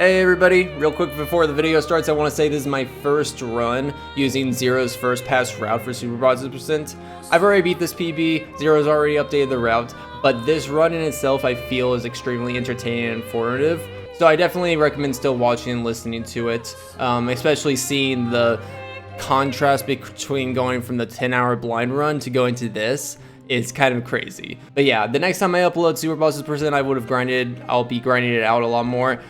Hey everybody, real quick before the video starts, I want to say this is my first run using Zero's first pass route for Superbosses percent. I've already beat this PB, Zero's already updated the route, but this run in itself I feel is extremely entertaining and informative. So I definitely recommend still watching and listening to it, especially seeing the contrast between going from the 10-hour blind run to going to this. It's kind of crazy. But yeah, the next time I upload Superbosses percent, I'll be grinding it out a lot more.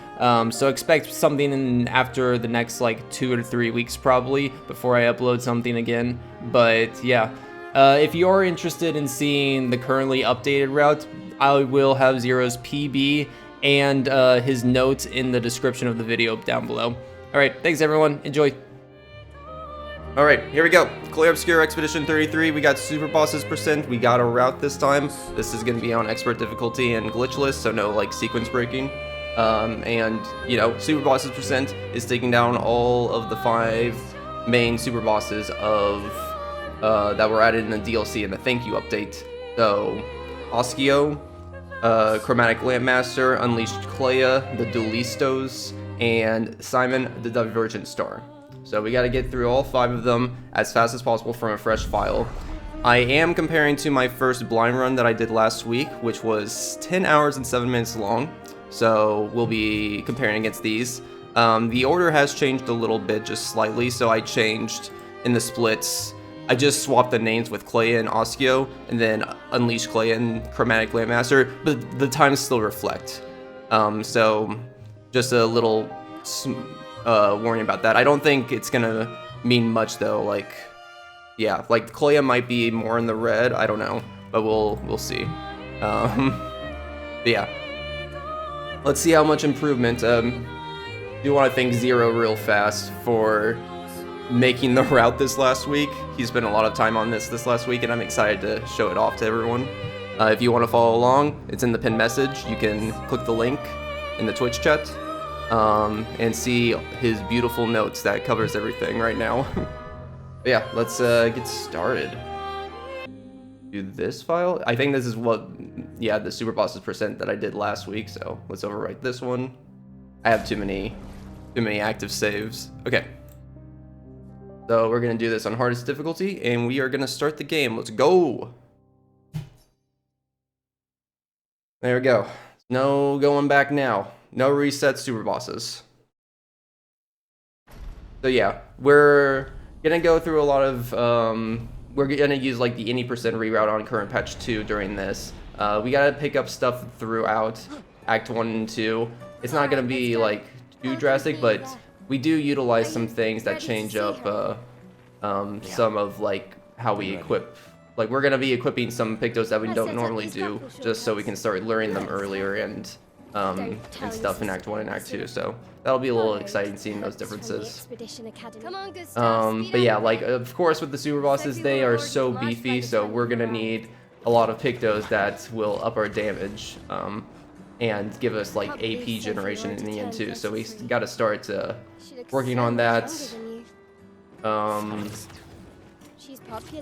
So expect something in after the next like 2 to 3 weeks probably before I upload something again. But yeah, if you're interested in seeing the currently updated route, I will have Zero's PB and his notes in the description of the video down below. Alright, thanks everyone, enjoy. Alright, here we go. Clair Obscur Expedition 33, we got Superbosses percent, we got a route this time. This is going to be on expert difficulty and glitchless, so no like sequence breaking. And you know, Superbosses percent is taking down all of the 5 main Superbosses of that were added in the DLC and the thank you update. So Osquio, Chromatic Lampmaster, Unleashed Clea, the Duollistos, and Simon the Divergent Star. So we got to get through all 5 of them as fast as possible from a fresh file. I am comparing to my first blind run that I did last week, which was 10 hours and 7 minutes long. So we'll be comparing against these. The order has changed a little bit, just slightly, so I changed in the splits. I just swapped the names with Clea and Osquio, and then Unleashed Clea and Chromatic Lampmaster, but the times still reflect. So just a little warning about that. I don't think it's gonna mean much though. Like, yeah, like Clea might be more in the red. I don't know, but we'll see. But yeah, let's see how much improvement. Do want to thank Zero real fast for making the route this last week. He spent a lot of time on this last week, and I'm excited to show it off to everyone. If you want to follow along, it's in the pinned message. You can click the link in the Twitch chat. And see his beautiful notes that covers everything right now. But yeah, let's get started. Do this file. I think this is what, yeah, the Superbosses percent that I did last week. So let's overwrite this one. I have too many active saves. Okay. So we're gonna do this on hardest difficulty, and we are gonna start the game. Let's go. There we go. No going back now. No reset Superbosses. So yeah, we're gonna go through a lot of, we're gonna use like the any percent reroute on current patch 2 during this. We gotta pick up stuff throughout Act 1 and 2. It's not gonna be like too drastic, but we do utilize some things that change up some of like how we equip. Like we're gonna be equipping some pictos that we don't normally do, just so we can start learning them earlier and stuff in Act 1 and Act 2, so that'll be a little exciting seeing those differences. But yeah, like of course with the Superbosses, they are so beefy, so we're gonna need a lot of pictos that will up our damage and give us like AP generation in the end too, so we gotta start working on that.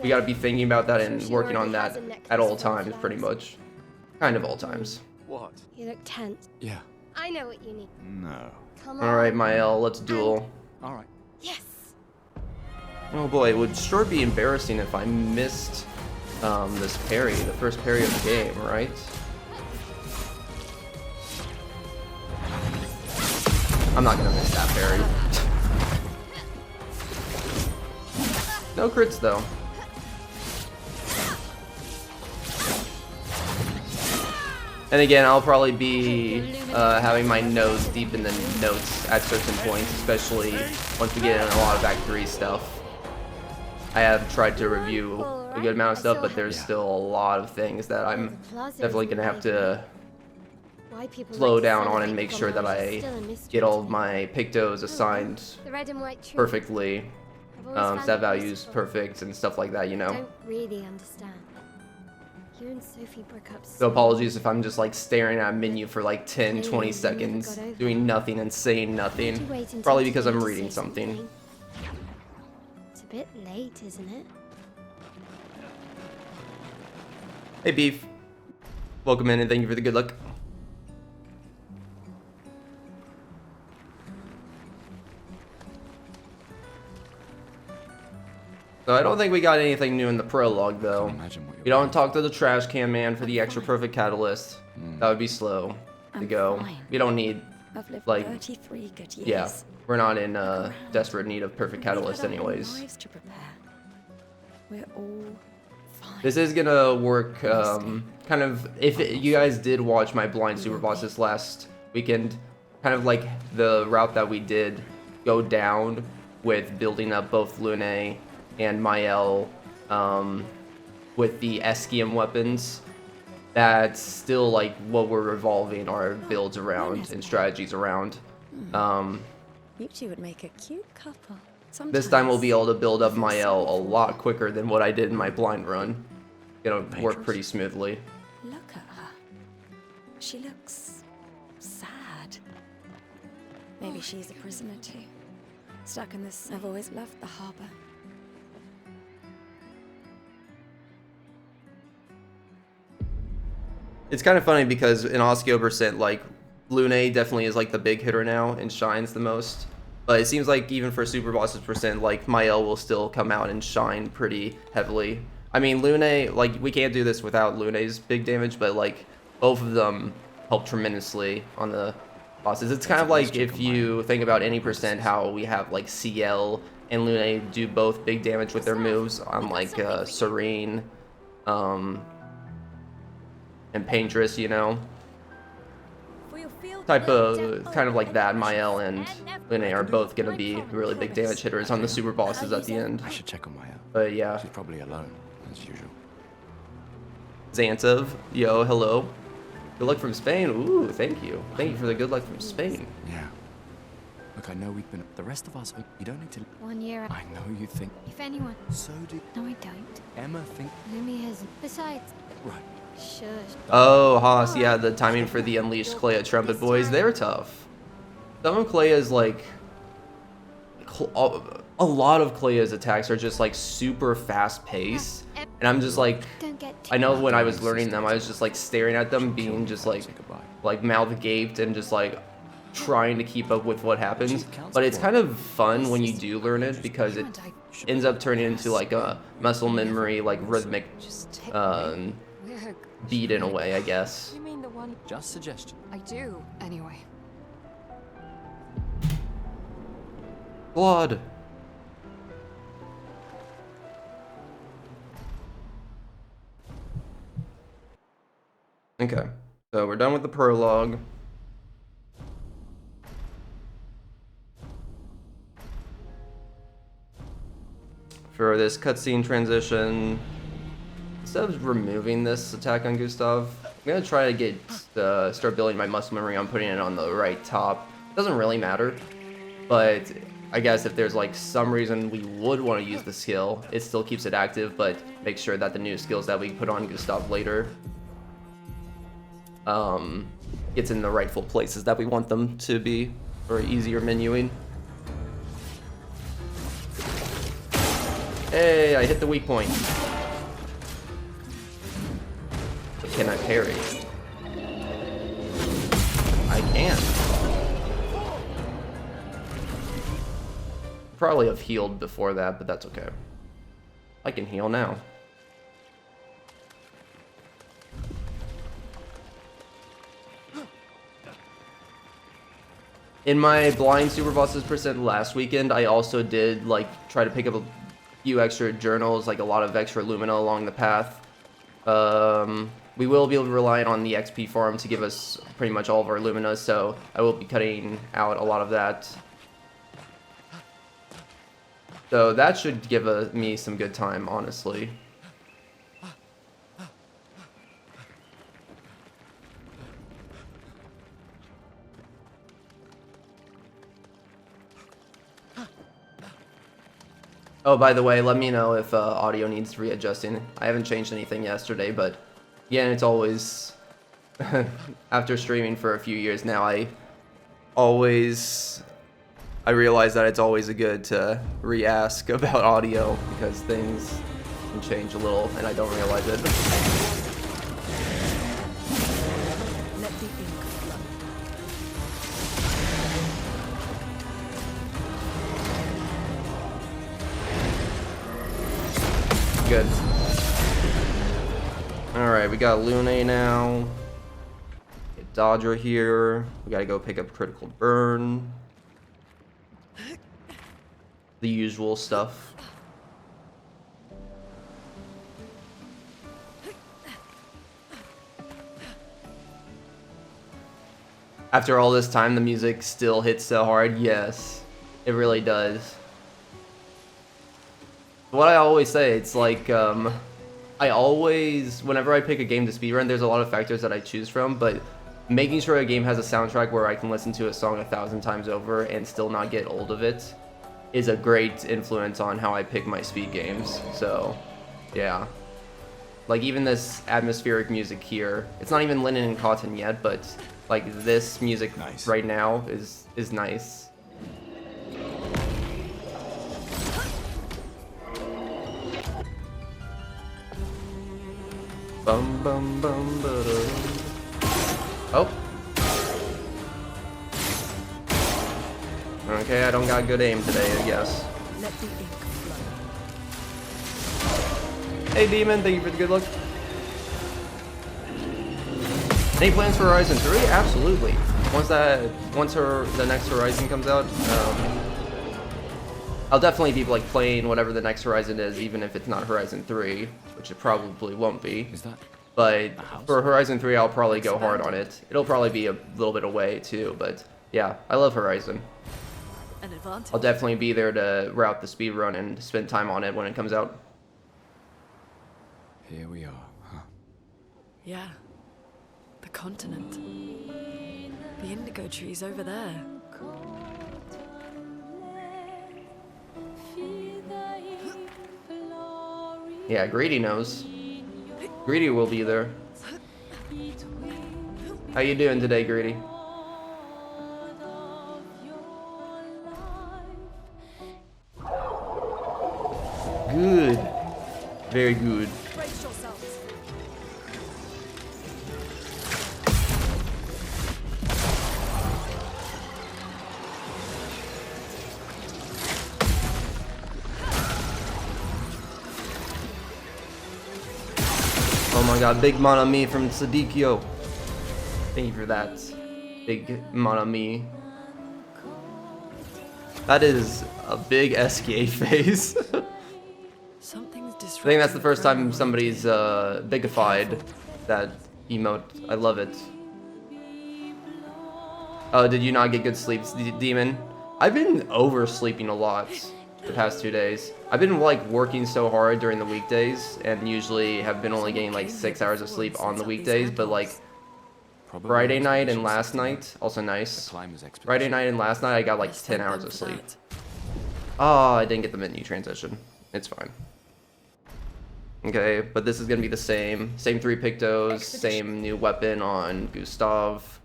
We gotta be thinking about that and working on that at all times, pretty much. Kind of all times. What? You look tense. Yeah. I know what you need. No. Come on. Alright, Mael, let's duel. Alright. Yes. Oh boy, it would sure be embarrassing if I missed this parry, the first parry of the game, right? I'm not gonna miss that parry. No crits though. And again, I'll probably be having my nose deep in the notes at certain points, especially once we get in a lot of Act 3 stuff. I have tried to review a good amount of stuff, but there's still a lot of things that I'm definitely going to have to slow down on and make sure that I get all of my pictos assigned perfectly, stat values perfect and stuff like that, you know. Don't really understand. You and Sophie broke up. So apologies if I'm just like staring at a menu for like 10-20 seconds, doing nothing and saying nothing. Probably because I'm reading something. It's a bit late, isn't it? Hey Beef. Welcome in and thank you for the good luck. So I don't think we got anything new in the prologue though. We don't talk to the trash can man for the extra perfect catalyst. That would be slow to go. We don't need, I've lived like, 33 good years. yeah, we're not in desperate need of perfect catalyst anyways. Lives to prepare. We're all fine. This is gonna work kind of, if you guys did watch my blind super bosses last weekend, kind of like the route that we did go down with building up both Lune and Mael with the Eschium weapons. That's still like what we're revolving our builds around and strategies around. You two would make a cute couple. This time we'll be able to build up Mael a lot quicker than what I did in my blind run. It'll work pretty smoothly. Look at her. She looks sad. Maybe she's a prisoner too. Stuck in this. I've always loved the harbor. It's kind of funny because in Osquio percent, like, Lune definitely is like the big hitter now and shines the most. But it seems like even for super bosses percent, like, Mael will still come out and shine pretty heavily. I mean, Lune, like, we can't do this without Lune's big damage, but like, both of them help tremendously on the bosses. It's kind of like if you think about any percent, how we have like CL and Lune do both big damage with their moves on like Serene, and Paintress, you know, type of kind of like that. Mael and Lune are both gonna be really big damage hitters on the super bosses at the end. I should check on Maya. But yeah, She's probably alone, as usual. Xantov, yo, hello. Good luck from Spain. Ooh, thank you. Thank you for the good luck from Spain. Yeah. Look, I know we've been. The rest of us, you don't need to. 1 year. I know you think. If anyone. So do. No, I don't. Emma think. Lumi hasn't. Besides. Right. Shush. Oh, Haas, yeah, the timing for the Unleashed Clea Trumpet Boys, they're tough. Some of Clea's, like, a lot of Clea's attacks are just, like, super fast-paced. And I'm just, like, I know when I was learning them, I was just, like, staring at them, being just, like mouth gaped and just, like, trying to keep up with what happens. But it's kind of fun when you do learn it, because it ends up turning into, like, a muscle memory, like, rhythmic, beat in a way, I guess. You mean the one? Just suggestion. I do, anyway. Blood. Okay, so we're done with the prologue. For this cutscene transition, instead of removing this attack on Gustav, I'm gonna try to get start building my muscle memory on putting it on the right top. It doesn't really matter, but I guess if there's like some reason we would want to use the skill, it still keeps it active, but make sure that the new skills that we put on Gustav later gets in the rightful places that we want them to be for easier menuing. Hey, I hit the weak point. Can I parry? I can. Probably have healed before that, but that's okay. I can heal now. In my blind super bosses percent last weekend, I also did like try to pick up a few extra journals, like a lot of extra lumina along the path. We will be relying on the XP farm to give us pretty much all of our lumina, so I will be cutting out a lot of that. So that should give me some good time, honestly. Oh, by the way, let me know if audio needs readjusting. I haven't changed anything yesterday, but yeah, it's always, after streaming for a few years now, I realize that it's always good to re-ask about audio because things can change a little and I don't realize it. Let the ink flow. Good. Alright, we got Lune now. Get Dodger here. We gotta go pick up Critical Burn. The usual stuff. After all this time, the music still hits so hard. Yes, it really does. What I always say, it's like, I always, whenever I pick a game to speedrun, there's a lot of factors that I choose from, but making sure a game has a soundtrack where I can listen to a song 1,000 times over and still not get old of it is a great influence on how I pick my speed games. So, yeah. Like, even this atmospheric music here, it's not even linen and cotton yet, but like this music right now is nice. Bum bum bum ba-da. Oh. Okay, I don't got good aim today, I guess. Let the ink flow. Hey Demon, thank you for the good look. Any plans for Horizon 3? Absolutely. Once the next Horizon comes out, I'll definitely be like playing whatever the next Horizon is, even if it's not Horizon 3, which it probably won't be. Is that But for Horizon 3, I'll probably go hard on it. It'll probably be a little bit away too, but yeah, I love Horizon. An advantage. I'll definitely be there to route the speedrun and spend time on it when it comes out. Here we are, huh? Yeah. The continent. The indigo trees over there. Yeah, Greedy knows. Greedy will be there. How you doing today, Greedy? Good. Very good. Brace yourselves. Oh my god, big mon ami from Sadikio. Thank you for that. Big mon ami. That is a big SKA face. Something's I think that's the first time somebody's bigified that emote. I love it. Oh, did you not get good sleep, Demon? I've been oversleeping a lot the past 2 days. I've been like working so hard during the weekdays and usually have been only getting like 6 hours of sleep on the weekdays, but like Friday night and last night, also nice. Friday night and last night I got like 10 hours of sleep. Oh, I didn't get the menu transition. It's fine. Okay, but this is gonna be the same 3 pictos, same new weapon on Gustav.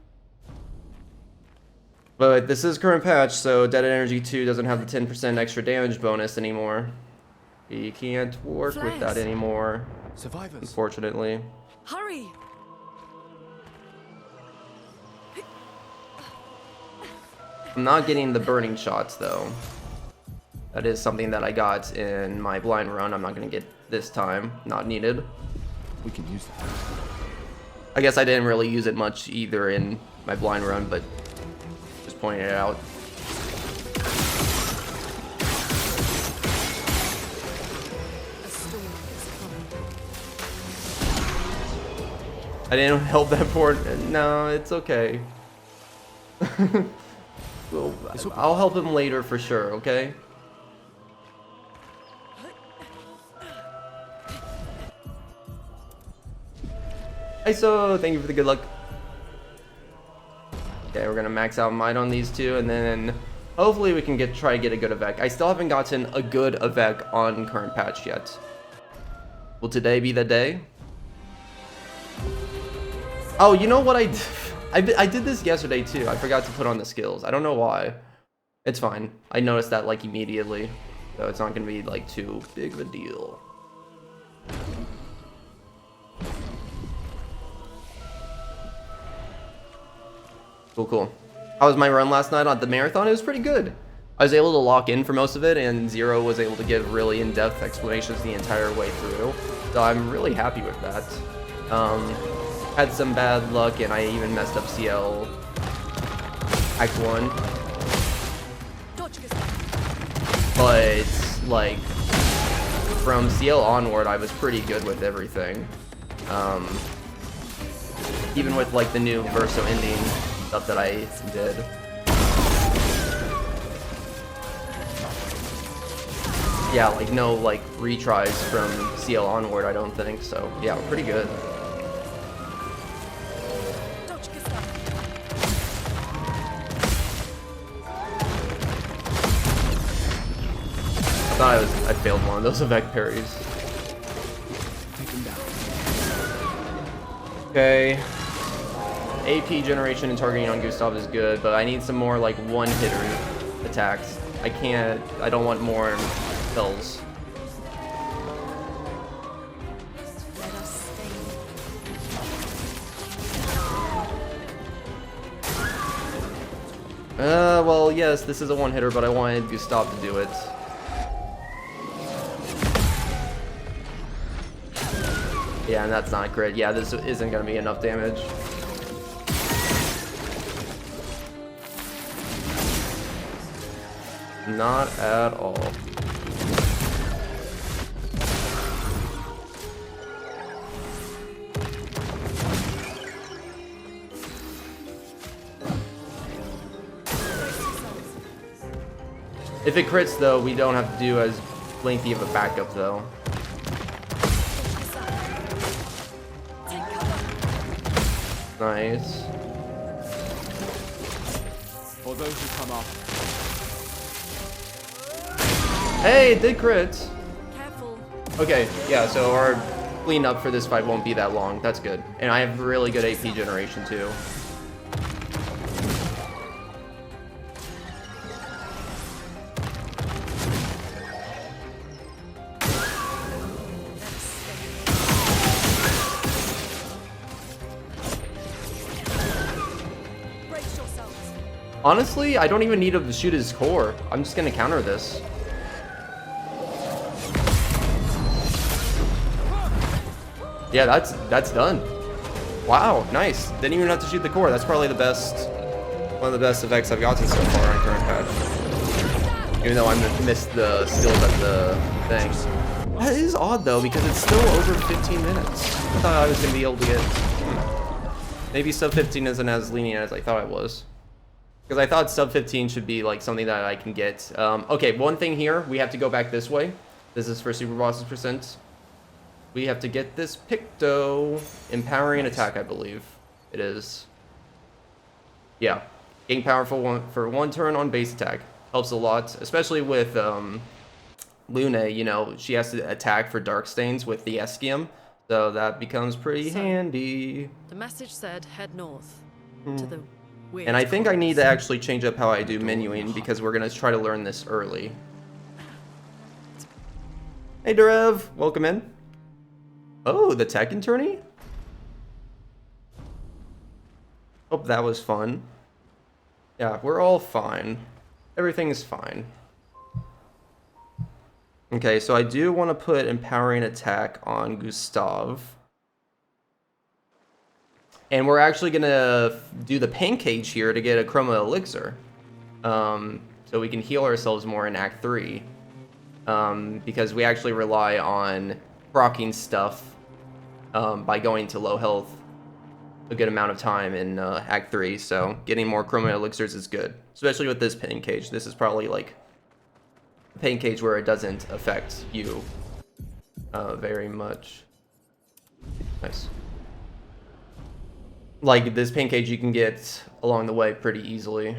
But this is current patch, so Dead Energy 2 doesn't have the 10% extra damage bonus anymore. We can't work with that anymore, Survivors. unfortunately. Hurry! I'm not getting the burning shots though. That is something that I got in my blind run. I'm not gonna get this time. Not needed. We can use that. I guess I didn't really use it much either in my blind run, but just pointing it out. A storm is coming. I didn't help that poor. No, it's okay. Well, I'll help him later for sure, okay? ISO, thank you for the good luck. Okay, we're gonna max out might on these two, and then hopefully we can try to get a good Eveque. I still haven't gotten a good Eveque on current patch yet. Will today be the day? Oh, you know what I did? I did this yesterday too. I forgot to put on the skills. I don't know why. It's fine. I noticed that like immediately, so it's not gonna be like too big of a deal. Cool, cool. How was my run last night on the marathon? It was pretty good. I was able to lock in for most of it, and Zero was able to give really in-depth explanations the entire way through. So I'm really happy with that. Had some bad luck, and I even messed up CL Act 1. But, like, from CL onward, I was pretty good with everything. Even with, like, the new Verso ending stuff that I did. Yeah, like, no, like, retries from CL onward, I don't think, so, yeah, pretty good. I thought I failed one of those Eveque parries. Take him down. Okay. AP generation and targeting on Gustav is good, but I need some more like one-hitter attacks. I don't want more kills. Let us stay. Well, yes, this is a one-hitter, but I wanted Gustav to do it. Yeah, and that's not great. Yeah, this isn't going to be enough damage. Not at all. If it crits, though, we don't have to do as lengthy of a backup, though. Nice. For those who come up. Hey, it did crit. Careful. Okay, yeah, so our cleanup for this fight won't be that long. That's good. And I have really good AP generation, too. Honestly, I don't even need him to shoot his core. I'm just gonna counter this. Yeah, that's done. Wow, nice. Didn't even have to shoot the core. That's probably the best, one of the best effects I've gotten so far on current patch. Even though I missed the skills at the thing. That is odd though, because it's still over 15 minutes. I thought I was gonna be able to get. Maybe sub 15 isn't as lenient as I thought it was. Because I thought sub 15 should be like something that I can get. Okay, one thing here, we have to go back this way. This is for superbosses percent. We have to get this picto. Empowering attack, I believe it is. Yeah, getting powerful for one turn on base attack helps a lot, especially with Lune. You know, she has to attack for dark stains with the Escium, so that becomes pretty handy. The message said head north to the weird And I think I need to corners. actually change up how I do menuing because we're gonna try to learn this early. Hey Derev, welcome in. Oh, the tech attorney? Hope that was fun. Yeah, we're all fine. Everything is fine. Okay, so I do want to put empowering attack on Gustav. And we're actually going to do the pancake here to get a chroma elixir. So we can heal ourselves more in Act 3. Because we actually rely on proccing stuff by going to low health a good amount of time in Act 3. So getting more chroma elixirs is good. Especially with this pain cage. This is probably like a pain cage where it doesn't affect you very much. Nice. Like this pain cage you can get along the way pretty easily.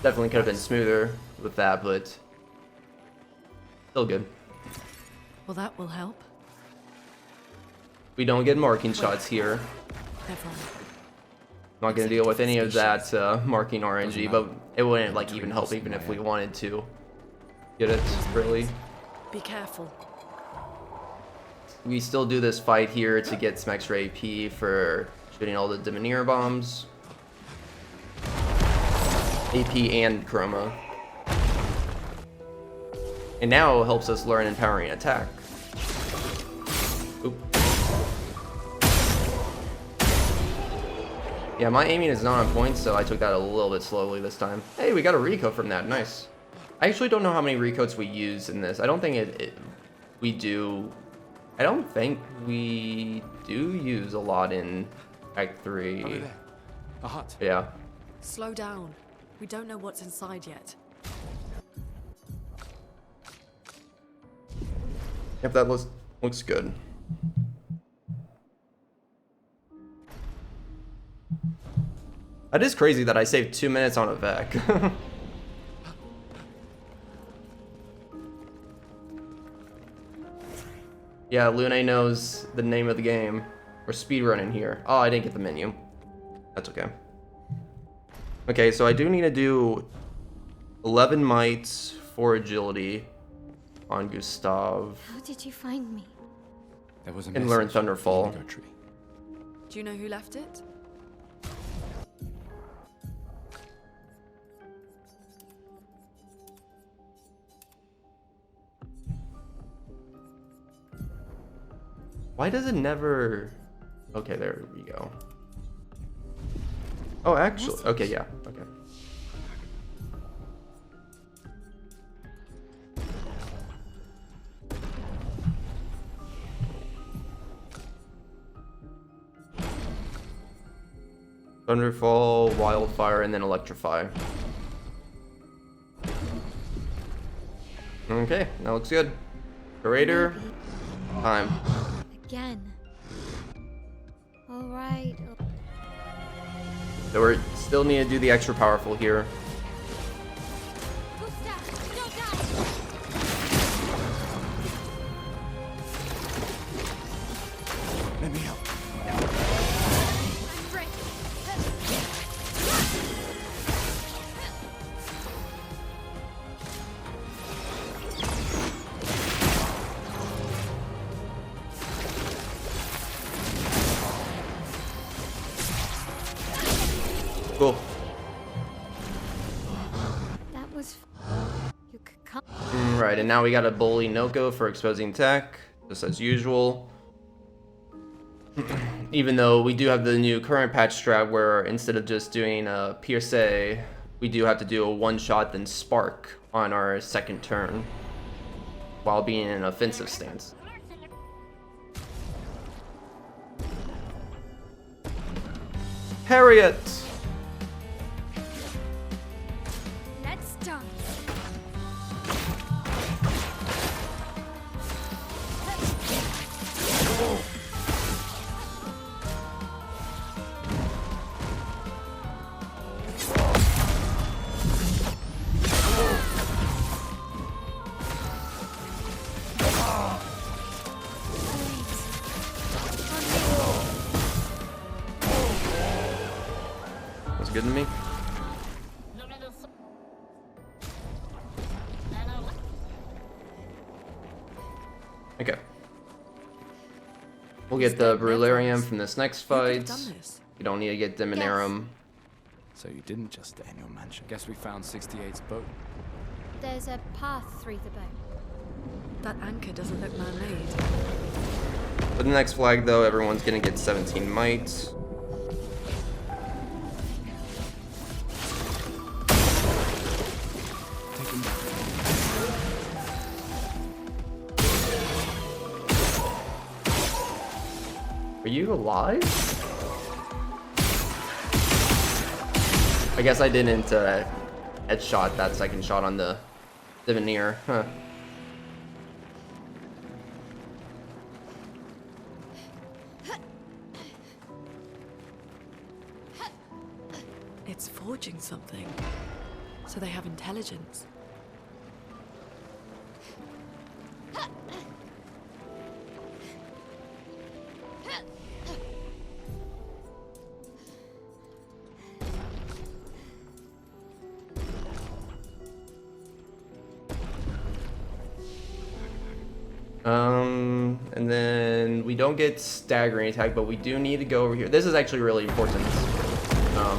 Definitely could have been smoother with that, but still good. Well, that will help. We don't get marking shots here. Never mind. I'm not gonna deal with any of that marking RNG, but it wouldn't like even help even if we wanted to. Get it, really? Be careful. We still do this fight here to get some extra AP for shooting all the Dimineer bombs. AP and Chroma. And now it helps us learn Empowering Attack. Oop. Yeah, my aiming is not on point, so I took that a little bit slowly this time. Hey, we got a recoat from that, nice. I actually don't know how many recoats we use in this. I don't think we do. I don't think we do use a lot in Act 3. Over there. A hut. Yeah. Slow down. We don't know what's inside yet. Yep, that looks good. That is crazy that I saved 2 minutes on Eveque. Yeah, Lune knows the name of the game. We're speedrunning here. Oh, I didn't get the menu. That's okay. Okay, so I do need to do 11 might, 4 agility on Gustav. How did you find me? There was a And learn message in the Thunderfall. indigo tree. Do you know who left it? Why does it never... Okay, there we go. Oh, actually... Okay, yeah, okay. Thunderfall, Wildfire, and then Electrify. Okay, that looks good. Curator, time. Again. Alright. So we still need to do the extra powerful here. Let me help. Cool. That was... You could come... Right, and now we got a bully Noko for exposing tech, just as usual. Even though we do have the new current patch strat where instead of just doing a Pierce, we do have to do a one-shot then spark on our second turn while being in an offensive stance. Harriet! Let's dance. That's good to me. Okay. We'll get the Brularium from this next Who could fight. have done this? You don't need to get Diminerum. So you didn't just stay in your mansion. Guess we found 68's boat. There's a path through the boat. That anchor doesn't look man-made. For the next flag, though, everyone's gonna get 17 might. Take him down. Are you alive? I guess I didn't headshot that second shot on the Divineer. Huh. It's forging something. So they have intelligence. And then we don't get staggering attack, but we do need to go over here. This is actually really important.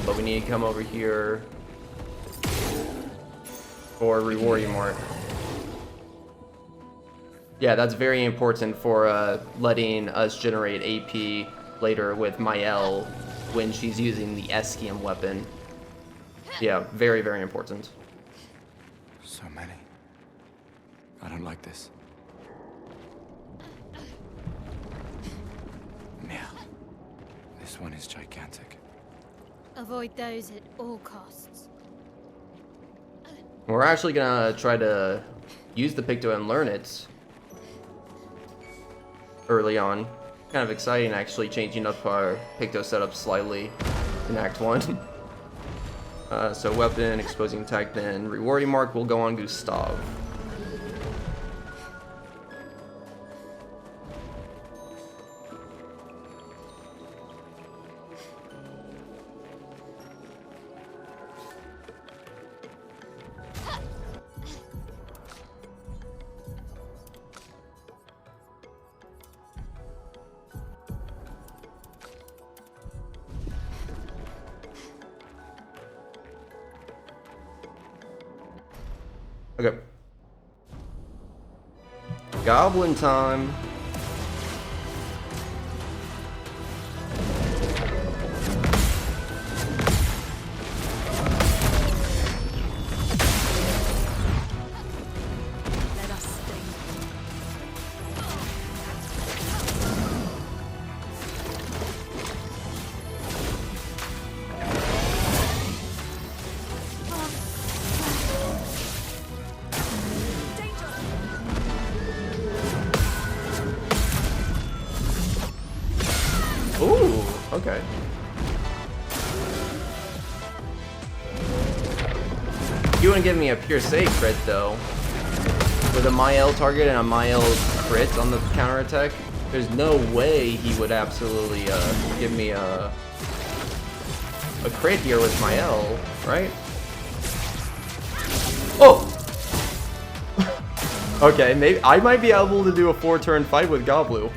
But we need to come over here for rewarding mark. Yeah, that's very important for letting us generate AP later with Mael when she's using the Eschium weapon. Yeah, very, very important. So many. I don't like this. Now, this one is gigantic. Avoid those at all costs. We're actually gonna try to use the picto and learn it early on. Kind of exciting, actually, changing up our picto setup slightly in Act 1. So weapon, exposing attack, then rewarding mark will go on Gustav. Okay. Goblin time. Let us sting. Ooh, okay. You wouldn't give me a pure save crit though. With a Mael target and a Mael crit on the counterattack, there's no way he would absolutely give me a crit here with Mael, right? Oh! Okay, maybe I might be able to do a 4-turn fight with Goblu.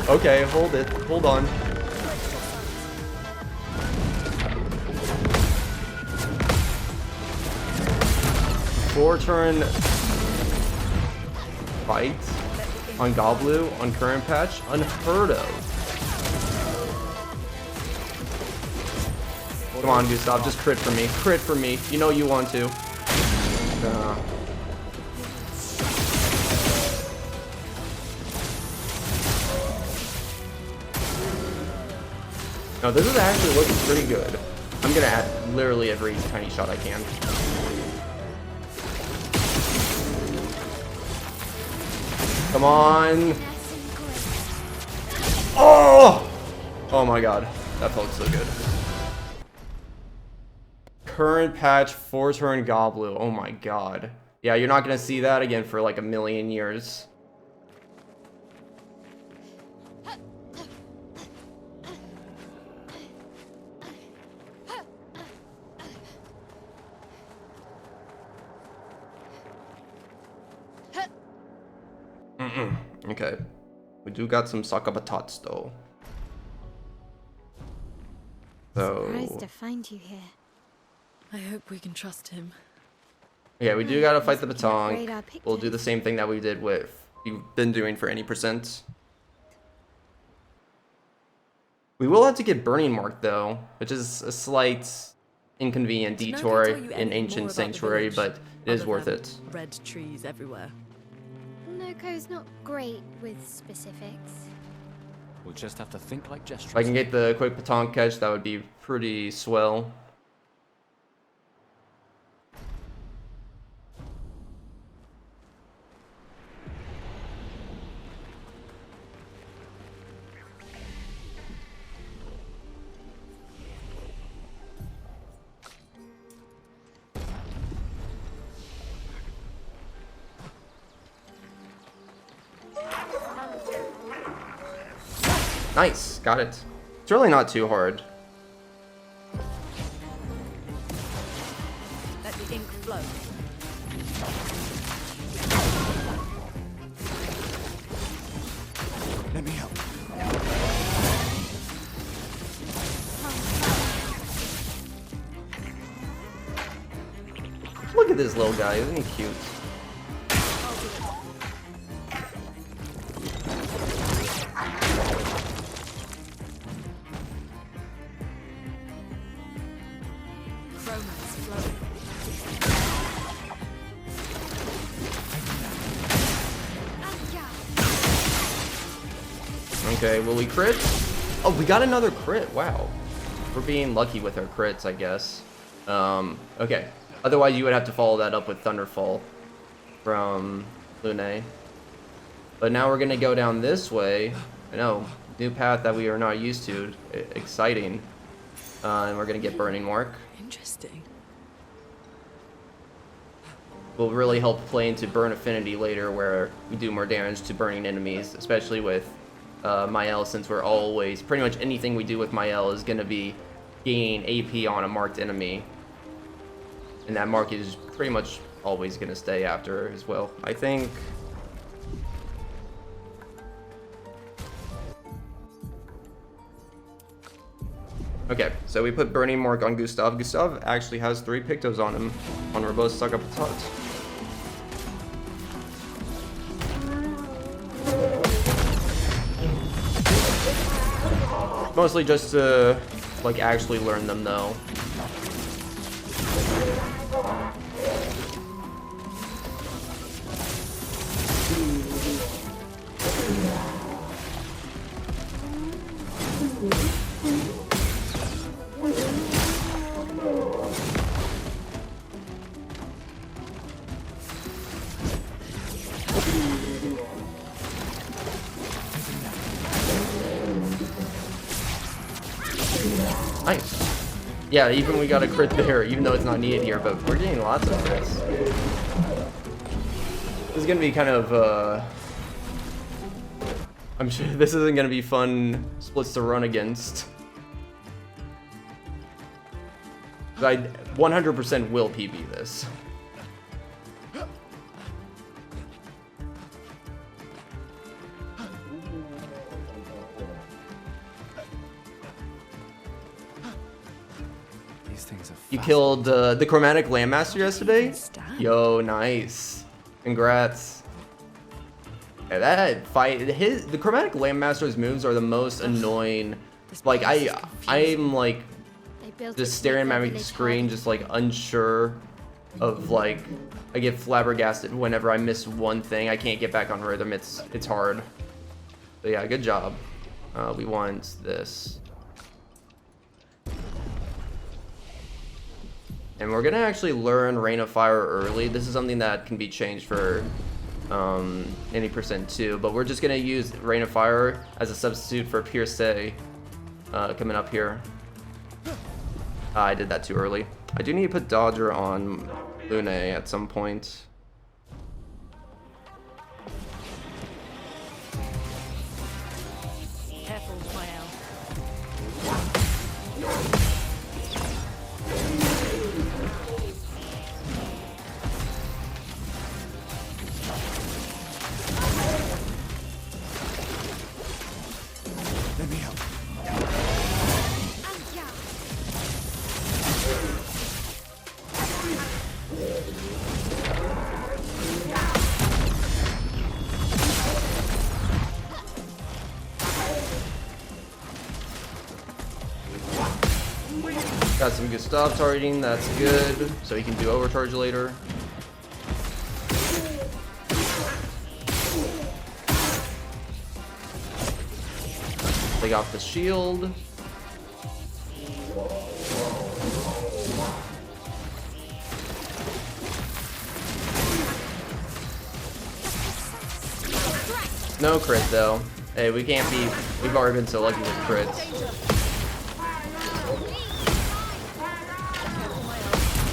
Okay, hold it. Hold on. Four-turn fight on Goblu on current patch? Unheard of. Come on, Gustav, just crit for me. Crit for me. You know you want to. No, this is actually looking pretty good. I'm gonna add literally every tiny shot I can. Come on. Oh! Oh my god. That felt so good. Current patch 4-turn Goblu. Oh my god. Yeah, you're not gonna see that again for like a million years. Okay. We do got some Sakabatats though. Surprised to find you here. I hope we can trust him. Yeah, we do gotta fight the Must upgrade Batonk. our We'll do the pictos. same thing that we did with we've been doing for any percent. We will have to get Burning Mark though, which is a slight inconvenient Did Noko detour tell you in anything more Ancient about the Sanctuary, village, but it is other worth than it. Red trees everywhere. Noko's not great with specifics. We'll just have to think like gestures. If I can get the quick Batonk catch, that would be pretty swell. Nice, got it. It's really not too hard. Let the ink flow. at this little guy, isn't he cute? Okay, will we crit? Oh, we got another crit. Wow. We're being lucky with our crits, I guess. Okay. Otherwise, you would have to follow that up with Thunderfall from Lune. But now we're going to go down this way. I know, new path that we are not used to. Exciting. And we're going to get Burning Mark. Interesting. Will really help play into Burn Affinity later, where we do more damage to burning enemies, especially with Mael, since we're always, pretty much anything we do with Mael is going to be gain AP on a marked enemy. And that mark is pretty much always going to stay after as well, I think. Okay, so we put Burning Mark on Gustav. Gustav actually has 3 pictos on him, on Robust Suck Up Hut. Mostly just to, like, actually learn them, though. Nice. Yeah, even we got a crit there, even though it's not needed here, but we're getting lots of crits. This is gonna be kind of, I'm sure this isn't gonna be fun splits to run against. I 100% will PB this. You killed the Chromatic Lampmaster yesterday? Yo, nice. Congrats. Yeah, that fight, the Chromatic Lampmaster's moves are the most annoying. Like, I'm like, just staring at my screen, just like unsure of, like, I get flabbergasted whenever I miss one thing. I can't get back on rhythm. It's hard. So yeah, good job. We want this. And we're gonna actually learn Rain of Fire early. This is something that can be changed for any percent too, but we're just gonna use Rain of Fire as a substitute for Pierce coming up here. I did that too early. I do need to put Dodger on Lune at some point. Careful, Mael. Let me help. Got some good stuff targeting, that's good. So he can do overcharge later. Take off the shield. No crit though. Hey, we can't be, we've already been so lucky with crits.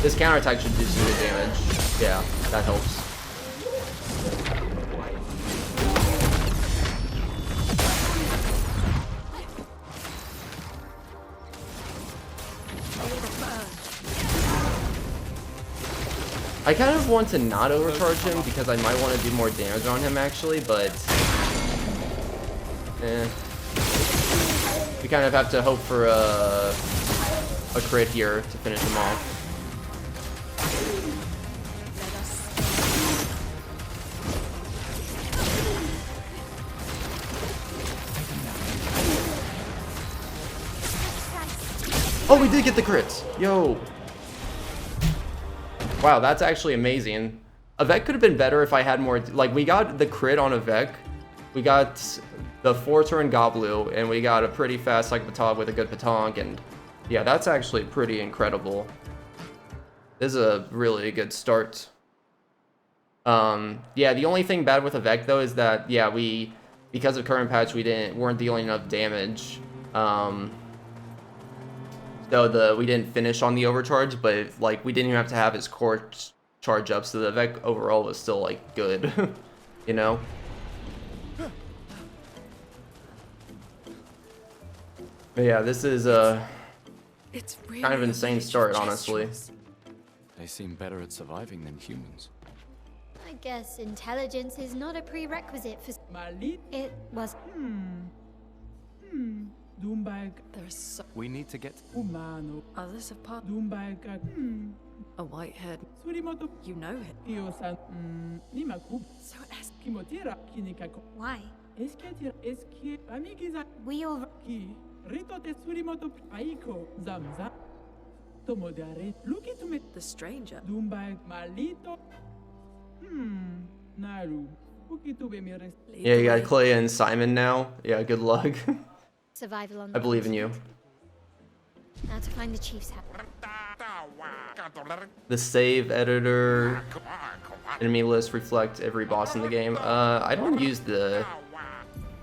This counterattack should do some good damage. Yeah, that helps. I kind of want to not overcharge him because I might want to do more damage on him actually, but we kind of have to hope for a crit here to finish him off. Oh, we did get the crits. Yo. Wow, that's actually amazing. Eveque could have been better if I had more. Like, we got the crit on Eveque. We got the 4-turn Goblu, and we got a pretty fast like Patog with a good Patong, and yeah, that's actually pretty incredible. This is a really good start. Yeah, the only thing bad with Eveque though is that yeah, because of current patch we weren't dealing enough damage. So we didn't finish on the overcharge, but like we didn't even have to have his core charge up, so the Eveque overall was still like good, you know. But yeah, this is It's really kind of insane start, honestly. They seem better at surviving than humans. I guess intelligence is not a prerequisite for. It was. There's so We need to get... others have part. A white-haired. You know him. So it has. Why? We all. The stranger. Yeah, you got Clea and Simon now. Yeah, good luck. Survival on. I believe in you. Now to find the chief's house. The save editor, enemy list reflect every boss in the game. I don't use the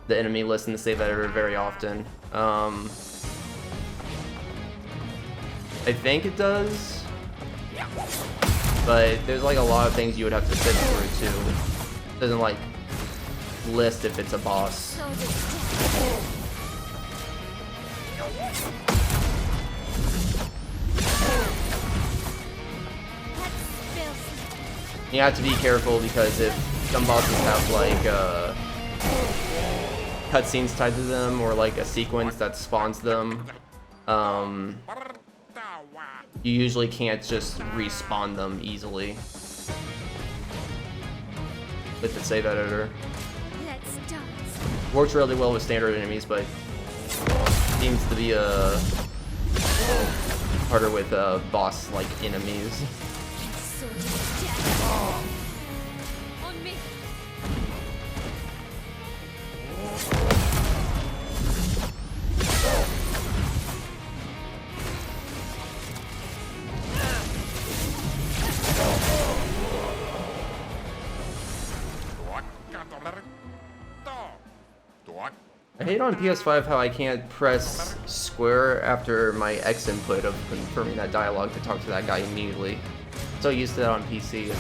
enemy list in the save editor very often. I think it does, but there's like a lot of things you would have to sit through too. It doesn't like list if it's a boss. You have to be careful because if some bosses have like cutscenes tied to them or like a sequence that spawns them, you usually can't just respawn them easily with the save editor. Let's dance. Works really well with standard enemies, but seems to be harder with boss like enemies. On me. I hate on PS5 how I can't press square after my X input of confirming that dialogue to talk to that guy immediately. So used to that on PC.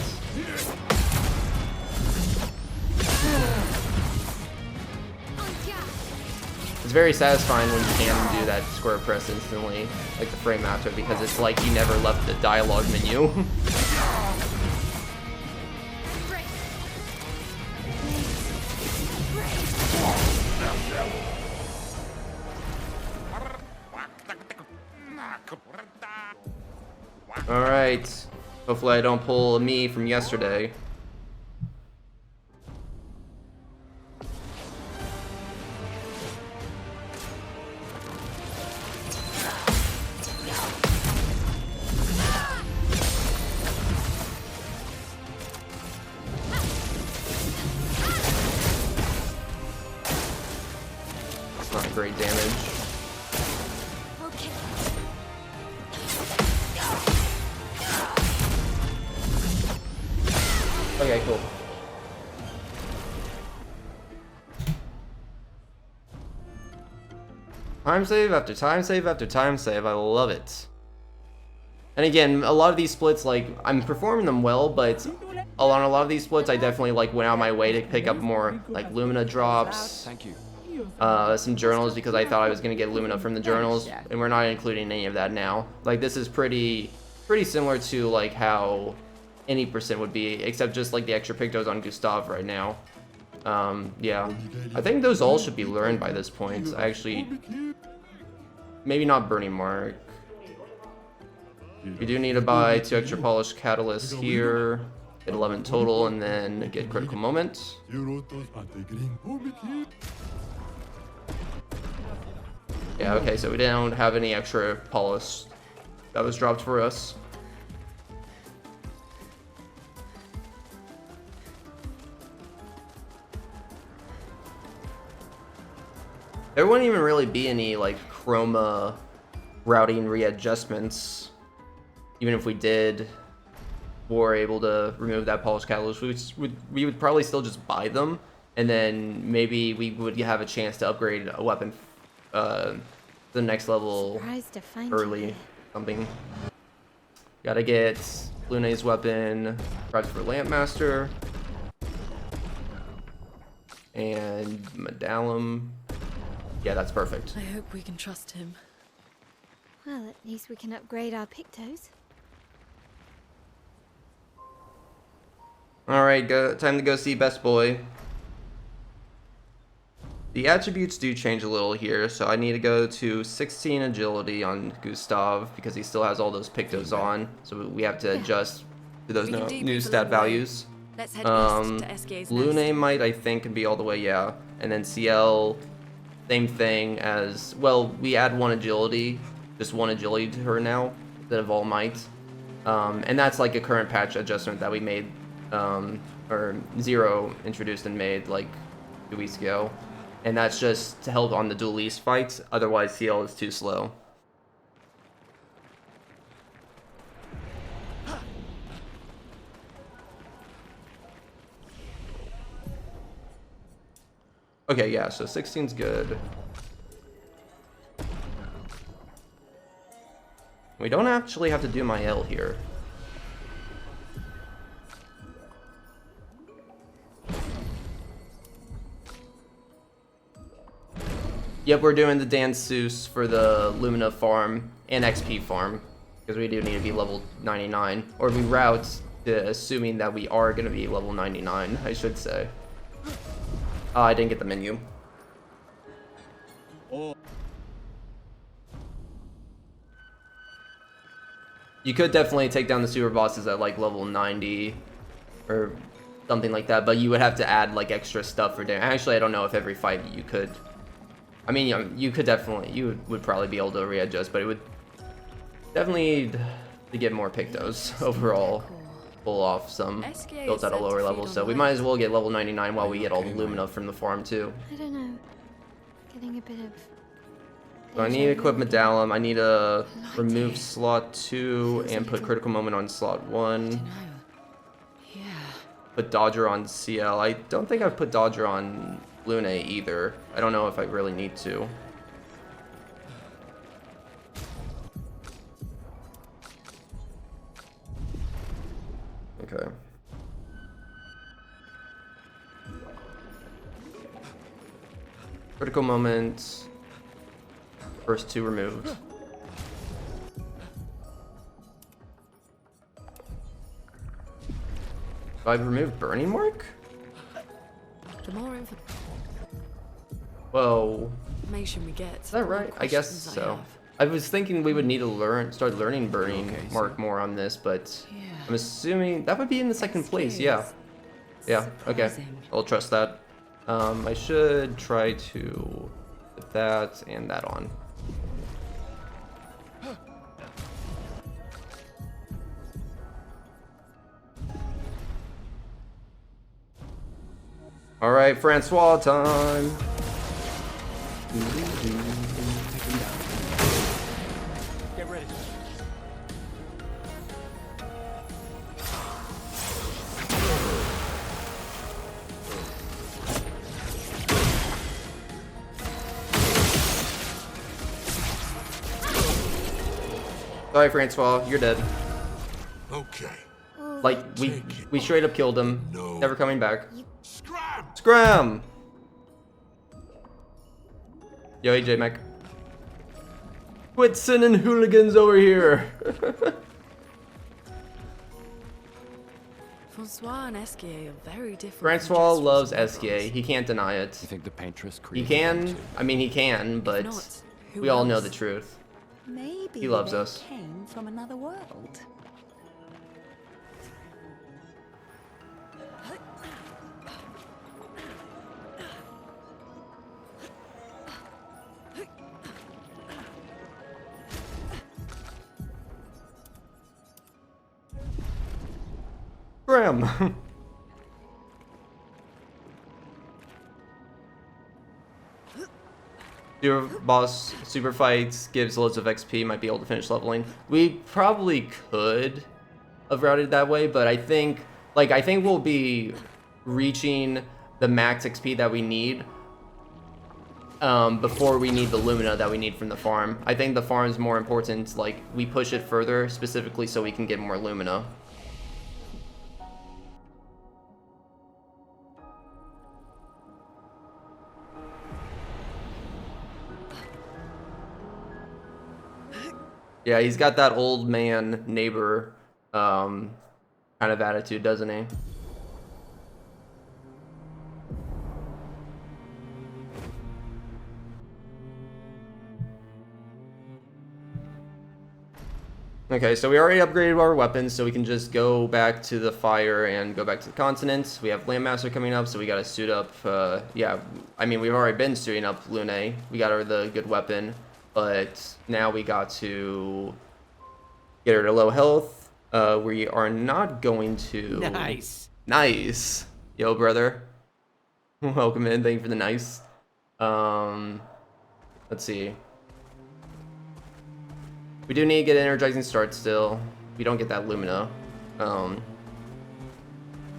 It's very satisfying when you can do that square press instantly, like the frame after, because it's like you never left the dialogue menu. Alright. Hopefully I don't pull a me from yesterday. That's not great damage. Okay, cool. Time save after time save after time save. I love it. And again, a lot of these splits, like, I'm performing them well, but on a lot of these splits, I definitely like went out of my way to pick up more like Lumina drops. Thank you. Some journals because I thought I was gonna get Lumina from the journals, and we're not including any of that now. Like, this is pretty similar to like how any percent would be, except just like the extra pictos on Gustav right now. Yeah, I think those all should be learned by this point. I actually, maybe not Burning Mark. We do need to buy 2 extra polished catalysts here, get 11 total, and then get critical moment. Yeah, okay, so we don't have any extra polish that was dropped for us. There wouldn't even really be any like chroma routing readjustments, even if we did were able to remove that polish catalyst. We would probably still just buy them, and then maybe we would have a chance to upgrade a weapon to the next level Surprised to find early. you. Something. Gotta get Lune's weapon, prepped for Lampmaster, and Medallum. Yeah, that's perfect. I hope we can trust him. Well, at least we can upgrade our pictos. Alright, time to go see Best Boy. The attributes do change a little here, so I need to go to 16 agility on Gustav because he still has all those pictos on, so we have to adjust to those new stat values. Let's head east to Esquier's Lune nest. might, I think, can be all the way, yeah. And then CL, same thing as, well, we add one agility, just one agility to her now, instead of all might. And that's like a current patch adjustment that we made, or Zero introduced and made like 2 weeks ago. And that's just to help on the Duollistos fights, otherwise CL is too slow. Okay, yeah, so 16's good. We don't actually have to do my L here. Yep, we're doing the Danseus for the Lumina farm and XP farm, because we do need to be level 99. Or we route to assuming that we are going to be level 99, I should say. Oh, I didn't get the menu. You could definitely take down the super bosses at like level 90 or something like that, but you would have to add like extra stuff for damage. Actually, I don't know if every fight you could. I mean, you could definitely, you would probably be able to readjust, but it would definitely need to get more pictos overall. Pull off some builds at a lower level, so we might as well get level 99 while we get all the Lumina from the farm too. I don't know. Getting a bit of... So I need to equip Medallum, I need to remove slot 2 and put critical moment on slot 1. Yeah. Put Dodger on CL. I don't think I've put Dodger on Lune either. I don't know if I really need to. Okay. Critical moment. First 2 removed. Have I removed Burning Mark? The more Whoa. information we get, Is that right? I guess so. I was thinking we would need to start learning Burning Mark more on this, but I'm assuming that would be in the second place. Yeah. Yeah. Okay. I'll trust that. I should try to put that and that on. All right, Francois time. Get ready. Sorry, Francois, you're dead. Okay. Like we straight up killed him. No. Never coming back. Scram! Scram! Yo, AJ Mech. Quit sending hooligans over here. Francois and Esquier are very different. Francois loves Esquier. He can't deny it. You think the paintress He created can. them too? I mean, he can, but not, who we all know else? the truth. Maybe He loves they us. came from another world. Graham. Super boss super fights gives loads of XP, might be able to finish leveling. We probably could have routed that way, but I think we'll be reaching the max XP that we need before we need the Lumina that we need from the farm. I think the farm is more important, like we push it further specifically so we can get more Lumina. Yeah, he's got that old man neighbor kind of attitude, doesn't he? Okay, so we already upgraded our weapons, so we can just go back to the fire and go back to the continent. We have Lampmaster coming up, so we gotta suit up. Yeah, I mean, we've already been suiting up Lune. We got her the good weapon, but now we got to get her to low health. We are not going to... Nice! Yo, brother. Welcome in, thank you for the nice. Let's see. We do need to get an energizing start still. We don't get that Lumina.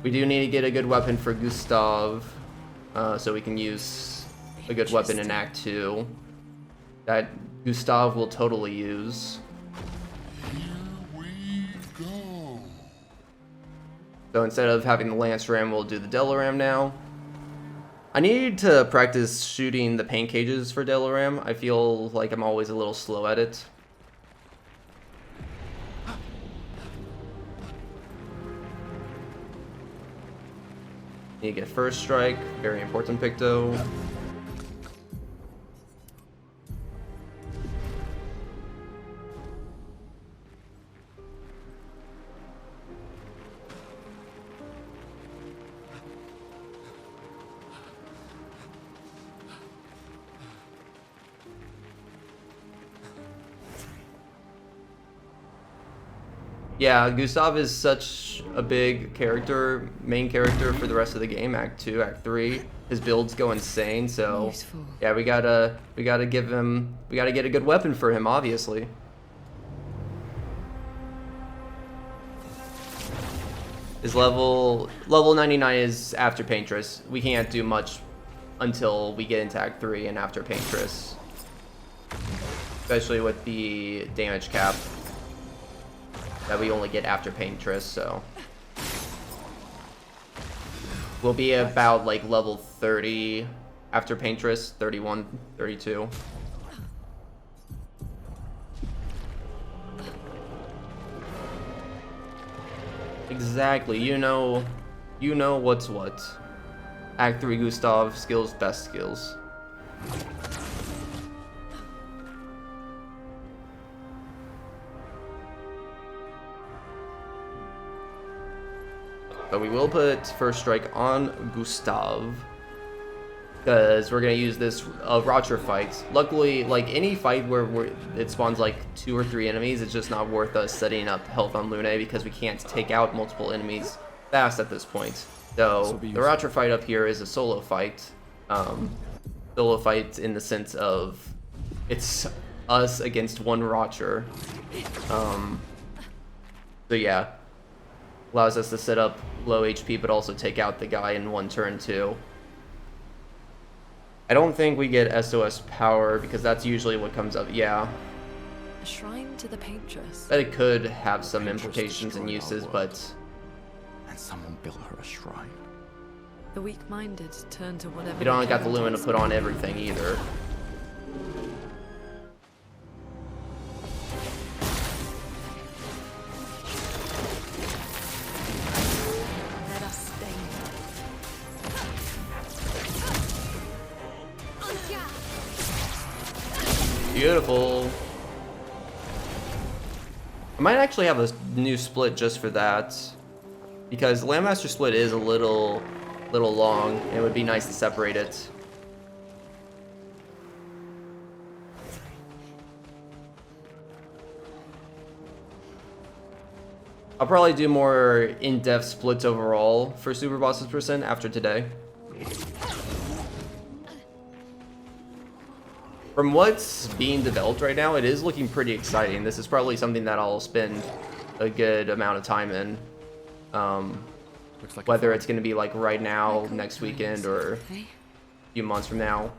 We do need to get a good weapon for Gustav, so we can use a good weapon in Act 2 that Gustav will totally use. So instead of having the Lance Ram, we'll do the Delaram now. I need to practice shooting the paint cages for Delaram. I feel like I'm always a little slow at it. Need to get first strike, very important picto. Yeah, Gustav is such a big character, main character for the rest of the game. Act 2, Act 3, his builds go insane. So Useful. yeah, we gotta give him, we gotta get a good weapon for him, obviously. His level 99 is after Paintress. We can't do much until we get into Act 3 and after Paintress, especially with the damage cap that we only get after Paintress, so we'll be about like level 30 after Paintress, 31, 32. Exactly, you know what's what. Act 3 Gustav, skills, best skills. But we will put first strike on Gustav, because we're going to use this Rocher fight. Luckily, like any fight where it spawns like 2 or 3 enemies, it's just not worth us setting up health on Lune, because we can't take out multiple enemies fast at this point. So the Rocher fight up here is a solo fight. Solo fight in the sense of it's us against one Rocher. So yeah. Allows us to set up low HP, but also take out the guy in one turn too. I don't think we get SOS power, because that's usually what comes up. Yeah. A shrine to the Paintress. But it could have some implications and uses, but... And someone built her a shrine. The weak-minded turn to whatever. You don't they got the can Lumina to put on everything either. Let us stay. Beautiful. I might actually have a new split just for that, because Lampmaster split is a little long, and it would be nice to separate it. I'll probably do more in-depth splits overall for Superbosses percent after today. From what's being developed right now, it is looking pretty exciting. This is probably something that I'll spend a good amount of time in. Looks like Whether it's going to be like right now, next weekend, or a few months from now.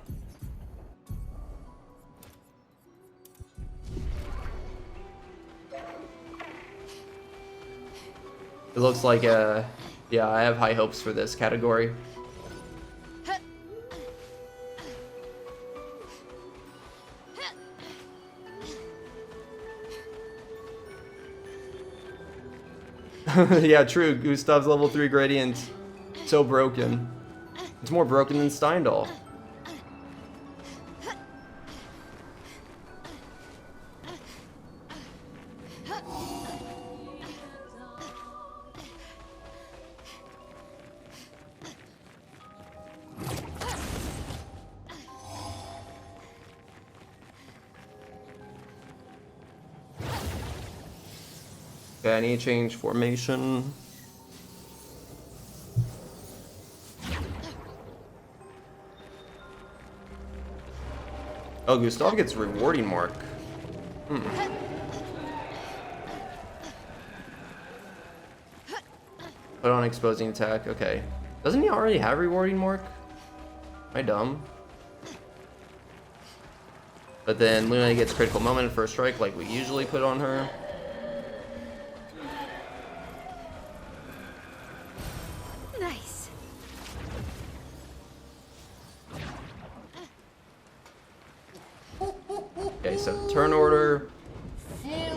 It looks like, yeah, I have high hopes for this category. Yeah, true. Gustav's level 3 gradient. So broken. It's more broken than Steindal. Okay, I need to change formation. Oh, Gustav gets rewarding mark. Put on exposing attack. Okay. Doesn't he already have rewarding mark? Am I dumb? But then Luna gets critical moment first strike like we usually put on her. Nice. Okay, so turn order,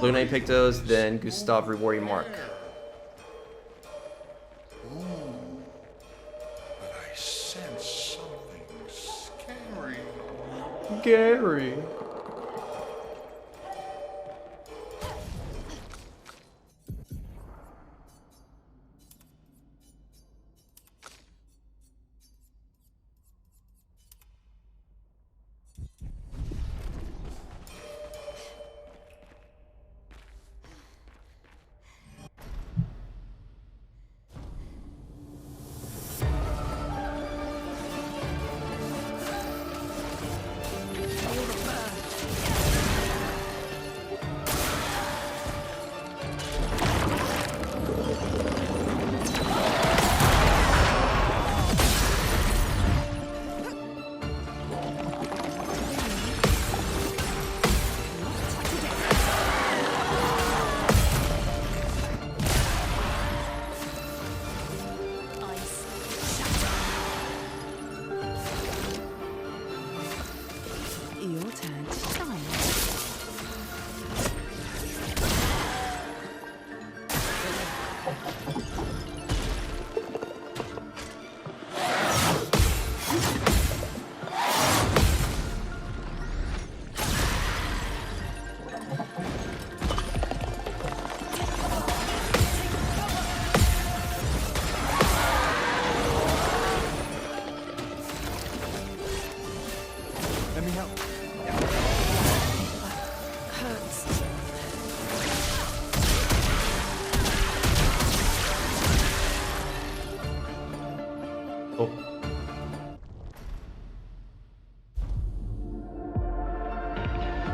Luna pictos, then Gustav rewarding mark. But I sense something scary. Gary.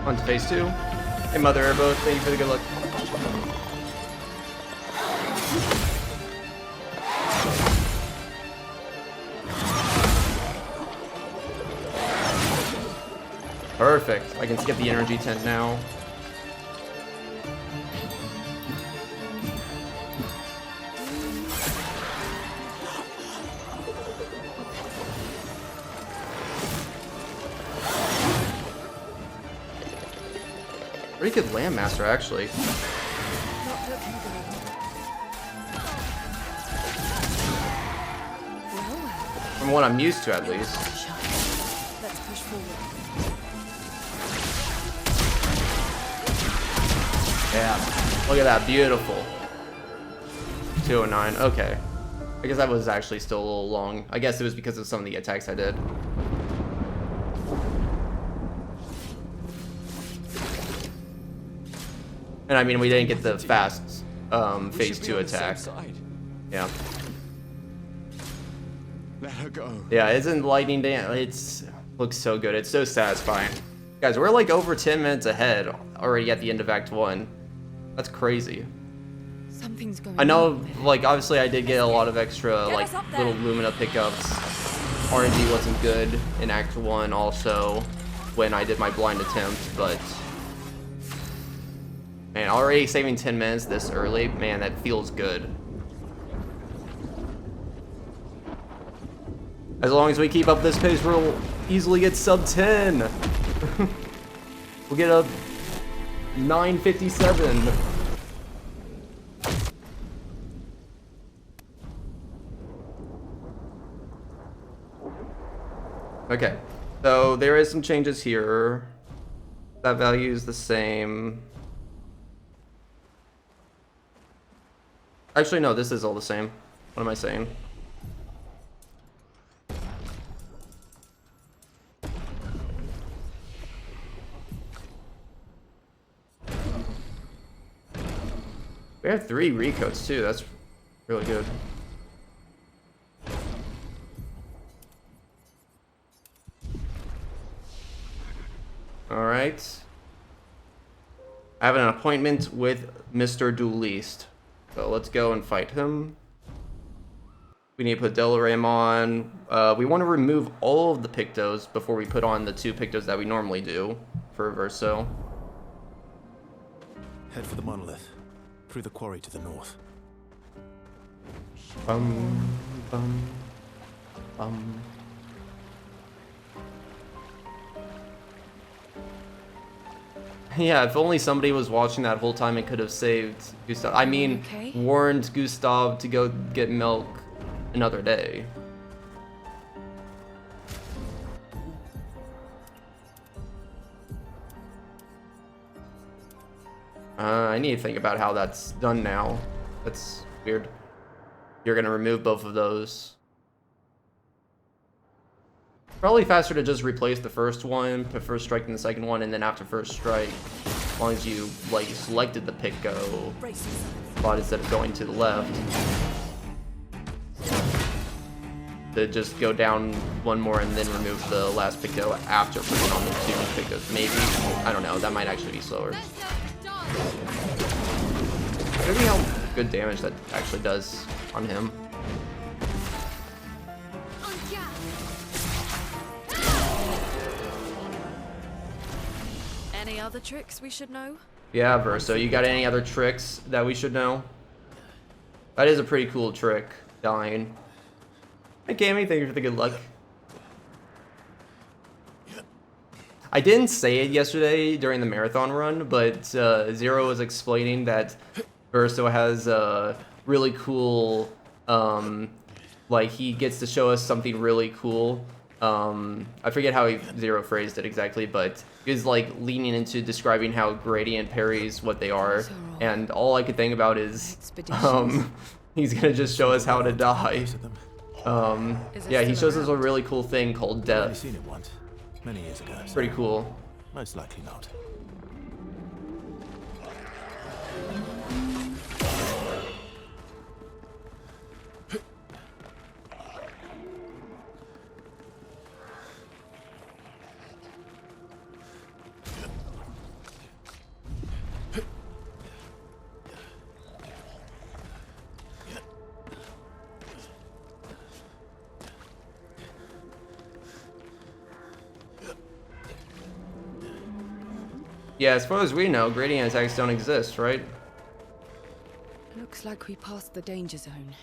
On to phase 2. Hey, Mother Airboat, thank you for the good luck. Perfect. I can skip the energy tent now. Pretty good Lampmaster, actually. From what I'm used to, at least. Let's push forward. Yeah. Look at that. Beautiful. 209. Okay. I guess that was actually still a little long. I guess it was because of some of the attacks I did. And I mean, we didn't get the fast phase 2 attack. Yeah. Let her go. Yeah, isn't lightning dance? It's looks so good. It's so satisfying. Guys, we're like over 10 minutes ahead already at the end of Act 1. That's crazy. Something's going I know, on. like, obviously I did get a lot of extra, like, little Lumina pickups. RNG wasn't good in Act 1 also when I did my blind attempt, but... Man, already saving 10 minutes this early, man, that feels good. As long as we keep up this pace, we'll easily get sub 10. We'll get a 9:57. Okay, so there is some changes here. That value is the same. Actually, no, this is all the same. What am I saying? We have 3 recoats too, that's really good. Alright. I have an appointment with Mr. Duollistos. So let's go and fight him. We need to put Delaram on. We want to remove all of the pictos before we put on the 2 pictos that we normally do for Verso. Head for the monolith. Through the quarry to the north. Bum, bum, bum. Yeah, if only somebody was watching that whole time and could have saved Gustav. I mean, Okay. warned Gustav to go get milk another day. I need to think about how that's done now. That's weird. You're gonna remove both of those. Probably faster to just replace the first one, put first strike in the second one, and then after first strike, as long as you like selected the pick go spot instead of going to the left. To just go down one more and then remove the last pick go after putting on the 2 pick goes. Maybe. I don't know, that might actually be slower. Maybe how good damage that actually does on him. Any other tricks we should know? Yeah, Verso, you got any other tricks that we should know? That is a pretty cool trick, dying. Hey, Cammy, thank you for the good luck. I didn't say it yesterday during the marathon run, but Zero was explaining that Verso has a really cool, like he gets to show us something really cool. I forget how Zero phrased it exactly, but he was like leaning into describing how gradient parries what they are, and all I could think about is he's gonna just show us how to die. Yeah, he shows us a really cool thing called I've only death. seen it once, many years ago. so Pretty cool. Most likely not. Yeah, as far as we know, gradient attacks don't exist, right? Looks like we passed the danger zone.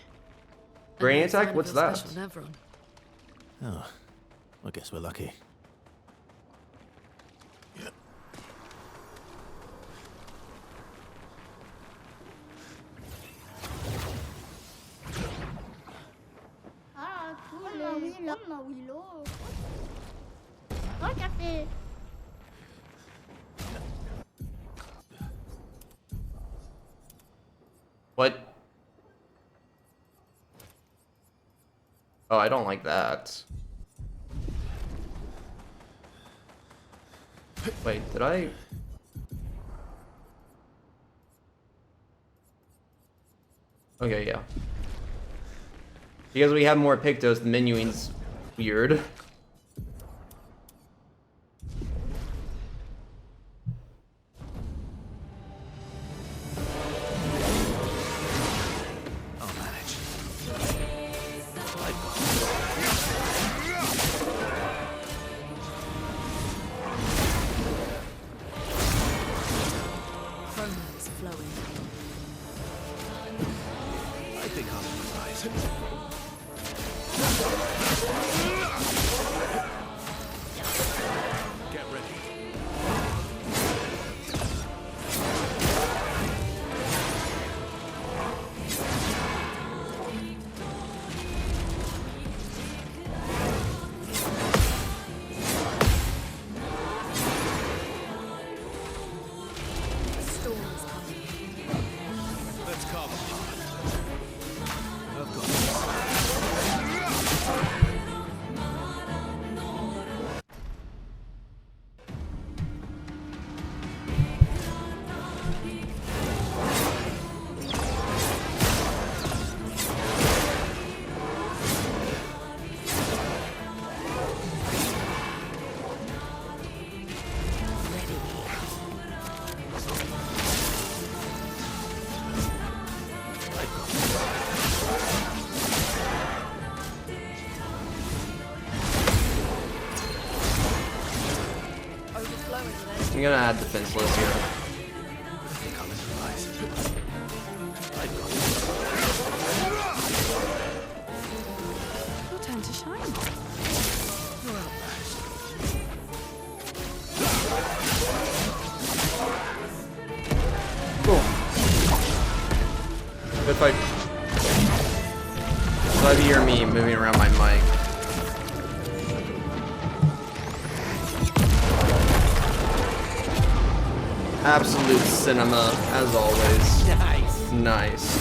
Gradient And no attack? sign of What's your that? special Nevron. Oh, I guess we're lucky. Ah, cool. On Willow. Oh, café. What? Oh, I don't like that. Wait, did I? Okay, yeah. Because we have more pictos, the menuing's weird. I'm gonna add defenseless here. Your turn to shine. Cool. Good fight. Glad to hear me moving around my mic. Absolute cinema, as always. Nice. Nice.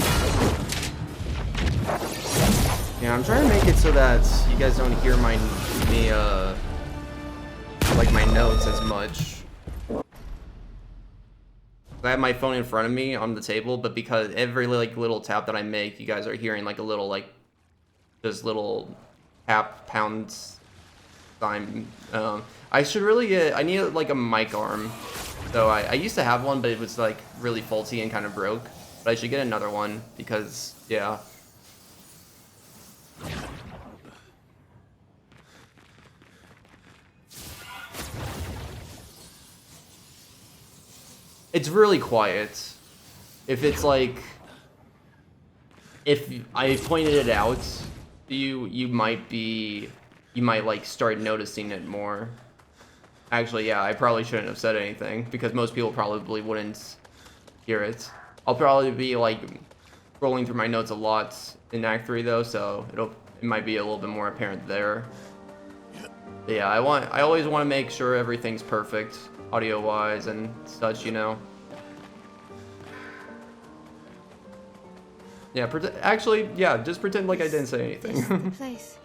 Yeah, I'm trying to make it so that you guys don't hear my notes as much. I have my phone in front of me on the table, but because every little tap that I make, you guys are hearing like a little just little tap pound sign. I should really get. I need like a mic arm. So I used to have one, but it was like really faulty and kind of broke. But I should get another one because, yeah. It's really quiet. If it's like, if I pointed it out, you might like start noticing it more. Actually, yeah, I probably shouldn't have said anything because most people probably wouldn't hear it. I'll probably be like scrolling through my notes a lot in Act 3 though, so it might be a little bit more apparent there. But yeah, I always want to make sure everything's perfect audio-wise and such, you know. Yeah, actually, yeah, just pretend like I didn't say anything. This is the place.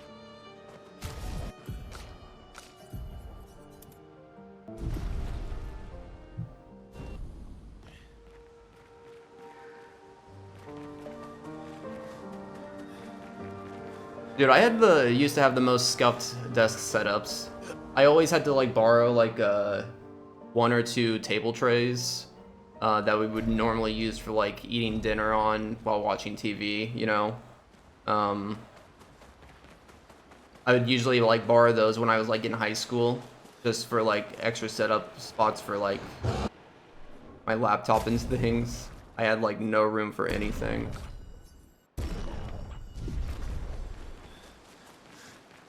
Dude, I used to have the most scuffed desk setups. I always had to like borrow like 1 or 2 table trays that we would normally use for like eating dinner on while watching TV, you know. I would usually like borrow those when I was like in high school, just for like extra setup spots for like my laptop and things. I had like no room for anything.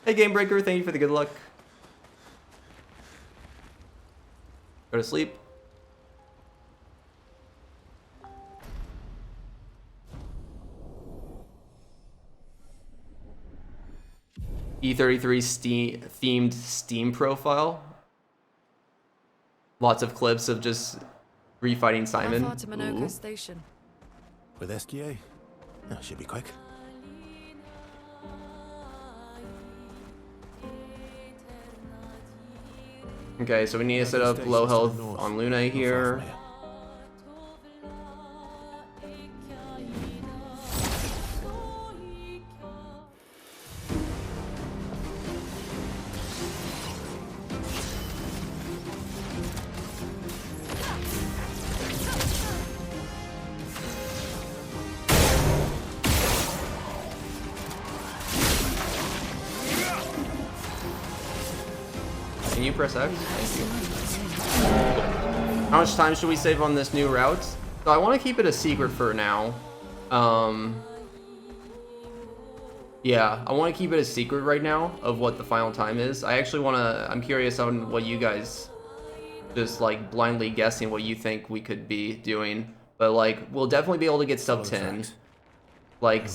Hey Game Breaker, thank you for the good luck. Go to sleep. E33 themed Steam profile. Lots of clips of just refighting Simon. How far to Manoko Station? With Osquio? That should be quick. Okay, so we need to set up low health on Luna here. Can you press X? Thank you. How much time should we save on this new route? So I want to keep it a secret for now. Yeah, I want to keep it a secret right now of what the final time is. I actually want to, I'm curious on what you guys, just like blindly guessing what you think we could be doing. But like, we'll definitely be able to get sub 10. Like,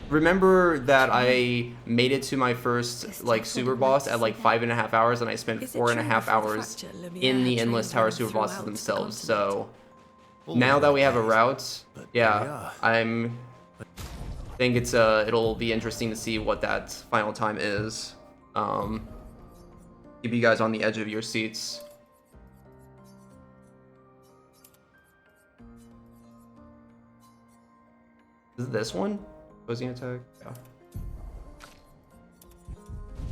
remember that I made it to my first like super boss at like 5.5 hours, and I spent 4.5 hours in the endless tower super bosses themselves. So now that we have a route, yeah, I think it's it'll be interesting to see what that final time is. Keep you guys on the edge of your seats. Is it this one? Opposing attack? Yeah.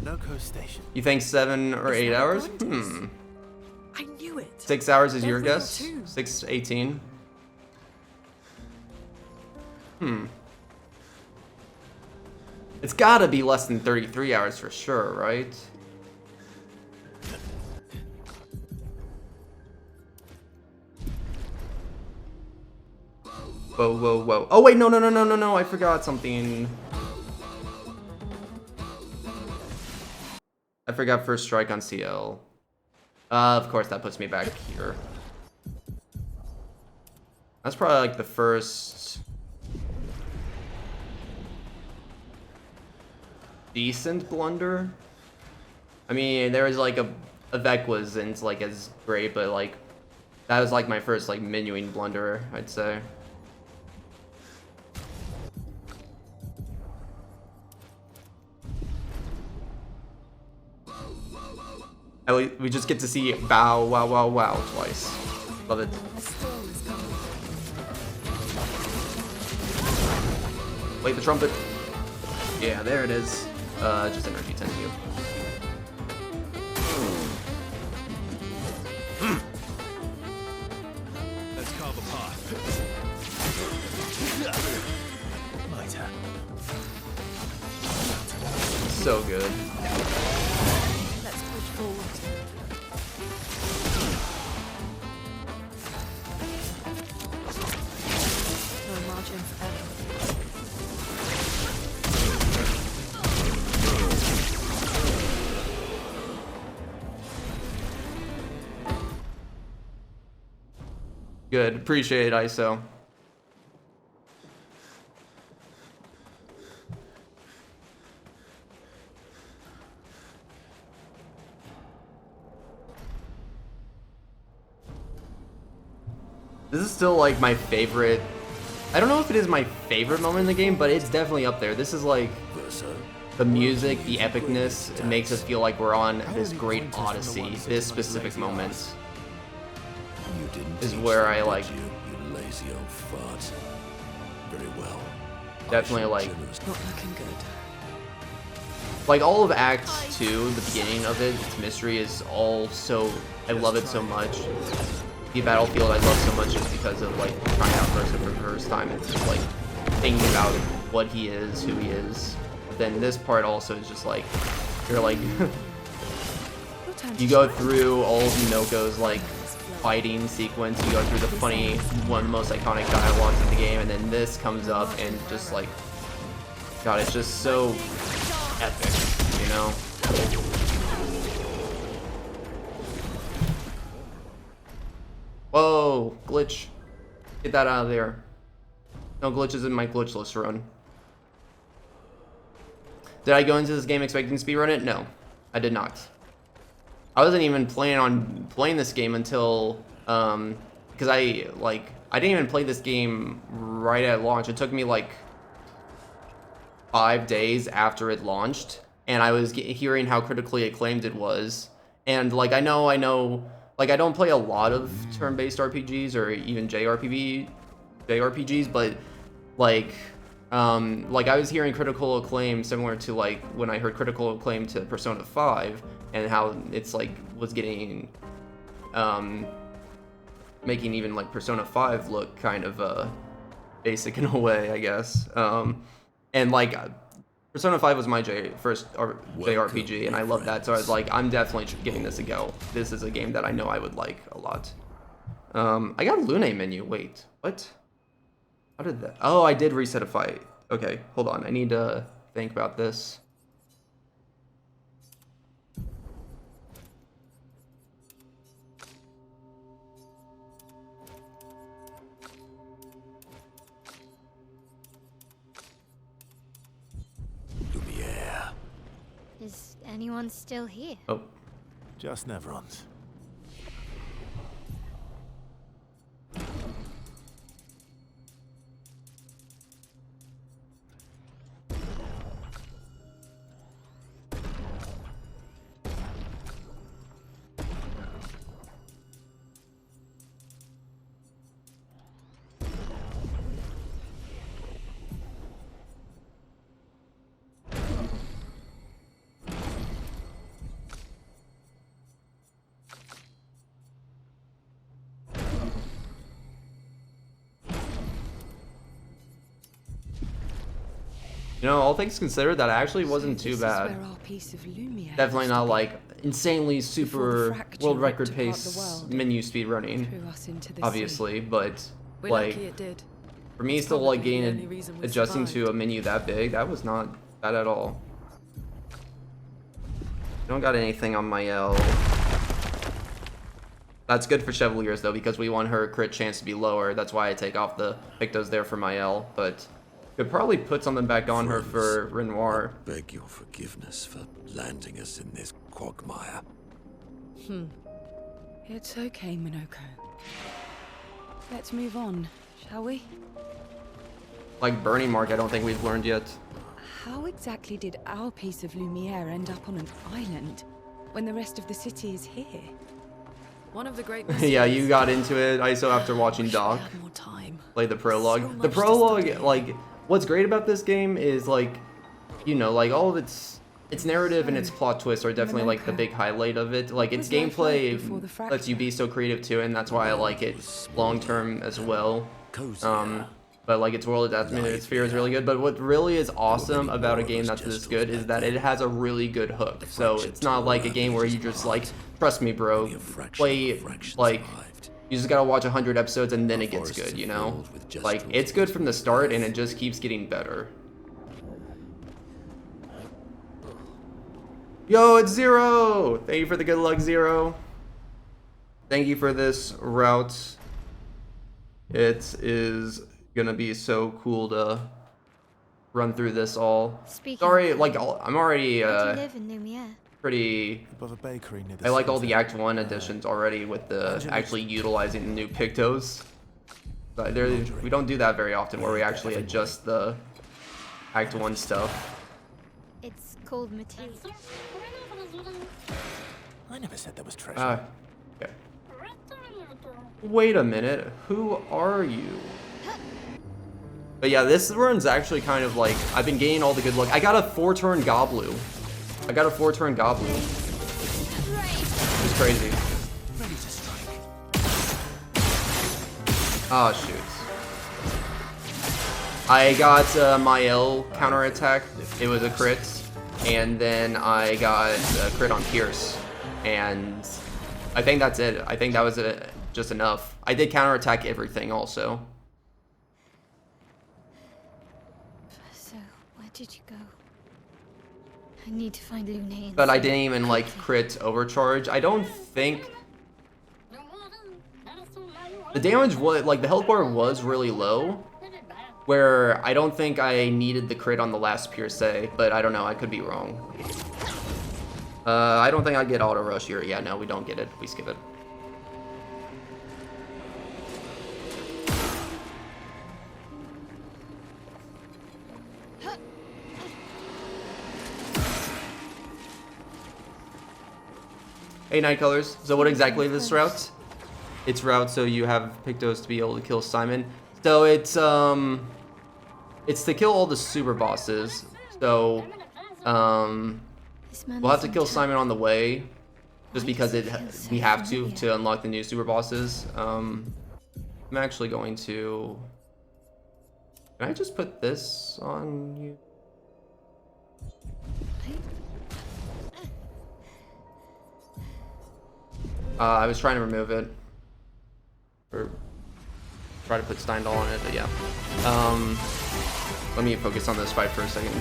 Noco Station. You think 7 or 8 hours? I knew it. 6 hours is your Definitely guess? 2. 6:18. It's gotta be less than 33 hours for sure, right? Whoa, whoa, whoa. Oh wait, no, I forgot something. I forgot first strike on CL. Of course, that puts me back here. That's probably like the first decent blunder. I mean, there was like Eveque wasn't like as great, but like that was like my first like menuing blunder, I'd say. We just get to see bow, wow, wow, wow twice. Love it. Play the trumpet. Yeah, there it is. Just energy 10 to you. Let's carve a path. My turn. So good. Let's push forward. No margin for error. Good. Appreciate it, ISO. This is still like my favorite. I don't know if it is my favorite moment in the game, but it's definitely up there. This is like the music, the epicness. It makes us feel like we're on this great odyssey. This specific moment is where I like. You lazy old fart. Very well. Definitely like. Not looking good. Like all of Act 2, the beginning of it, its mystery is all so. I love it so much. The Battlefield I love so much just because of like trying out Mercer for the first time and just like thinking about what he is, who he is. But then this part also is just like you're like you go through all of Minoko's like fighting sequence, you go through the funny one of the most iconic dialogues in the game, and then this comes up and just like God, it's just so epic, you know? Whoa, glitch. Get that out of there. No glitches in my glitchless run. Did I go into this game expecting to speedrun it? No, I did not. I wasn't even planning on playing this game until, because I didn't even play this game right at launch. It took me like 5 days after it launched, and I was hearing how critically acclaimed it was. And like, I know, like I don't play a lot of turn-based RPGs or even JRPGs, but like I was hearing critical acclaim similar to like when I heard critical acclaim to Persona 5 and how it's like was getting making even like Persona 5 look kind of basic in a way, I guess. And like Persona 5 was my first JRPG, and I love that, so I was like, I'm definitely giving this a go. This is a game that I know I would like a lot. I got a Lune menu. Wait, what? How did that? Oh, I did reset a fight. Okay, hold on. I need to think about this. Is anyone still here? Oh. Just Neverons. You know, all things considered, that actually wasn't too bad. Definitely not like insanely super world record pace menu speed running, obviously, but like for me still like adjusting to a menu that big, that was not bad at all. Don't got anything on my L. That's good for Chevaliers though, because we want her crit chance to be lower. That's why I take off the pictos there for my L, but could probably put something back on her for Renoir. I beg your forgiveness for landing us in this quagmire. It's okay, Minoko. Let's move on, shall we? Like Burning Mark, I don't think we've learned yet. How exactly did our piece of Lumiere end up on an island when the rest of the city is here? One of the great Yeah, you got into it. I saw after watching Doc more time. play the prologue. The prologue, like, what's great about this game is like, you know, like all of its narrative and its plot twists are definitely like the big highlight of it. Like its gameplay lets you be so creative too, and that's why I like it long term as well. But like its world atmosphere is really good. But what really is awesome about a game that's this good is that it has a really good hook. So it's not like a game where you just like, trust me, bro, play like. You just gotta watch 100 episodes and then it gets good, you know? Like, it's good from the start and it just keeps getting better. Yo, it's Zero! Thank you for the good luck, Zero. Thank you for this route. It is gonna be so cool to run through this all. Sorry, like, I'm already, pretty. I like all the Act 1 additions already with the actually utilizing the new pictos. But we don't do that very often where we actually adjust the Act 1 stuff. It's called material. I never said there was treasure. Okay. Wait a minute, who are you? But yeah, this run's actually kind of like, I've been getting all the good luck. I got a 4-turn Goblu. It's crazy. Oh shoot. I got my L counterattack. It was a crit. And then I got a crit on Pierce. And I think that's it. I think that was just enough. I did counterattack everything also. So, where did you go? I need to find Lune. But I didn't even like crit overcharge. I don't think the damage was like the health bar was really low, where I don't think I needed the crit on the last Pierce, but I don't know, I could be wrong. I don't think I get auto rush here. Yeah, no, we don't get it. We skip it. Hey, Night Colors. So what exactly is this route? It's route so you have pictos to be able to kill Simon. So it's to kill all the super bosses. So we'll have to kill Simon on the way, just because we have to unlock the new super bosses. I'm actually going to. Can I just put this on you? I was trying to remove it. Or try to put Steindal on it, but yeah. Let me focus on this fight for a second.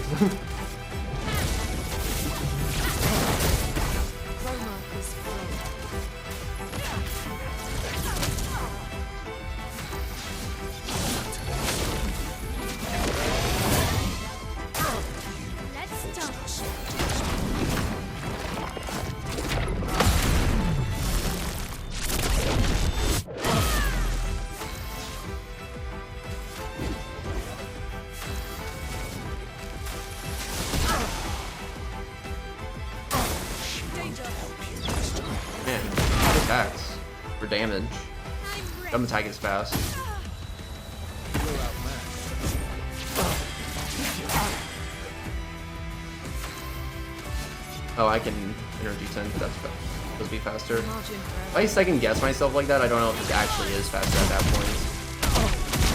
Attacks for damage. Jump attack is fast. Oh, I can energy 10, but that's supposed to be faster. If I second guess myself like that, I don't know if it actually is faster at that point.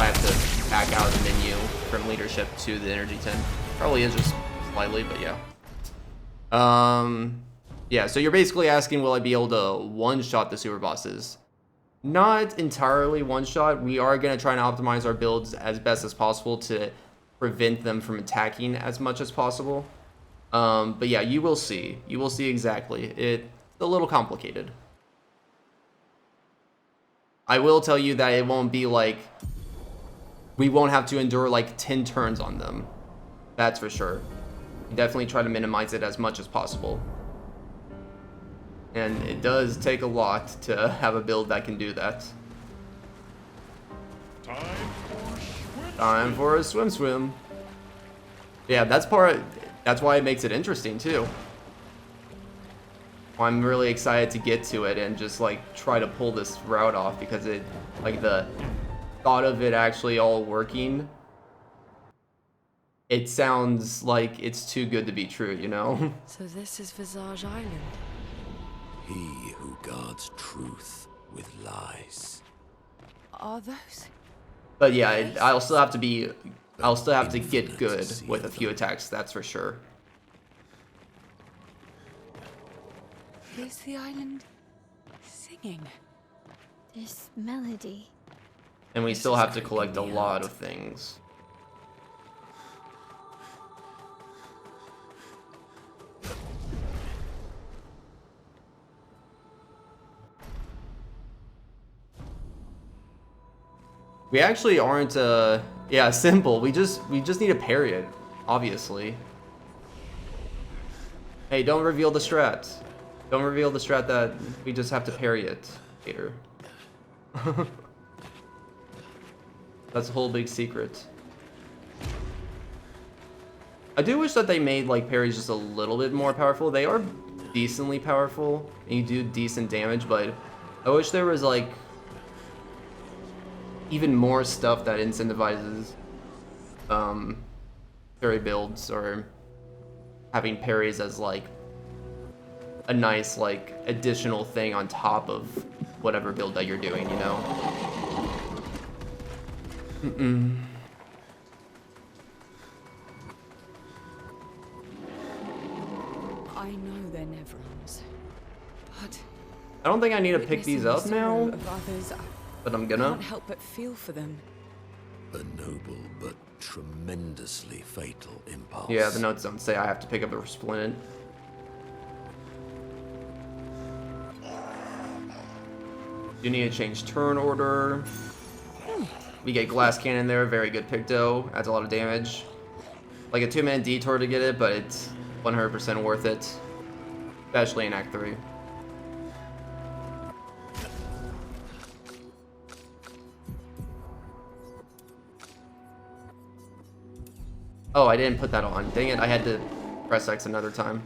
I have to back out of the menu from leadership to the energy 10. Probably is just slightly, but yeah. Yeah, so you're basically asking, will I be able to one-shot the super bosses? Not entirely one-shot. We are going to try and optimize our builds as best as possible to prevent them from attacking as much as possible. But yeah, you will see. You will see exactly. It's a little complicated. I will tell you that it won't be like... we won't have to endure like 10 turns on them. That's for sure. Definitely try to minimize it as much as possible. And it does take a lot to have a build that can do that. Time for a swim. Yeah, that's why it makes it interesting too. I'm really excited to get to it and just like try to pull this route off, because it, like, the thought of it actually all working, it sounds like it's too good to be true, you know? So this is Visage Island. He who guards truth with lies. Are those? But yeah, I'll still have to get good with a few attacks, that's for sure. Is the island singing? This melody. And we still have to collect a lot of things. We actually aren't, yeah, simple. We just need to parry it, obviously. Hey, don't reveal the strat. Don't reveal the strat that we just have to parry it, hater. That's a whole big secret. I do wish that they made, like, parries just a little bit more powerful. They are decently powerful, and you do decent damage, but I wish there was, like, even more stuff that incentivizes parry builds, or having parries as like a nice like additional thing on top of whatever build that you're doing, you know? I know they're Nevrons, but I don't think I need to pick these up now, of others, but I'm I gonna. can't help but feel for them. A noble but tremendously fatal impulse. Yeah, the notes don't say I have to pick up a resplendent. You need to change turn order. We get glass cannon there, very good picto, adds a lot of damage. Like a 2-minute detour to get it, but it's 100% worth it, especially in Act 3. Oh, I didn't put that on. Dang it, I had to press X another time.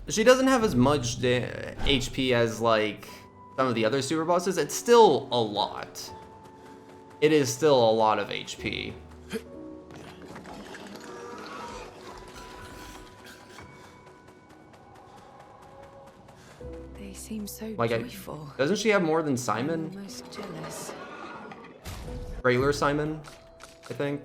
she doesn't have as much HP as like some of the other super bosses. It's still a lot. It is still a lot of HP. They seem so Like, joyful. doesn't she have more than I'm Simon? almost jealous. Regular Simon, I think.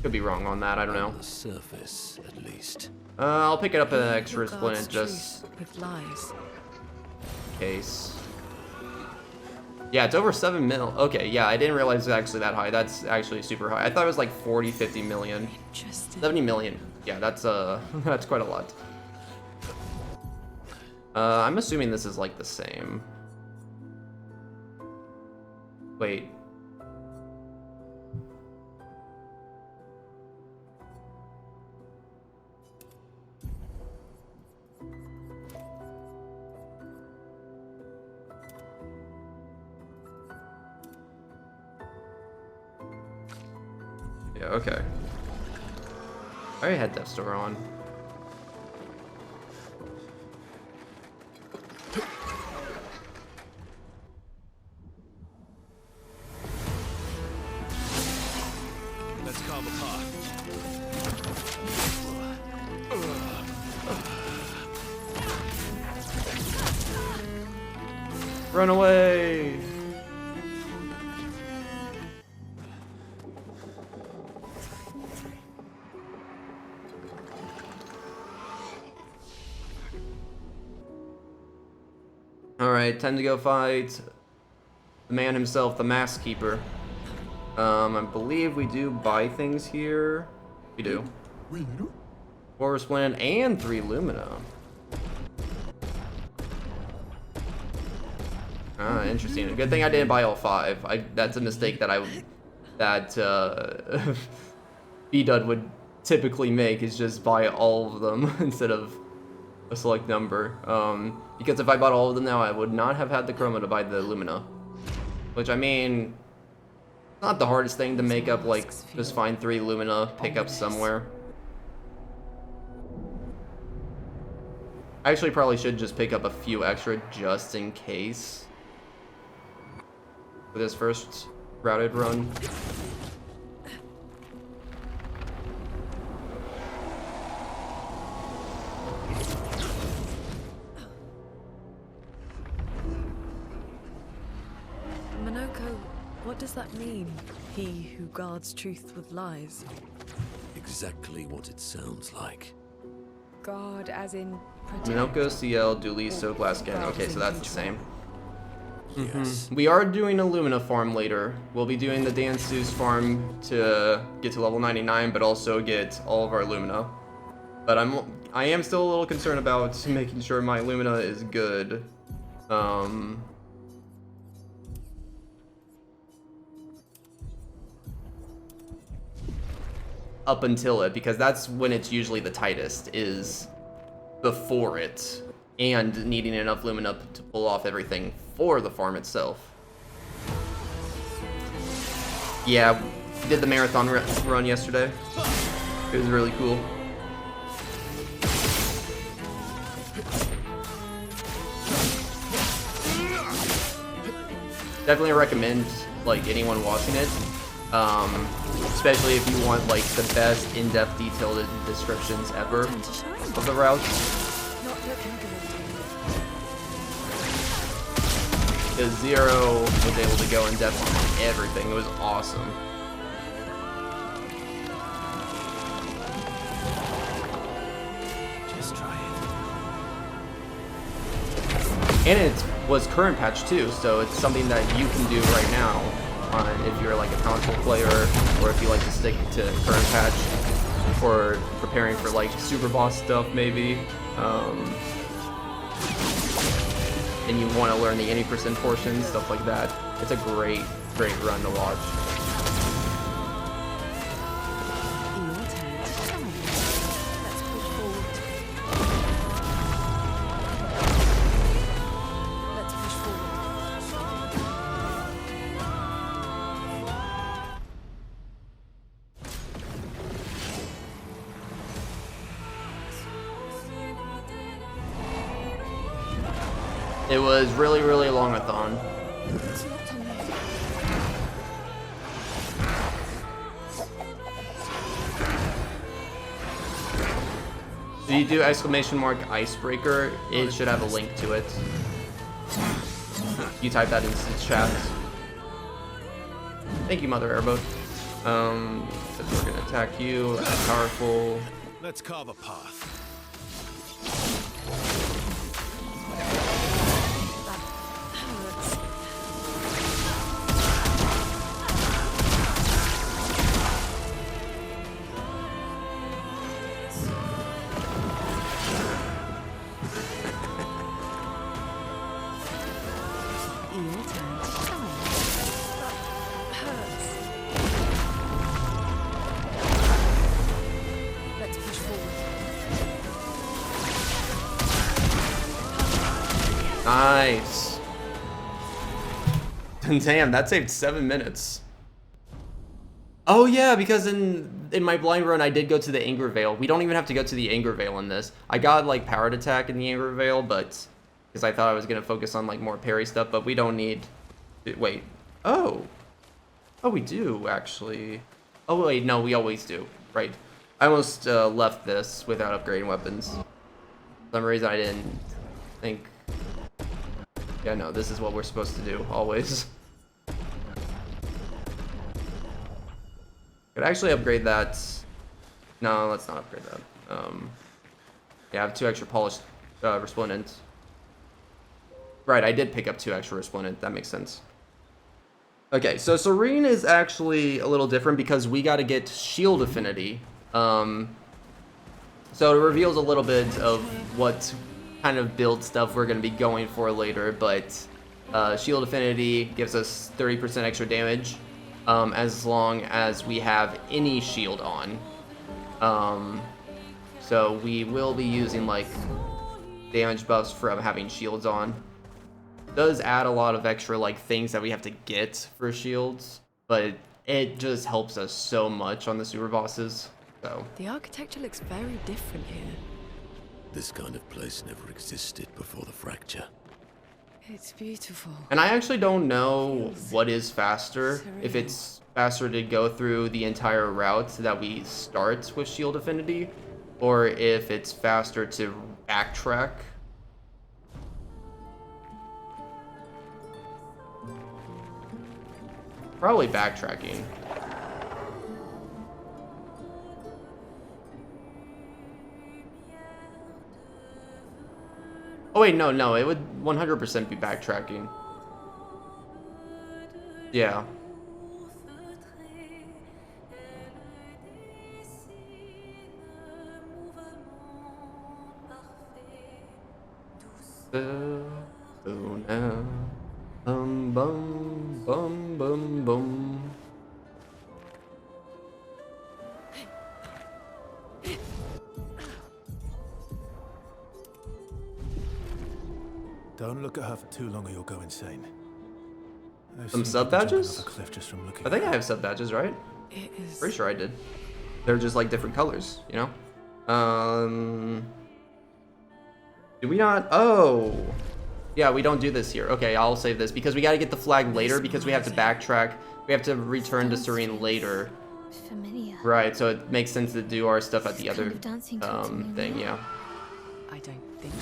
Could be wrong on that. I don't know. On the surface, at least. I'll pick it up in an He extra regards splint just truth with lies. in case. Yeah, it's over 7 mil. Okay, yeah, I didn't realize it's actually that high. That's actually super high. I thought it was like 40, 50 million. Interesting. 70 million. Yeah, that's that's quite a lot. I'm assuming this is like the same. Wait. Yeah, okay. I already had Death Store on. Let's carve apart. Run away! Alright, time to go fight the man himself, the Mask Keeper. I believe we do buy things here. We do. 4 Splint and 3 Lumina. Ah, interesting. Good thing I didn't buy all 5. That's a mistake that B-Dud would typically make, is just buy all of them instead of a select number. Because if I bought all of them now, I would not have had the chroma to buy the Lumina. Which, I mean, not the hardest thing to make up, like, just find 3 Lumina pickups somewhere. I actually probably should just pick up a few extra just in case for this first routed run. What does that mean? He who guards truth with lies. Exactly what it sounds like. God, as in protect. Minoko, CL, Duollistos, Glaskin. Okay, so that's the same. Yes. We are doing a Lumina farm later. We'll be doing the Danceus farm to get to level 99, but also get all of our Lumina. But I am still a little concerned about making sure my Lumina is good. Up until it, because that's when it's usually the tightest, is before it, and needing enough Lumina to pull off everything for the farm itself. Yeah, did the marathon run yesterday. It was really cool. Definitely recommend, like, anyone watching it. Especially if you want like the best in-depth detailed descriptions ever of the routes. Because Zero was able to go in depth on everything. It was awesome. Just try it. And it was current patch too, so it's something that you can do right now. If you're like a console player, or if you like to stick to current patch, or preparing for like superboss stuff maybe, and you want to learn the 80% portions, stuff like that. It's a great run to watch. It was really, really long-a-thon. If you do exclamation mark icebreaker, it should have a link to it. You type that into the chat. Thank you, Mother Airboat. We're gonna attack you. Powerful. Let's carve a path. Nice. Damn, that saved 7 minutes. Oh yeah, because in my blind run I did go to the Anger Veil. We don't even have to go to the Anger Veil in this. I got like powered attack in the Anger Veil, but because I thought I was gonna focus on like more parry stuff, but we don't need. Wait. Oh, we do actually. Oh wait, no, we always do. Right. I almost left this without upgrading weapons. For some reason I didn't think. Yeah, no, this is what we're supposed to do, always. Could actually upgrade that. No, let's not upgrade that. Yeah, I have 2 extra polished resplendent. Right, I did pick up 2 extra resplendent. That makes sense. Okay, so Serene is actually a little different because we got to get shield affinity. So it reveals a little bit of what kind of build stuff we're going to be going for later, but shield affinity gives us 30% extra damage as long as we have any shield on. So we will be using like damage buffs from having shields on. It does add a lot of extra like things that we have to get for shields, but it just helps us so much on the super bosses. So the architecture looks very different here. This kind of place never existed before the fracture. It's beautiful. And I actually don't know what is faster. If it's faster to go through the entire route that we start with shield affinity, or if it's faster to backtrack. Probably backtracking. Oh wait, no, it would 100% be backtracking. Yeah. Bum bum bum bum bum. Don't look at her for too long or you'll go insane. Some sub badges? Cliff just from looking I think I have sub badges, right? It is. Pretty sure I did. They're just like different colors, you know? Do we not? Oh. Yeah, we don't do this here. Okay, I'll save this because we got to get the flag later because we have to backtrack. We have to return to Serene later. Familiar. Right, so it makes sense to do our stuff at the other thing, yeah. I don't think.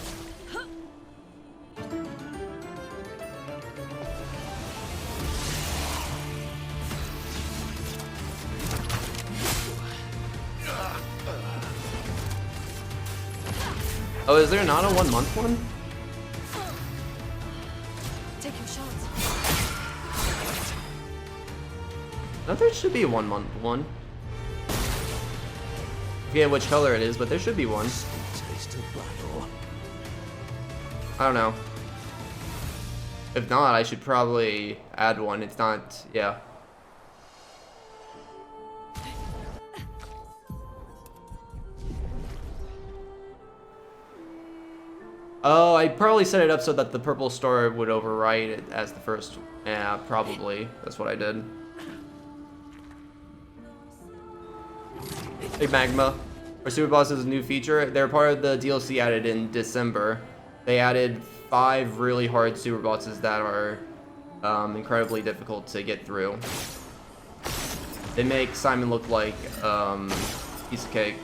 Oh, is there not a 1 month one? Take your shots. No, there should be a 1 month one. I forget which color it is, but there should be one. Taste of battle. I don't know. If not, I should probably add one. It's not, yeah. Oh, I probably set it up so that the purple star would overwrite it as the first. Yeah, probably. That's what I did. Hey, Magma. Our Super Boss is a new feature. They're part of the DLC added in December. They added 5 really hard super bosses that are incredibly difficult to get through. They make Simon look like piece of cake.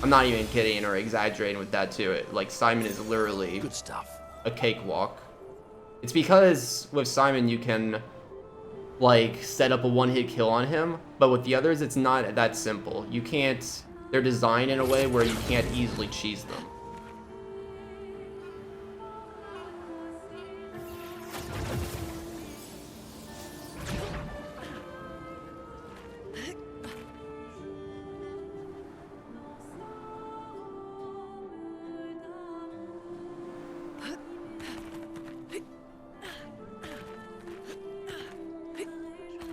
I'm not even kidding or exaggerating with that too. Like Simon is literally Good stuff. a cakewalk. It's because with Simon you can like set up a one-hit kill on him, but with the others it's not that simple. You can't. They're designed in a way where you can't easily cheese them.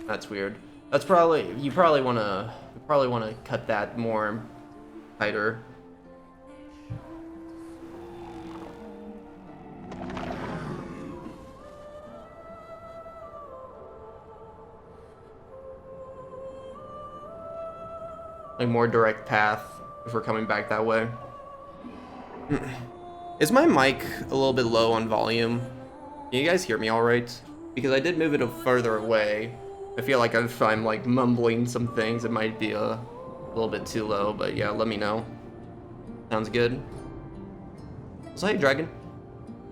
That's weird. That's probably you probably want to cut that more tighter. Like more direct path if we're coming back that way. Is my mic a little bit low on volume? Can you guys hear me all right? Because I did move it further away. I feel like if I'm like mumbling some things, it might be a little bit too low, but yeah, let me know. Sounds good. So hey, Dragon.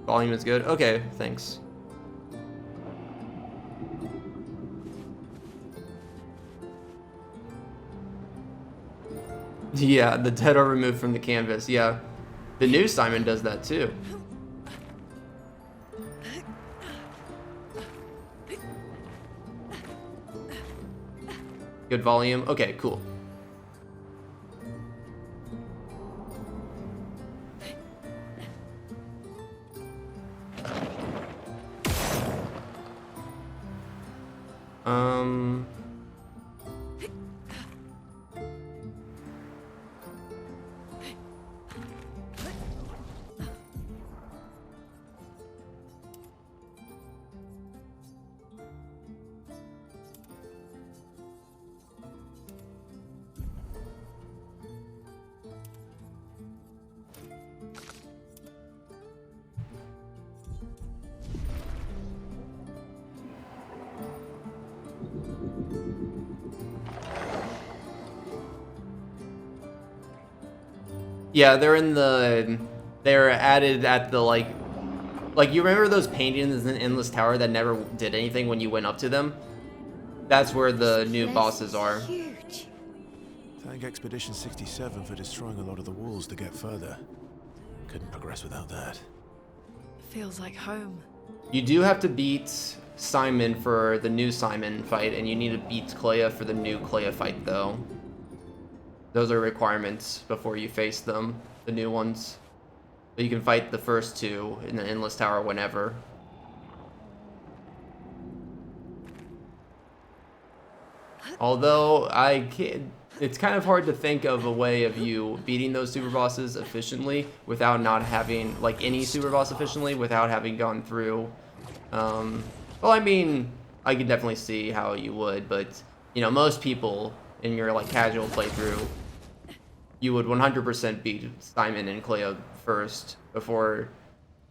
Volume is good. Okay, thanks. Yeah, the dead are removed from the canvas. Yeah, the new Simon does that too. Good volume. Okay, cool. Yeah, they're added at the like you remember those paintings in Endless Tower that never did anything when you went up to them? That's where the new bosses are. Huge. Thank Expedition 67 for destroying a lot of the walls to get further. Couldn't progress without that. Feels like home. You do have to beat Simon for the new Simon fight, and you need to beat Clea for the new Clea fight though. Those are requirements before you face them, the new ones. But you can fight the first two in the Endless Tower whenever. Although it's kind of hard to think of a way of you beating those super bosses efficiently without not having, like any super boss efficiently without having gone through. Well, I mean, I could definitely see how you would, but you know, most people in your like casual playthrough, you would 100% beat Simon and Clea first before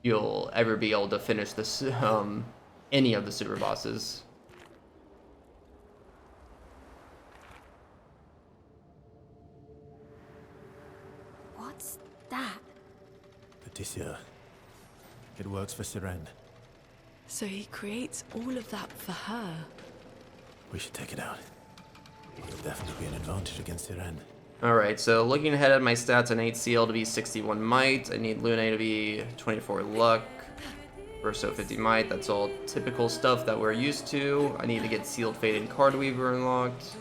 you'll ever be able to finish this any of the super bosses. What's that? Patricia. It works for Siren. So he creates all of that for her. We should take it out. It'll definitely be an advantage against Siren. Alright, so looking ahead at my stats, I need CL to be 61 might, I need Lune to be 24 luck, Verso 50 might, that's all typical stuff that we're used to. I need to get Sealed Fate and Card Weaver unlocked.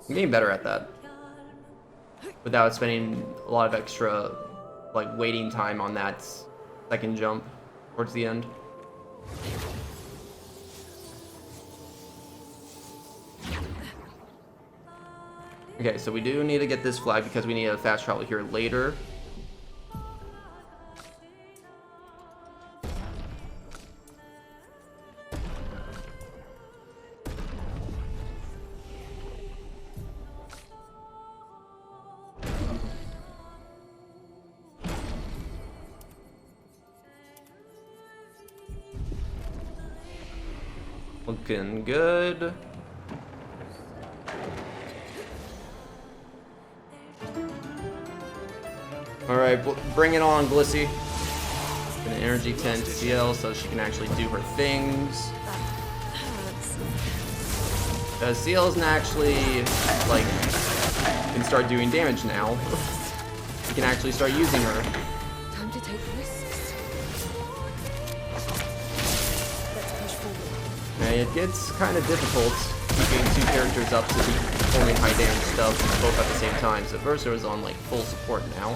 I'm getting better at that. Without spending a lot of extra, like, waiting time on that second jump towards the end. Okay, so we do need to get this flag because we need a fast travel here later. Looking good. Alright, bring it on, Glissy. Gonna energy 10 to CL so she can actually do her things. Because CL isn't actually, like, can start doing damage now. You can actually start using her. Time to take risks. Let's push forward. And it gets kind of difficult keeping two characters up to be performing high damage stuff both at the same time. So Verso is on, like, full support now.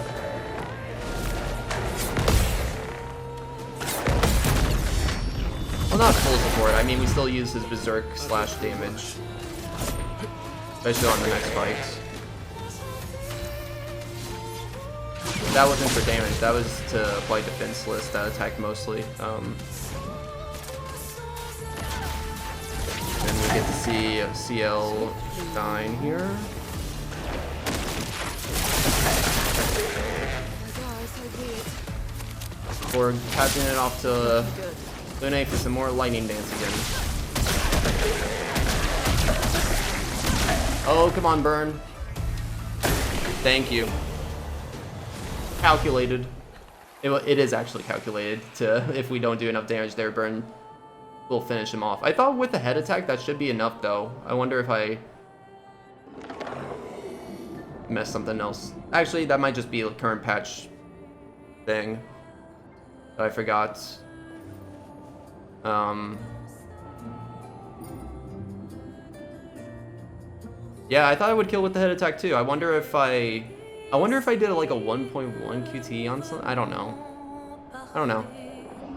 Well, not full support. I mean, we still use his berserk slash damage. Especially on the next fight. That wasn't for damage, that was to apply defenseless, that attack mostly. And we get to see CL dying here. We're passing it off to Lune for some more lightning dance again. Oh, come on, burn. Thank you. Calculated. It is actually calculated to, if we don't do enough damage there, burn will finish him off. I thought with the head attack that should be enough though. I wonder if I messed something else. Actually, that might just be a current patch thing that I forgot. Yeah, I thought I would kill with the head attack too. I wonder if I did like a 1.1 QT on something. I don't know.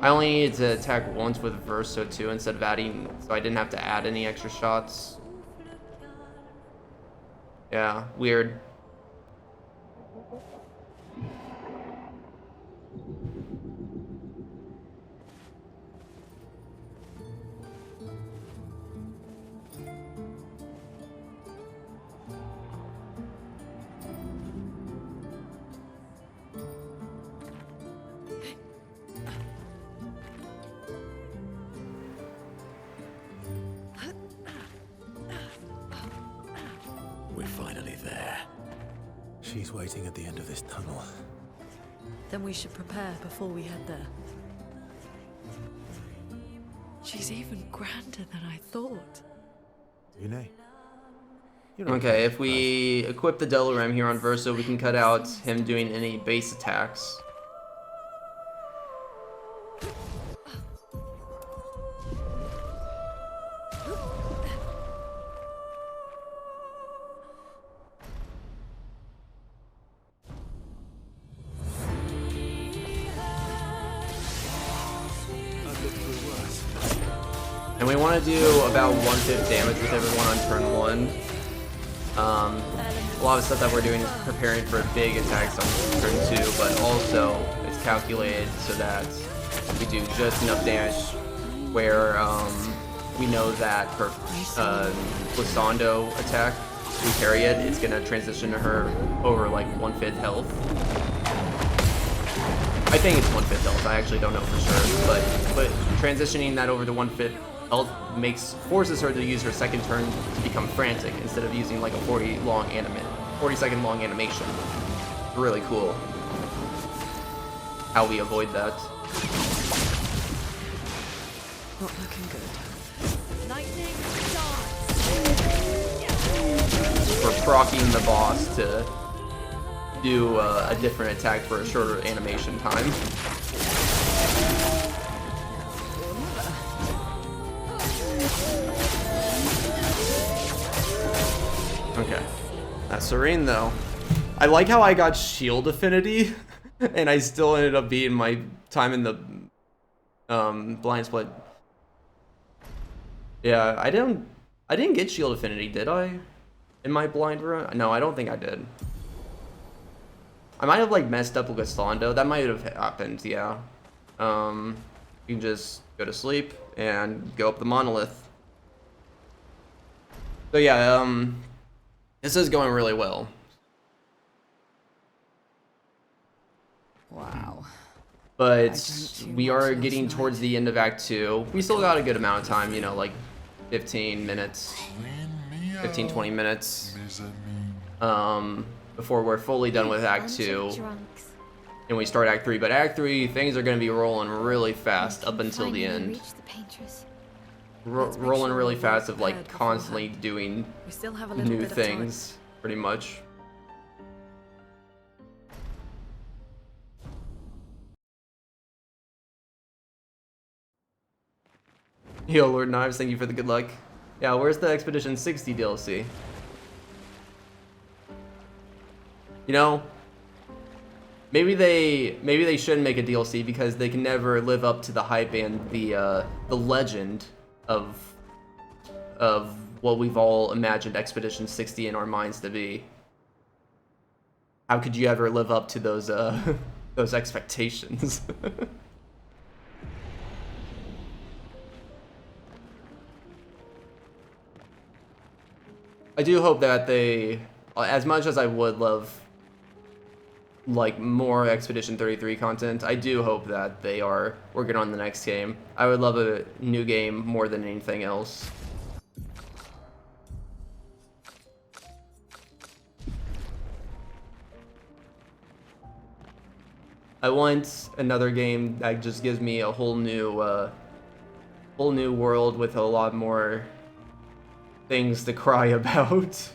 I only needed to attack once with Verso too instead of adding, so I didn't have to add any extra shots. Yeah, weird. We're finally there. She's waiting at the end of this tunnel. Then we should prepare before we head there. She's even grander than I thought. Yune? Okay, if we equip the Delorem here on Verso, we can cut out him doing any base attacks. And we want to do about 1/5 damage with everyone on turn 1. A lot of stuff that we're doing is preparing for big attacks on turn 2, but also it's calculated so that we do just enough damage where we know that her Glissando attack, we parry it, it's going to transition to her over like 1/5 health. I think it's 1/5 health, I actually don't know for sure, but transitioning that over to 1/5 health forces her to use her second turn to become frantic instead of using like a 40-second long animation. Really cool how we avoid that. Not looking good. Lightning We're proccing the boss to do a different attack for a shorter animation time. Okay, that's serene though. I like how I got shield affinity and I still ended up beating my time in the blind split. Yeah, I didn't get shield affinity, did I? In my blind run? No, I don't think I did. I might have like messed up with Glissando. That might have happened, yeah. You can just go to sleep and go up the monolith. So yeah, this is going really well. Wow. But we are getting towards the end of Act 2. We still got a good amount of time, you know, like 15 minutes, Clean me 15-20 out, minutes, mezzanine. before we're fully done with Act Bunch 2 of drunks. and we start Act 3. But Act 3, things are going to be rolling really fast up until the Finally end. reach the paintress. Let's make Rolling sure really we're fast of like prepared constantly beforehand. doing We still have a little new bit of time. things, pretty much. Yo, Lord Knives, thank you for the good luck. Yeah, where's the Expedition 60 DLC? You know, maybe they shouldn't make a DLC because they can never live up to the hype and the legend of what we've all imagined Expedition 60 in our minds to be. How could you ever live up to those those expectations? I do hope that they, as much as I would love like more Expedition 33 content, I do hope that they are working on the next game. I would love a new game more than anything else. I want another game that just gives me a whole new world with a lot more things to cry about.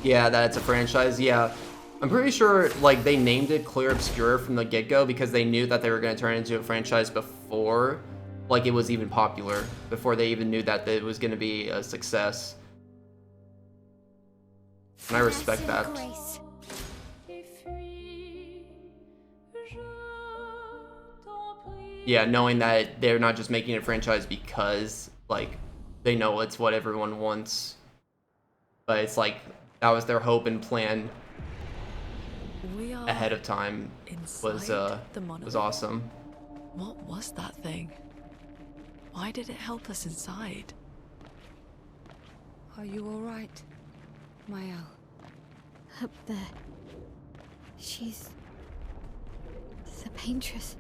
Yeah, that's a franchise. Yeah, I'm pretty sure like they named it Clair Obscur from the get-go because they knew that they were going to turn it into a franchise before like it was even popular, before they even knew that it was going to be a success. And I respect that. Grace. Yeah, knowing that they're not just making a franchise because like they know it's what everyone wants, but it's like that was their hope and plan We are ahead of time was inside the monolith. awesome. What was that thing? Why did it help us inside? Are you all right, Mael? Up there. She's the paintress.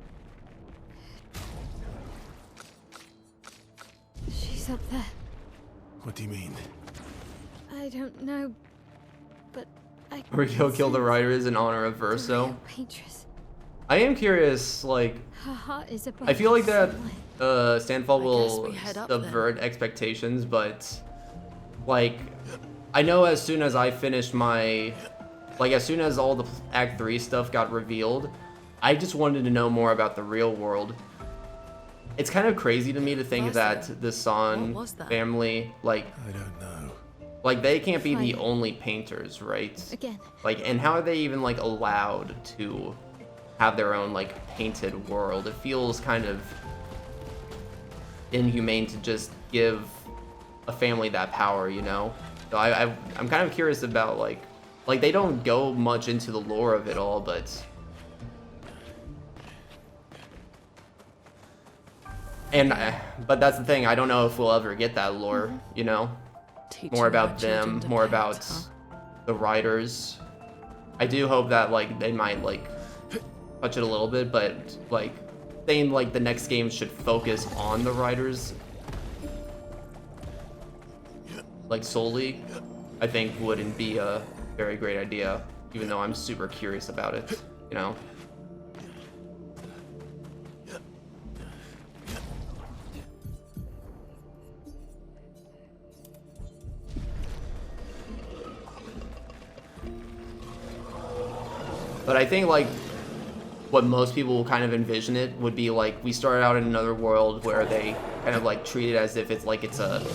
She's up there. What do you mean? I don't know, but I Reveal can kill the sense writers in honor of the Verso. real paintress. I am curious, like, Her heart is above I feel like that somewhere. Stanfall I guess will we head up subvert expectations, but like, I know as soon as I finished my, like, as soon as all the Act 3 stuff got revealed, I just wanted to know more about the real world. It's kind of crazy to me to think Verso? that the San What was that? family, like they can't be the Fine. only painters, right? Again. Like, and how are they even like allowed to have their own like painted world? It feels kind of inhumane to just give a family that power, you know? So I'm kind of curious about like they don't go much into the lore of it all, but but that's the thing, I don't know if we'll ever get that lore, you know? Teaching More our about them, children to more paint, about huh? the writers. I do hope that like they might like touch it a little bit, but like saying like the next game should focus on the writers like solely, I think wouldn't be a very great idea, even though I'm super curious about it, you know? But I think like what most people will kind of envision it would be like we start out in another world where they kind of like treat it as if it's like it's a.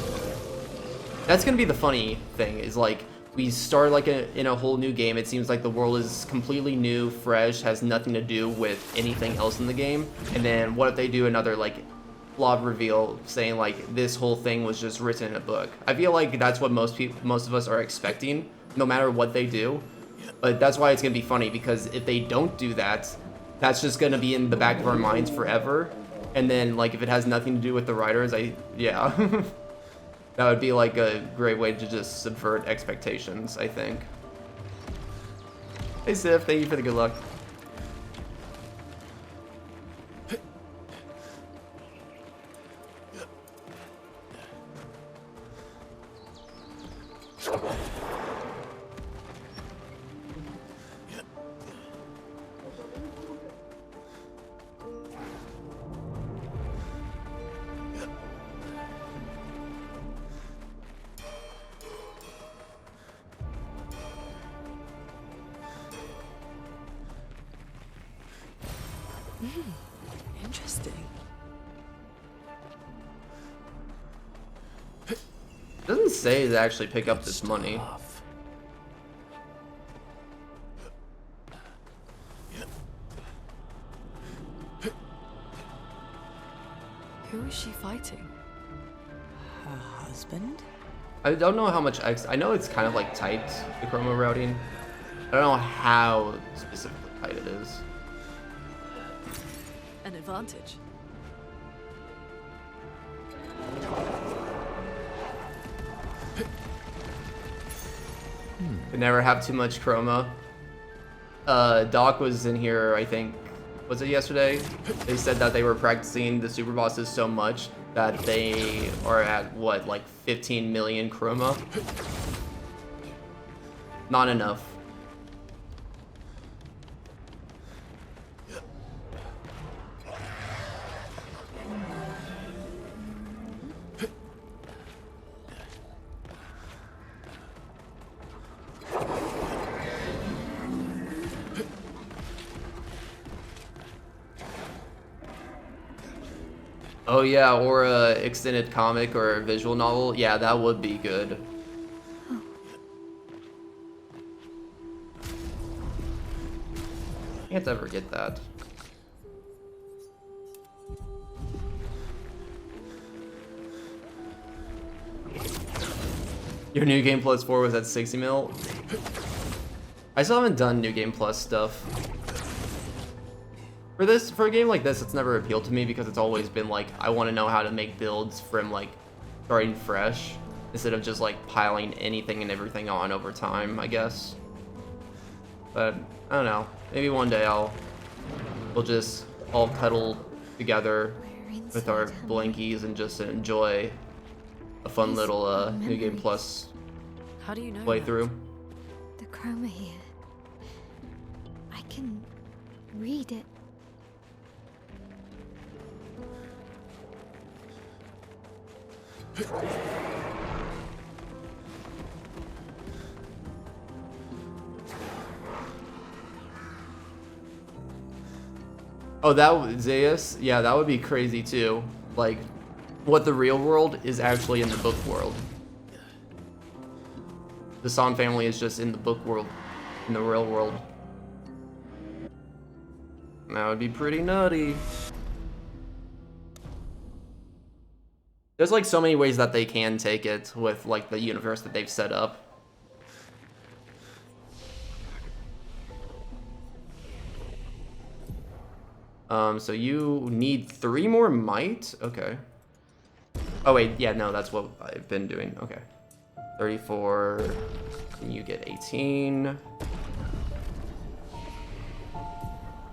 That's gonna be the funny thing is like we start like in a whole new game. It seems like the world is completely new, fresh, has nothing to do with anything else in the game. And then what if they do another like blob reveal saying like this whole thing was just written in a book? I feel like that's what most of us are expecting, no matter what they do. But that's why it's gonna be funny, because if they don't do that, that's just gonna be in the back of our minds forever. And then, like, if it has nothing to do with the writers, yeah. That would be like a great way to just subvert expectations, I think. Hey Sif, thank you for the good luck. Interesting. Doesn't say to actually pick up this money. Who is she fighting? Her husband? I don't know how much I know it's kind of like typed, the chroma routing. I don't know how specifically tight it is. An advantage. Could never have too much chroma. Doc was in here, I think, was it yesterday? They said that they were practicing the super bosses so much that they are at, what, like 15 million chroma? Not enough. Oh yeah, or a extended comic or a visual novel. Yeah, that would be good. Can't ever get that. Your New Game Plus 4 was at 60 mil? I still haven't done New Game Plus stuff. For a game like this, it's never appealed to me because it's always been like, I want to know how to make builds from like starting fresh instead of just like piling anything and everything on over time, I guess. But I don't know. Maybe one day we'll just all cuddle together with our blankies and just enjoy a fun little New Game Plus How do you know playthrough. The chroma here. I can read it. Oh, Zeus? Yeah, that would be crazy too. Like, what the real world is actually in the book world. The San family is just in the book world, in the real world. That would be pretty nutty. There's like so many ways that they can take it with like the universe that they've set up. So you need 3 more might? Okay. Oh wait, yeah, no, that's what I've been doing. Okay. 34, and you get 18.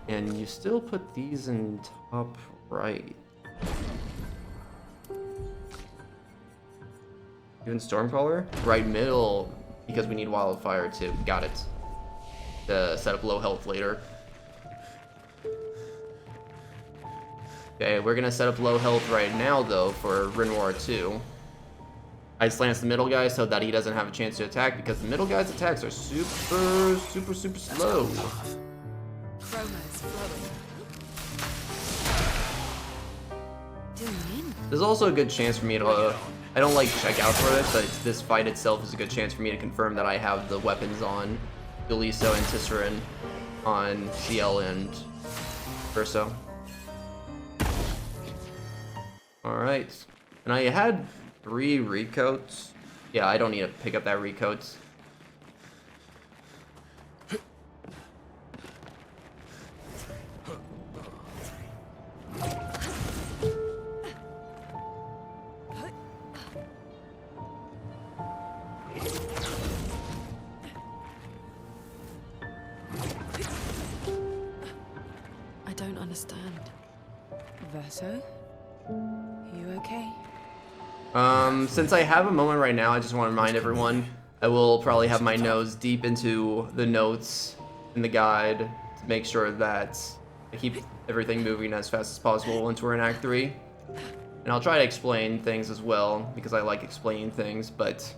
And you still put these in top right. Even Stormcaller? Right middle, because we need Wildfire too. Got it. To set up low health later. Okay, we're gonna set up low health right now though for Renoir 2. I slants the middle guy so that he doesn't have a chance to attack because the middle guy's attacks are super slow. Chroma is flowing. There's also a good chance for me to, I don't like check out for this, but this fight itself is a good chance for me to confirm that I have the weapons on Duollistos and Tisserand on CL and Verso. Alright, and I had 3 recoats. Yeah, I don't need to pick up that recoat. understand. Verso? You okay? Since I have a moment right now, I just want to remind everyone, I will probably have my nose deep into the notes in the guide to make sure that I keep everything moving as fast as possible once we're in Act 3. And I'll try to explain things as well, because I like explaining things, but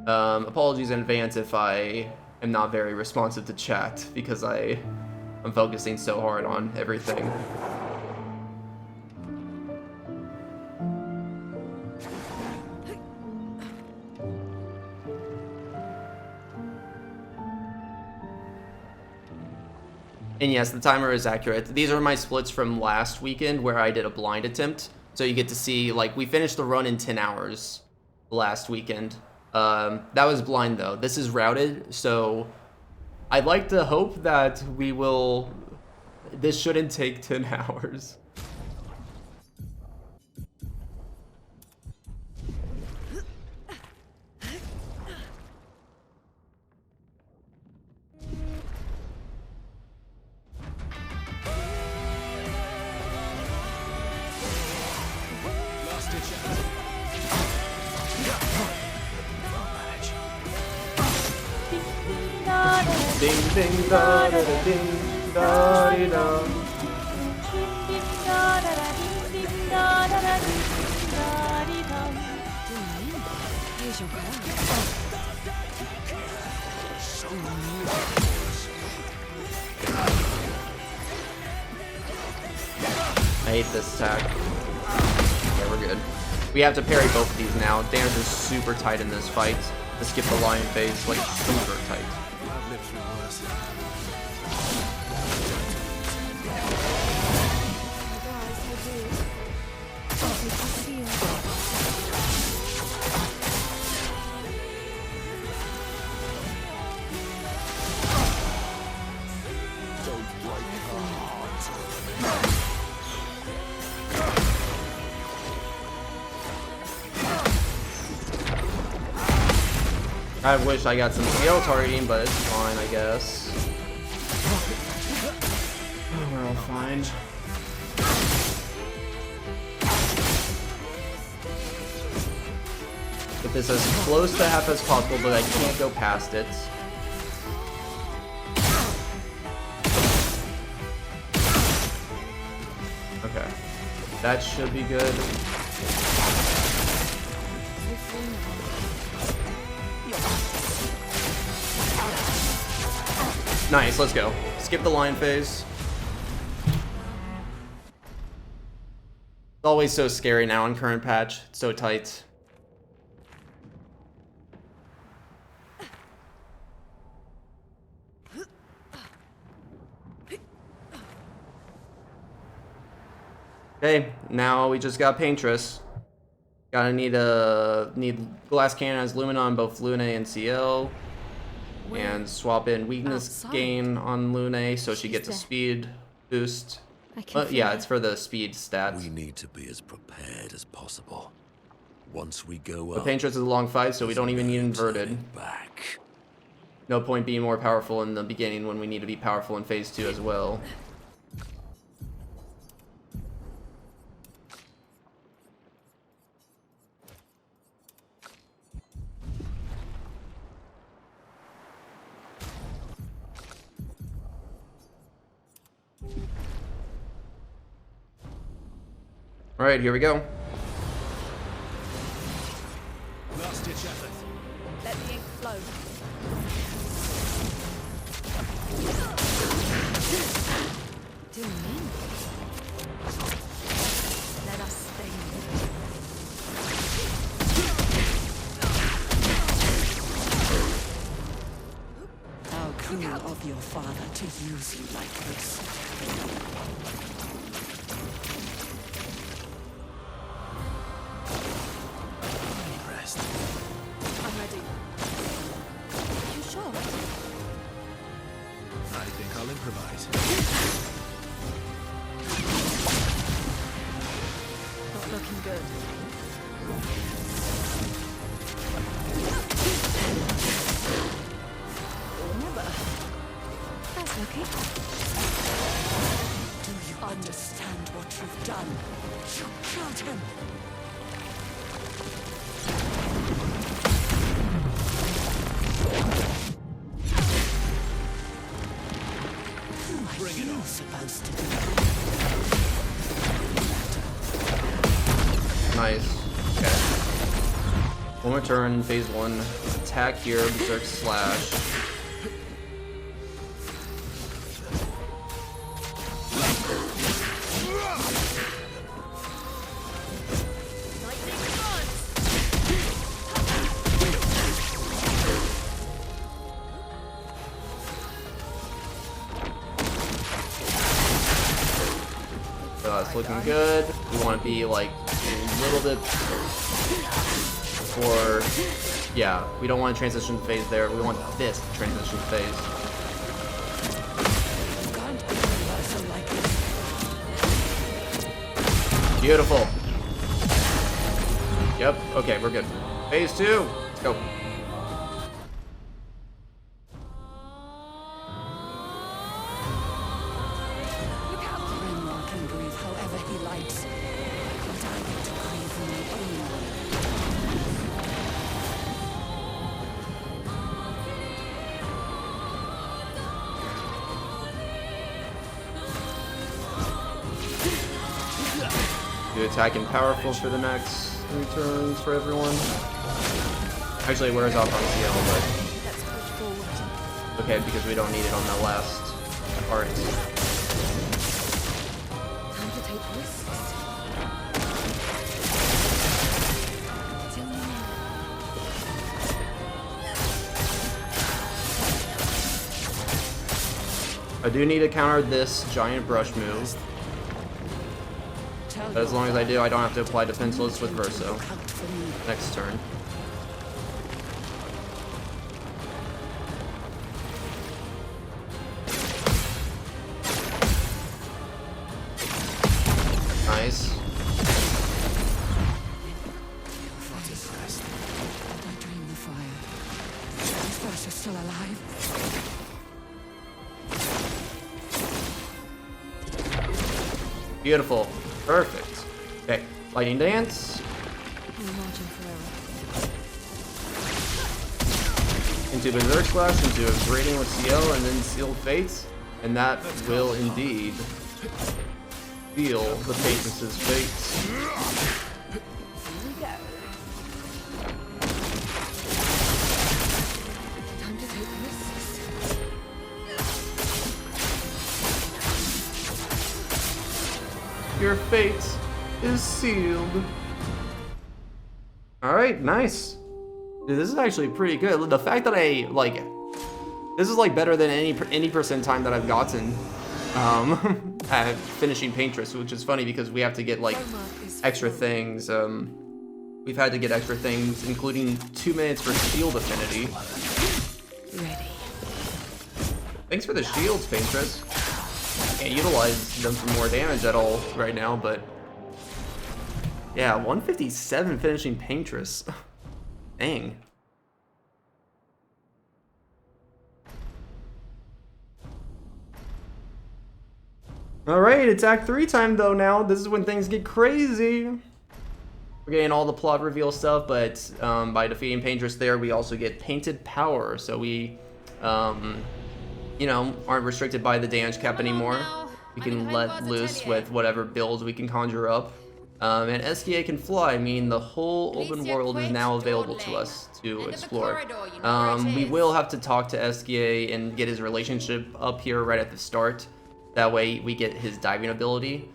apologies in advance if I am not very responsive to chat, because I'm focusing so hard on everything. And yes, the timer is accurate. These are my splits from last weekend where I did a blind attempt. So you get to see, like, we finished the run in 10 hours last weekend. That was blind though. This is routed, so I'd like to hope that this shouldn't take 10 hours. Ding ding da da da ding da dee dum. Here's your girl. I hate this attack. Okay, we're good. We have to parry both of these now. Damage is super tight in this fight. To skip the lion phase, like super tight. I wish I got some skill targeting, but it's fine, I guess. We're all fine. Get this as close to half as possible, but I can't go past it. Okay. That should be good. Nice, let's go. Skip the line phase. It's always so scary now in current patch. It's so tight. Okay, now we just got Paintress. Gotta need glass cannon as Lumina on both Lune and CL. And swap in weakness gain on Lune so she gets a speed boost. Yeah, it's for the speed stat. We need to be as prepared as possible. Once we go But up, Paintress is a long fight, so we don't even need inverted. back. No point being more powerful in the beginning when we need to be powerful in phase 2 as well. All right, here we go. Last ditch effort. Let the ink flow. Do me. Let us stay. How cruel of your father to use you like this. I'm ready. You sure? I think I'll improvise. Not looking good. Never. That's okay. Do you understand? what you've done. You killed him. Who are you supposed to be? Nice. Okay. One more turn, phase 1. Attack here, berserk slash. It's looking good. We want to be like a little bit for, yeah, we don't want to transition phase there. We want this transition phase. Beautiful. Yep, okay, we're good. Phase 2, let's go. Renoir can breathe however he likes, but I get to breathe my own way. Do attack and powerful for the next 3 turns for everyone. Actually, it wears off on CL, but okay, because we don't need it on the last part. Time to take risks. I do need to counter this giant brush move. But as long as I do, I don't have to apply defenseless with Verso next turn. Nice. I dream the fire. Is Versa still alive? Beautiful. Perfect. Okay. Lightning Dance. Into Berserk Slash, into a Grading with CL, and then Sealed Fates. And that will indeed seal the Patience's fates. Your fate is sealed. Alright, nice. Dude, this is actually pretty good. The fact that I, like, this is like better than any percent time that I've gotten at finishing Paintress, which is funny because we have to get like extra things. We've had to get extra things, including 2 minutes for Shield Affinity. Ready. Thanks for the shields, Paintress. Can't utilize them for more damage at all right now, but yeah, 157 finishing Paintress. Dang. Alright, it's Act 3 time though now. This is when things get crazy. We're getting all the plot reveal stuff, but by defeating Paintress there, we also get Painted Power. So we, you know, aren't restricted by the damage cap anymore. We can let loose with whatever builds we can conjure up. And Osquio can fly, meaning the whole open world is now available to us to explore. We will have to talk to Osquio and get his relationship up here right at the start. That way we get his diving ability.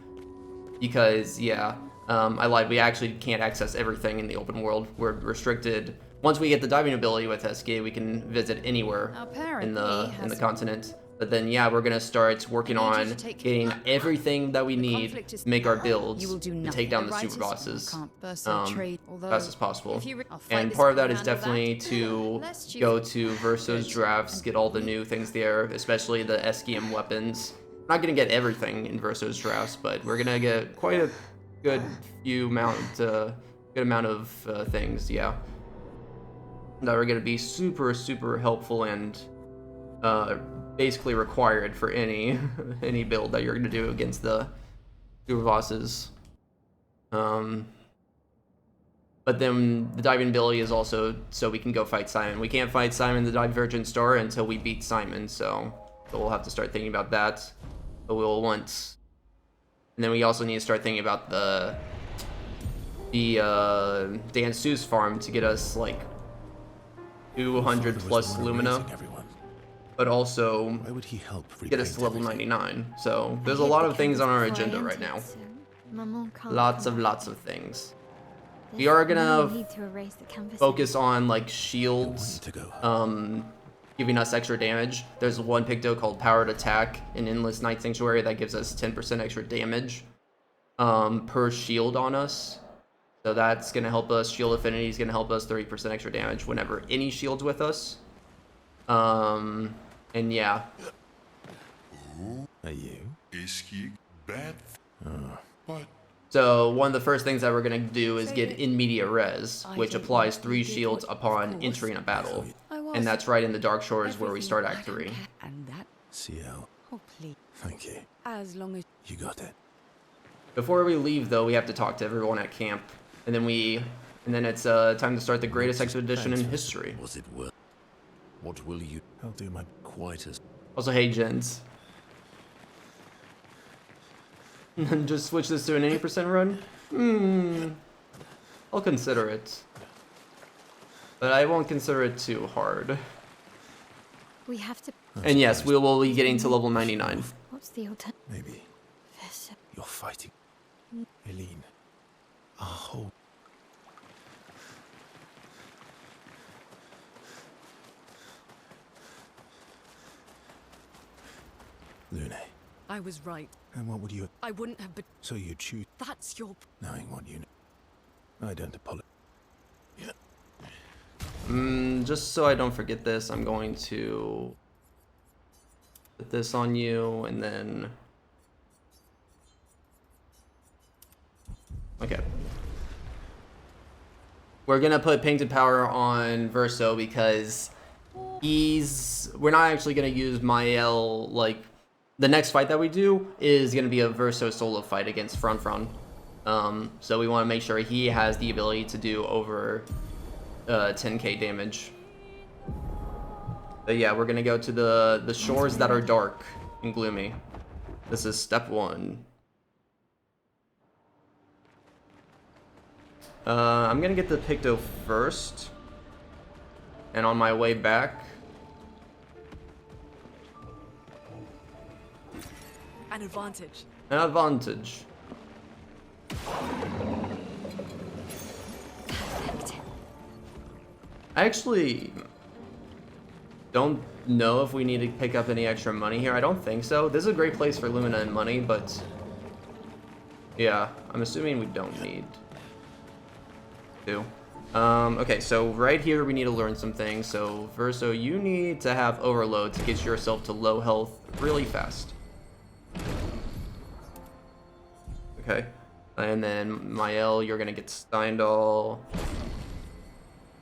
Because, yeah, I lied, we actually can't access everything in the open world. We're restricted. Once we get the diving ability with Osquio, we can visit anywhere in the continent. But then, yeah, we're gonna start working on getting everything that we need to make our builds and take down the superbosses fast as possible. And part of that is definitely to go to Verso's drafts, get all the new things there, especially the SKM weapons. We're not gonna get everything in Verso's drafts, but we're gonna get quite a good amount of things, yeah, that are gonna be super helpful and basically required for any build that you're gonna do against the superbosses. But then the diving ability is also so we can go fight Simon. We can't fight Simon the Divergent Star until we beat Simon, so we'll have to start thinking about that. But we'll want, and then we also need to start thinking about the Dan Sue's farm to get us like 200 plus Lumina, but also Why would he help get us to level 99. So there's a lot of things on our agenda right now. Lots of things. We are gonna focus on like shields, giving us extra damage. There's one picto called Powered Attack in Endless Night Sanctuary that gives us 10% extra damage per shield on us. So that's gonna help us. Shield Affinity is gonna help us 30% extra damage whenever any shield's with us. And yeah. Are you? So one of the first things that we're going to do is get in media res, which applies 3 shields upon entering a battle. And that's right in the Dark Shores where we start Act 3. And that. CL. Oh, please. Thank you. As long as You got it. Before we leave, though, we have to talk to everyone at camp. And then it's time to start the greatest expedition in history. Was it worth? What will you? I'll do my Quite as. Also, hey, gens. Just switch this to an 80% run? I'll consider it. But I won't consider it too hard. We have to. And yes, we will be getting to level 99. What's the alternative? Maybe you're fighting Eileen. Our whole. Lune. I was right. And what would you? I wouldn't have been. So you choose That's your. knowing what you know. I don't apologize. Just so I don't forget this, I'm going to put this on you, and then... Okay. We're gonna put Painted Power on Verso because we're not actually gonna use Mael, like, the next fight that we do is gonna be a Verso solo fight against Fran. So we wanna make sure he has the ability to do over 10k damage. But yeah, we're gonna go to the shores that are dark and gloomy. This is step 1. I'm gonna get the Picto first, and on my way back, An advantage. an advantage. I actually don't know if we need to pick up any extra money here. I don't think so. This is a great place for Lumina and money, but yeah, I'm assuming we don't need to. Okay, so right here we need to learn some things. So Verso, you need to have Overload to get yourself to low health really fast. Okay, and then Mael, you're gonna get Steindal.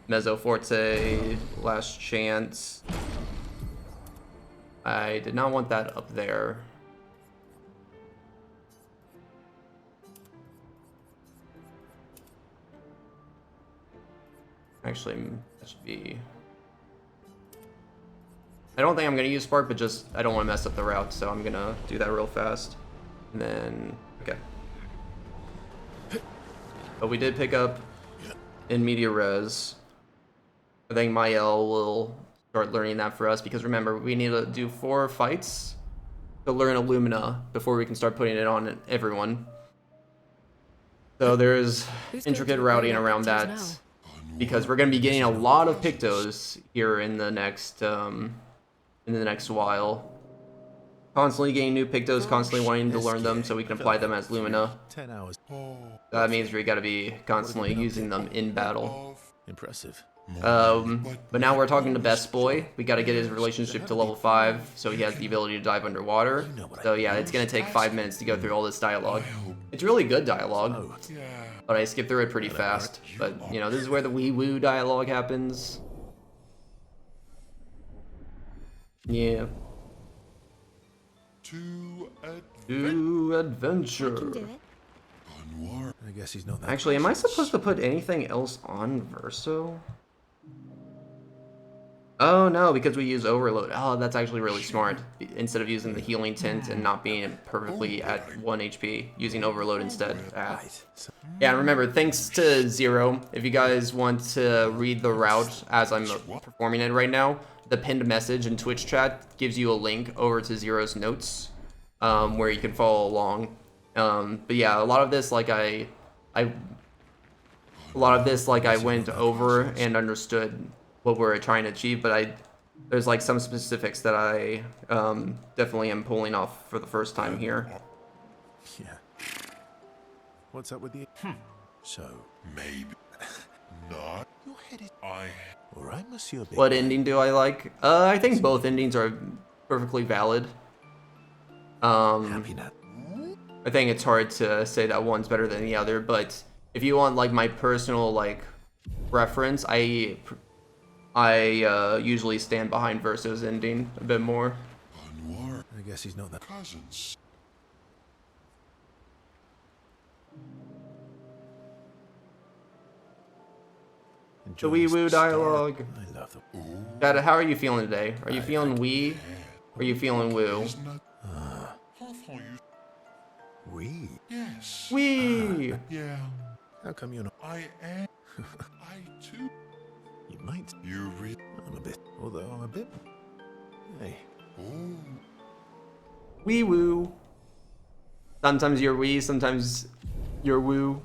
Mezzo Forte, Last Chance. I did not want that up there. Actually, that should be... I don't think I'm going to use Spark, but just I don't want to mess up the route, so I'm going to do that real fast. And then, okay. But we did pick up in Media Res. I think Mael will start learning that for us, because remember, we need to do 4 fights to learn Illumina before we can start putting it on everyone. So there's intricate routing around that, because we're going to be getting a lot of pictos here in the next while. Constantly getting new pictos, constantly wanting to learn them so we can apply them as Lumina. 10 hours. That means we got to be constantly using them in battle. Impressive. But now we're talking to Best Boy. We got to get his relationship to level 5 so he has the ability to dive underwater. So yeah, it's going to take 5 minutes to go through all this dialogue. It's really good dialogue, but I skipped through it pretty fast. But, you know, this is where the wee-woo dialogue happens. To adventure. Can do it. I guess he's not that. Actually, am I supposed to put anything else on Verso? Oh no, because we use overload. Oh, that's actually really smart. Instead of using the healing tint and not being perfectly at 1 HP, using overload instead. Ah. Yeah, and remember, thanks to Zero, if you guys want to read the route as I'm performing it right now, the pinned message in Twitch chat gives you a link over to Zero's notes, where you can follow along. But yeah, a lot of this, like I went over and understood what we're trying to achieve, but there's like some specifics that I definitely am pulling off for the first time here. Yeah. What's up with the? So maybe not. You're headed. All right, Monsieur. Big What man. ending do I like? I think both endings are perfectly valid. Happy now. I think it's hard to say that one's better than the other, but if you want like my personal like reference, I usually stand behind Verso's ending a bit more. I guess he's not that. Cousins. The Enjoy wee this woo star. dialogue. I love them. Dad, how are you feeling today? Are you feeling wee? Or are you feeling woo? We. Yes. Wee! Yeah. How come you're not? I am. I too. You might. You read. I'm a bit. Although I'm a bit. Hey. Oh. Wee woo. Sometimes you're wee, sometimes you're woo.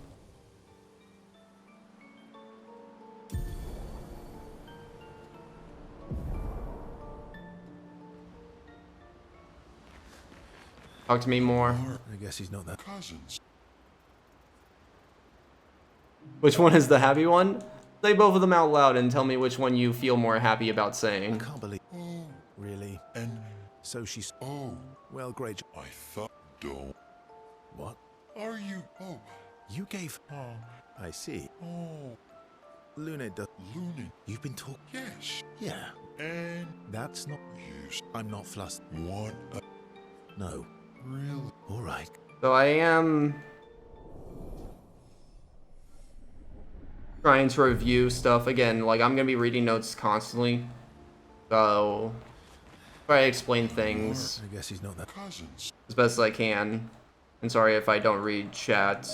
Talk to me more. I guess he's not that. Cousins. Which one is the happy one? Say both of them out loud and tell me which one you feel more happy about I saying. can't believe. Oh. Really? And. So she's. Oh. Well, great. I thought. Don't. What? Are you? Oh. You gave. Oh. I see. Oh. Luna does. Luna. You've been talking. Yes. Yeah. And. That's not. Yes. I'm not flustered. What? No. Really? All right. So I am trying to review stuff again. Like I'm gonna be reading notes constantly, so try to explain things I guess he's not that. Cousins. as best as I can. And sorry if I don't read chat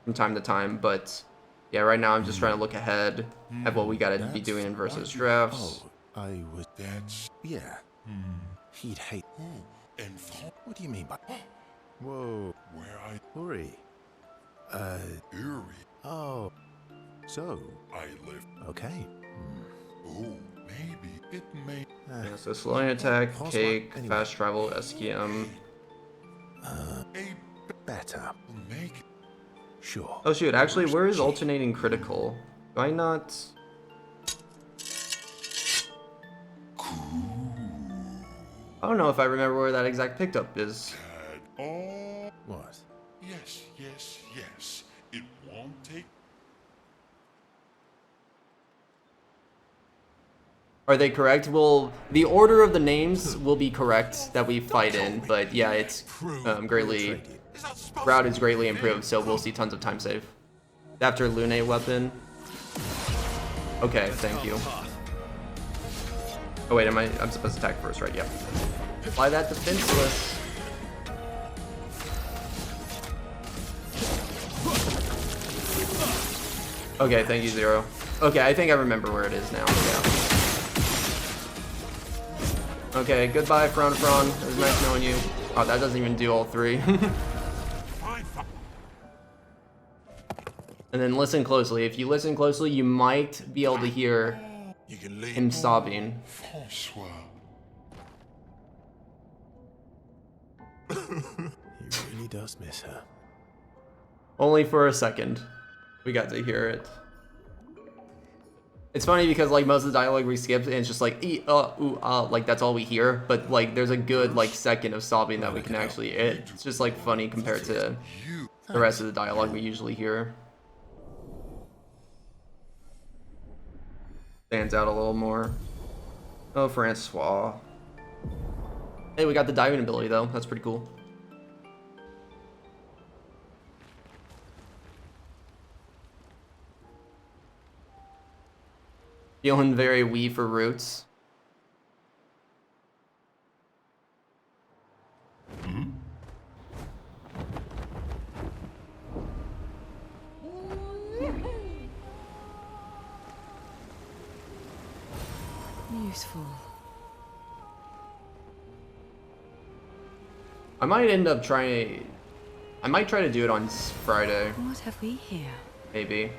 from time to time, but yeah, right now I'm just trying to look ahead at what we gotta be doing in versus drafts. Oh, I was. That's. Yeah. He'd hate. Oh. And What do you mean by? Whoa. where I. Hurry. Eerie. Oh. So. I live. Okay. Oh. Maybe. It may. Yeah, so slowing attack, Pause cake, anyway. fast travel, SQM. A. Better. Make. Sure. Oh shoot, actually, where is alternating critical? Do I not? I don't know if I remember where that exact picked up is. Dad. Oh. What? Yes. Yes. Yes. It won't take. Are they correct? Well, the order of the names will be correct that we fight in, but yeah, it's greatly, route is greatly improved, so we'll see tons of time save. After Lune weapon. Okay, thank you. Oh wait, I'm supposed to attack first, right? Yeah. Apply that defenseless. Okay, thank you, Zero. Okay, I think I remember where it is now. Yeah. Okay, goodbye, Fron. It was nice knowing you. Oh, that doesn't even do all three. And then listen closely. If you listen closely, you might be able to hear him sobbing. François. He really does miss her. Only for a second. We got to hear it. It's funny because like most of the dialogue we skip and it's just like ooh, like that's all we hear, but like there's a good like second of sobbing that we can actually, it's just like funny compared to the rest of the dialogue we usually hear. Stands out a little more. Oh, Francois. Hey, we got the diving ability though. That's pretty cool. Feeling very wee for roots. Useful. I might end up trying. I might try to do it on Friday. What have we here? Maybe.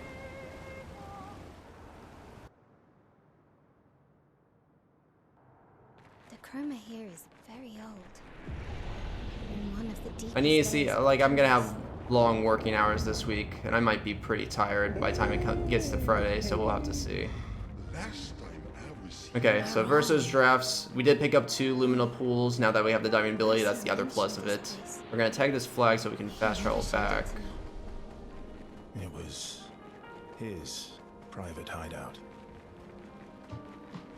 The chroma here is very old. In one of the deepest I need to see. layers of Like, I'm gonna have chroma. long working hours this week, and I might be pretty tired by the time it gets to Friday. So we'll have to see. Last time I received Okay, so versus drafts, we did pick up 2 luminal pools. Now that we have the diving ability, that's the other plus of it. We're gonna tag this flag so we can fast travel back. It was his private hideout.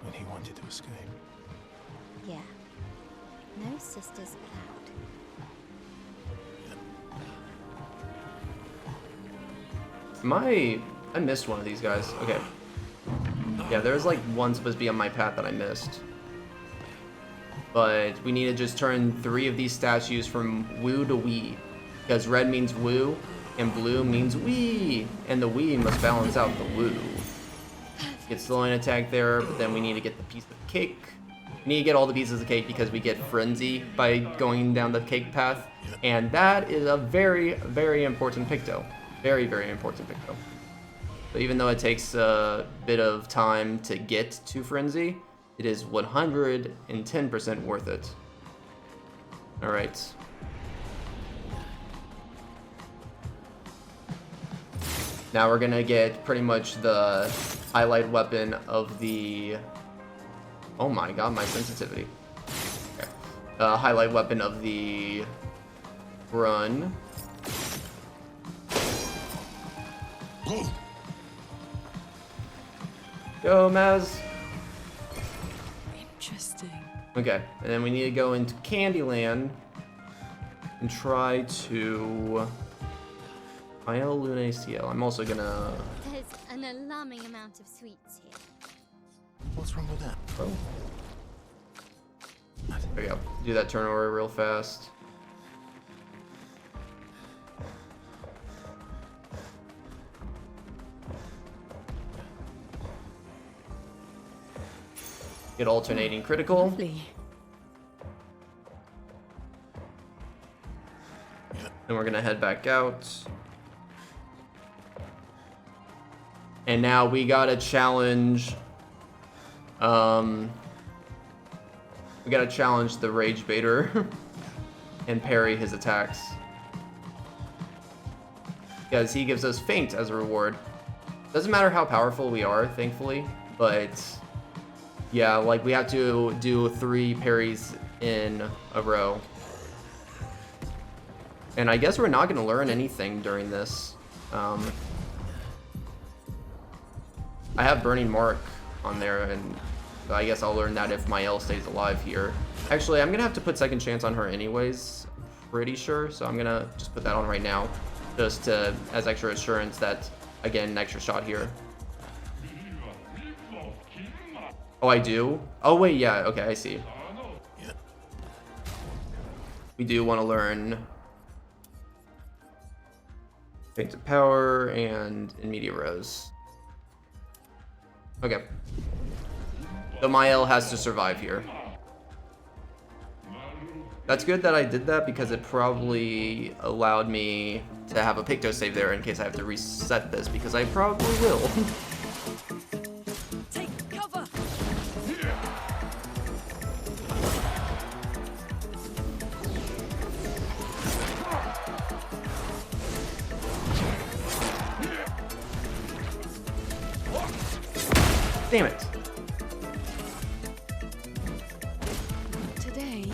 When he wanted to escape. Yeah. No sisters allowed. I missed one of these guys. Okay. Yeah, there's like one supposed to be on my path that I missed. But we need to just turn 3 of these statues from woo to wee. Because red means woo, and blue means wee. And the wee must balance out the woo. Get slowing attack there, but then we need to get the piece of cake. We need to get all the pieces of cake because we get frenzy by going down the cake path. And that is a very, very important picto. Very, very important picto. So even though it takes a bit of time to get to frenzy, it is 110% worth it. Alright. Now we're gonna get pretty much the highlight weapon of the... Oh my god, my sensitivity. Okay. Highlight weapon of the run. Go, Maz. Interesting. Okay, and then we need to go into Candyland and try to Isle Lune CL. I'm also gonna... There's an alarming amount of sweets here. What's wrong with that? Oh. There we go. Do that turnover real fast. Get alternating critical. Lovely. Then we're gonna head back out. And now we gotta challenge. We gotta challenge the Rage Baiter and parry his attacks. Because he gives us Feint as a reward. Doesn't matter how powerful we are, thankfully, but yeah, like we have to do 3 parries in a row. And I guess we're not gonna learn anything during this. I have Burning Mark on there, and I guess I'll learn that if my L stays alive here. Actually, I'm gonna have to put Second Chance on her anyways, pretty sure. So I'm gonna just put that on right now, just to, as extra assurance that I get an extra shot here. Oh, I do? Oh, wait, yeah, okay, I see. We do want to learn Feint of Power and In Media Res. Okay. So my L has to survive here. That's good that I did that because it probably allowed me to have a picto save there in case I have to reset this, because I probably will. Take cover. Damn it. Today.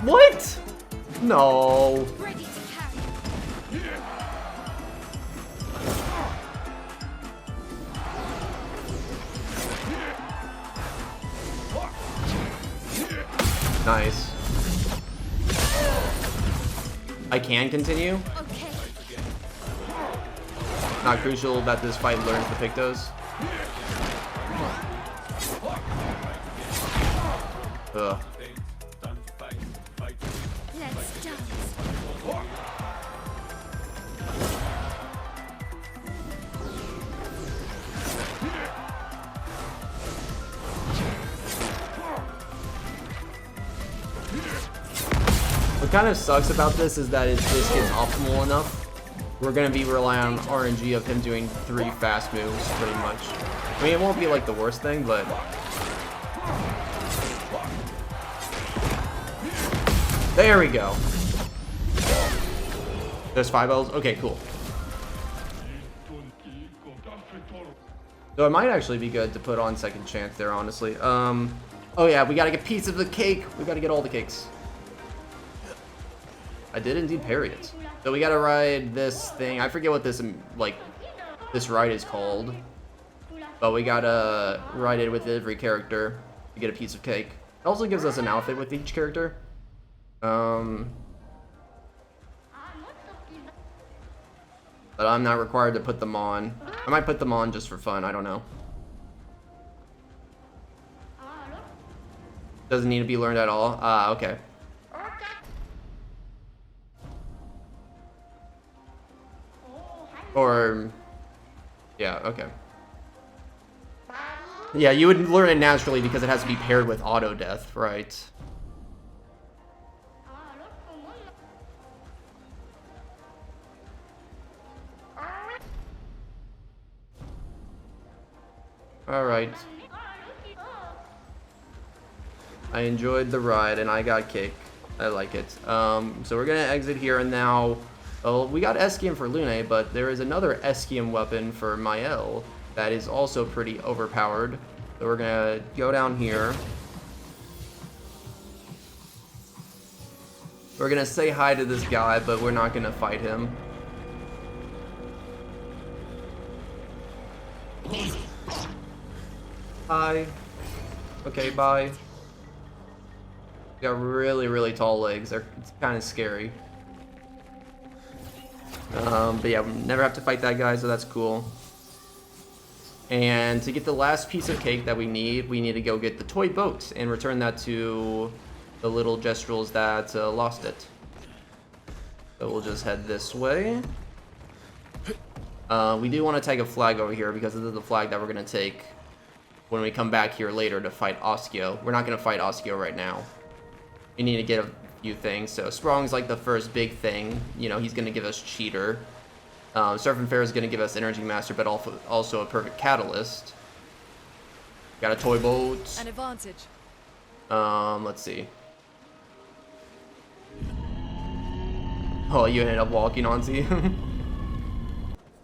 What? No. Ready to carry. Nice. I can continue. Not crucial that this fight learns the pictos. Ugh. Let's dance. What kind of sucks about this is that if this gets optimal enough, we're going to be relying on RNG of him doing 3 fast moves, pretty much. I mean, it won't be like the worst thing, but... There we go. There's 5 L's? Okay, cool. So it might actually be good to put on second chance there, honestly. Oh yeah, we gotta get a piece of the cake. We gotta get all the cakes. I did indeed parry it. So we gotta ride this thing. I forget what this, like, this ride is called. But we gotta ride it with every character to get a piece of cake. It also gives us an outfit with each character. But I'm not required to put them on. I might put them on just for fun, I don't know. Doesn't need to be learned at all. Okay. Or, yeah, okay. Yeah, you would learn it naturally because it has to be paired with auto death, right? Alright. I enjoyed the ride and I got cake. I like it. So we're gonna exit here and now... Well, we got Esquium for Lune, but there is another Esquium weapon for Mael that is also pretty overpowered. So we're gonna go down here. We're gonna say hi to this guy, but we're not gonna fight him. Hi. Okay, bye. Got really, really tall legs. It's kind of scary. But yeah, we never have to fight that guy, so that's cool. And to get the last piece of cake that we need to go get the toy boat and return that to the little Gestrels that lost it. So we'll just head this way. We do want to take a flag over here because this is the flag that we're going to take when we come back here later to fight Osquio. We're not going to fight Osquio right now. We need to get a few things. So Sprong's like the first big thing. You know, he's going to give us Cheater. Surf and Fair is going to give us Energy Master, but also a perfect Catalyst. Got a toy boat. An advantage. Let's see. Oh, you ended up walking onto.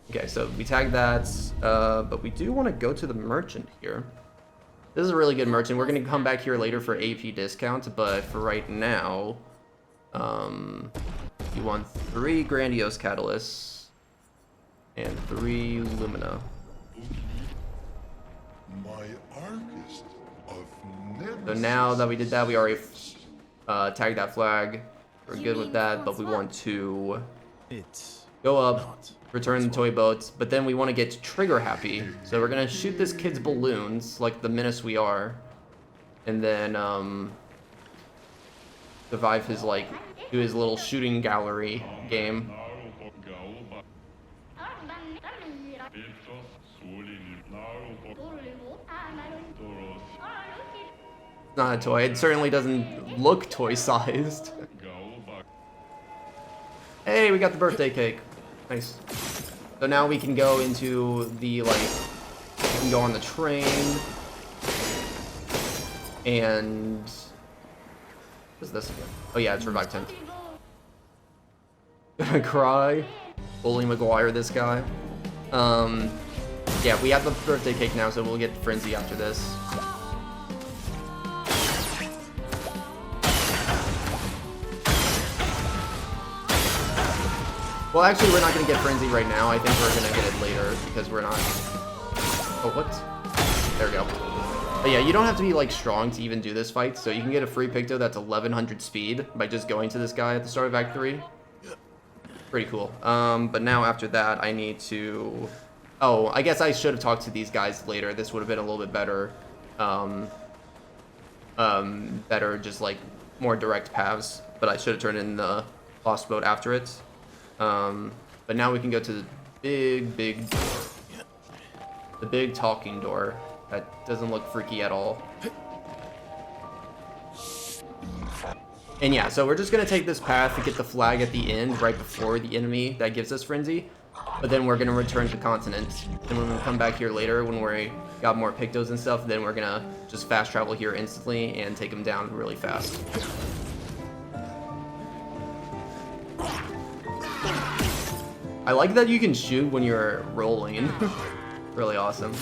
Okay, so we tagged that, but we do want to go to the merchant here. This is a really good merchant. We're going to come back here later for AP discount, but for right now, you want 3 Grandiose Catalysts and 3 Lumina. So now that we did that, we already tagged that flag. We're good with that, but we want to go up, return the toy boats, but then we want to get trigger happy. So we're gonna shoot this kid's balloons like the menace we are, and then survive his do his little shooting gallery game. Not a toy. It certainly doesn't look toy-sized. Hey, we got the birthday cake. Nice. So now we can go into the, we can go on the train. And... what is this again? Oh yeah, it's Revive 10th. Gonna cry. Bully Maguire, this guy. Yeah, we have the birthday cake now, so we'll get Frenzy after this. Well, actually, we're not going to get Frenzy right now. I think we're going to get it later because we're not... Oh, what? There we go. But yeah, you don't have to be like strong to even do this fight, so you can get a free picto that's 1100 speed by just going to this guy at the start of Act 3. Pretty cool. But now after that, I need to... Oh, I guess I should have talked to these guys later. This would have been a little bit better. Better, just like more direct paths. But I should have turned in the lost boat after it. But now we can go to the big talking door. That doesn't look freaky at all. And yeah, so we're just gonna take this path to get the flag at the end, right before the enemy that gives us frenzy. But then we're gonna return to continent. And when we come back here later, when we got more pictos and stuff, then we're gonna just fast travel here instantly and take them down really fast. I like that you can shoot when you're rolling. Really awesome.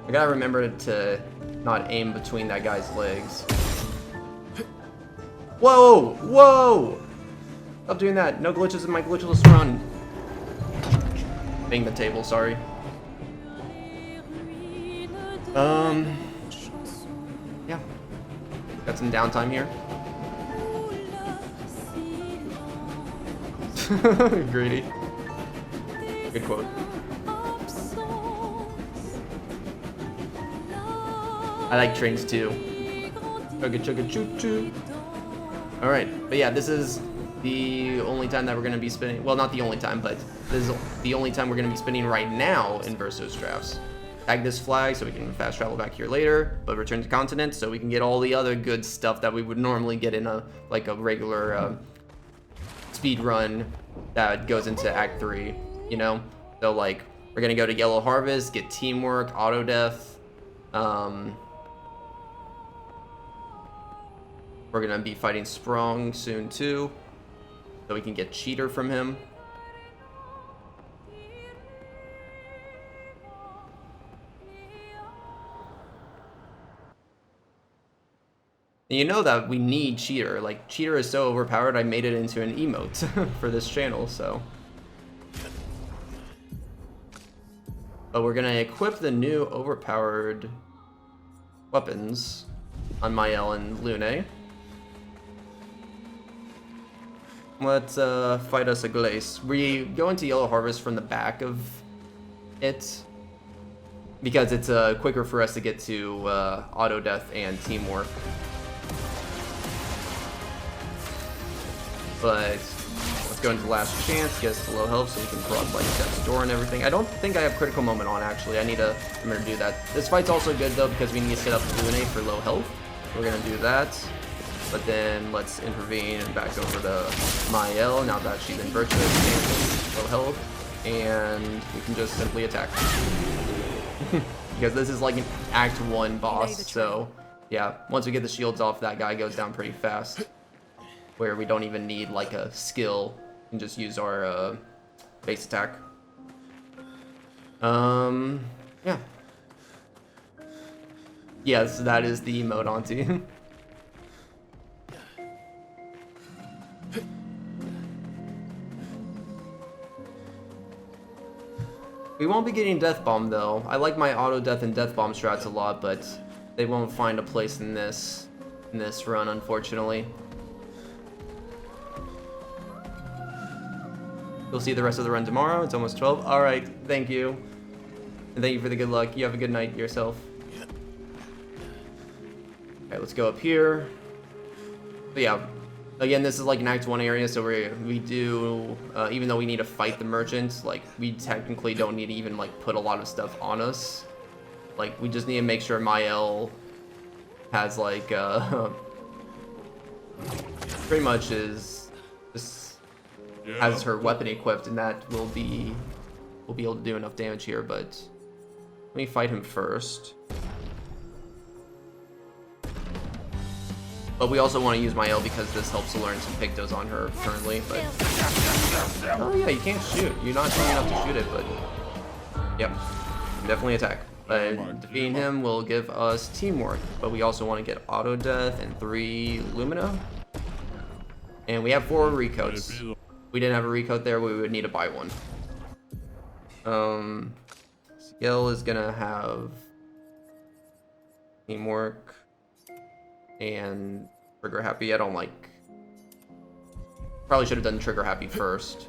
I gotta remember to not aim between that guy's legs. Whoa! Whoa! Stop doing that. No glitches in my glitchless run. Bang the table, sorry. Yeah. Got some downtime here. Greedy. Good quote. I like trains too. Chugga chugga choo choo. Alright, but yeah, this is the only time that we're going to be spinning. Well, not the only time, but this is the only time we're going to be spinning right now in Versus drafts. Tag this flag so we can fast travel back here later, but return to continent so we can get all the other good stuff that we would normally get in a regular speed run that goes into Act 3, you know? So like, we're going to go to Yellow Harvest, get teamwork, auto death. We're going to be fighting Sprung soon too, so we can get Cheater from him. And you know that we need Cheater. Like, Cheater is so overpowered, I made it into an emote for this channel, so. But we're gonna equip the new overpowered weapons on Mael and Lune. Let's fight us a Glace. We go into Yellow Harvest from the back of it because it's quicker for us to get to auto death and teamwork. But let's go into Last Chance, get us to low health so we can Prologue like Death's Door and everything. I don't think I have Critical Moment on, actually. I need to remember to do that. This fight's also good, though, because we need to set up Lune for low health. We're going to do that. But then let's intervene and back over to Mael, now that she's in Virtuous, low health. And we can just simply attack. Because this is like an Act 1 boss, so yeah, once we get the shields off, that guy goes down pretty fast. Where we don't even need like a skill and just use our base attack. Yeah. Yes, that is the emote auntie. We won't be getting Death Bomb though. I like my auto death and Death Bomb strats a lot, but they won't find a place in this run, unfortunately. You'll see the rest of the run tomorrow. It's almost 12. All right, thank you. And thank you for the good luck. You have a good night yourself. Okay, let's go up here. But yeah, again, this is like an Act 1 area, so we do, even though we need to fight the merchant, like, we technically don't need to even, like, put a lot of stuff on us. Like, we just need to make sure Mael has, like, pretty much is just has her weapon equipped, and that we'll be able to do enough damage here, but let me fight him first. But we also want to use Mael because this helps to learn some pictos on her currently, but oh yeah, you can't shoot. You're not strong enough to shoot it, but yep, definitely attack. But defeating him will give us teamwork, but we also want to get auto death and 3 Lumina. And we have 4 recoats. If we didn't have a recoat there, we would need to buy one. Skill is gonna have Teamwork. And trigger happy. I don't like... Probably should have done trigger happy first.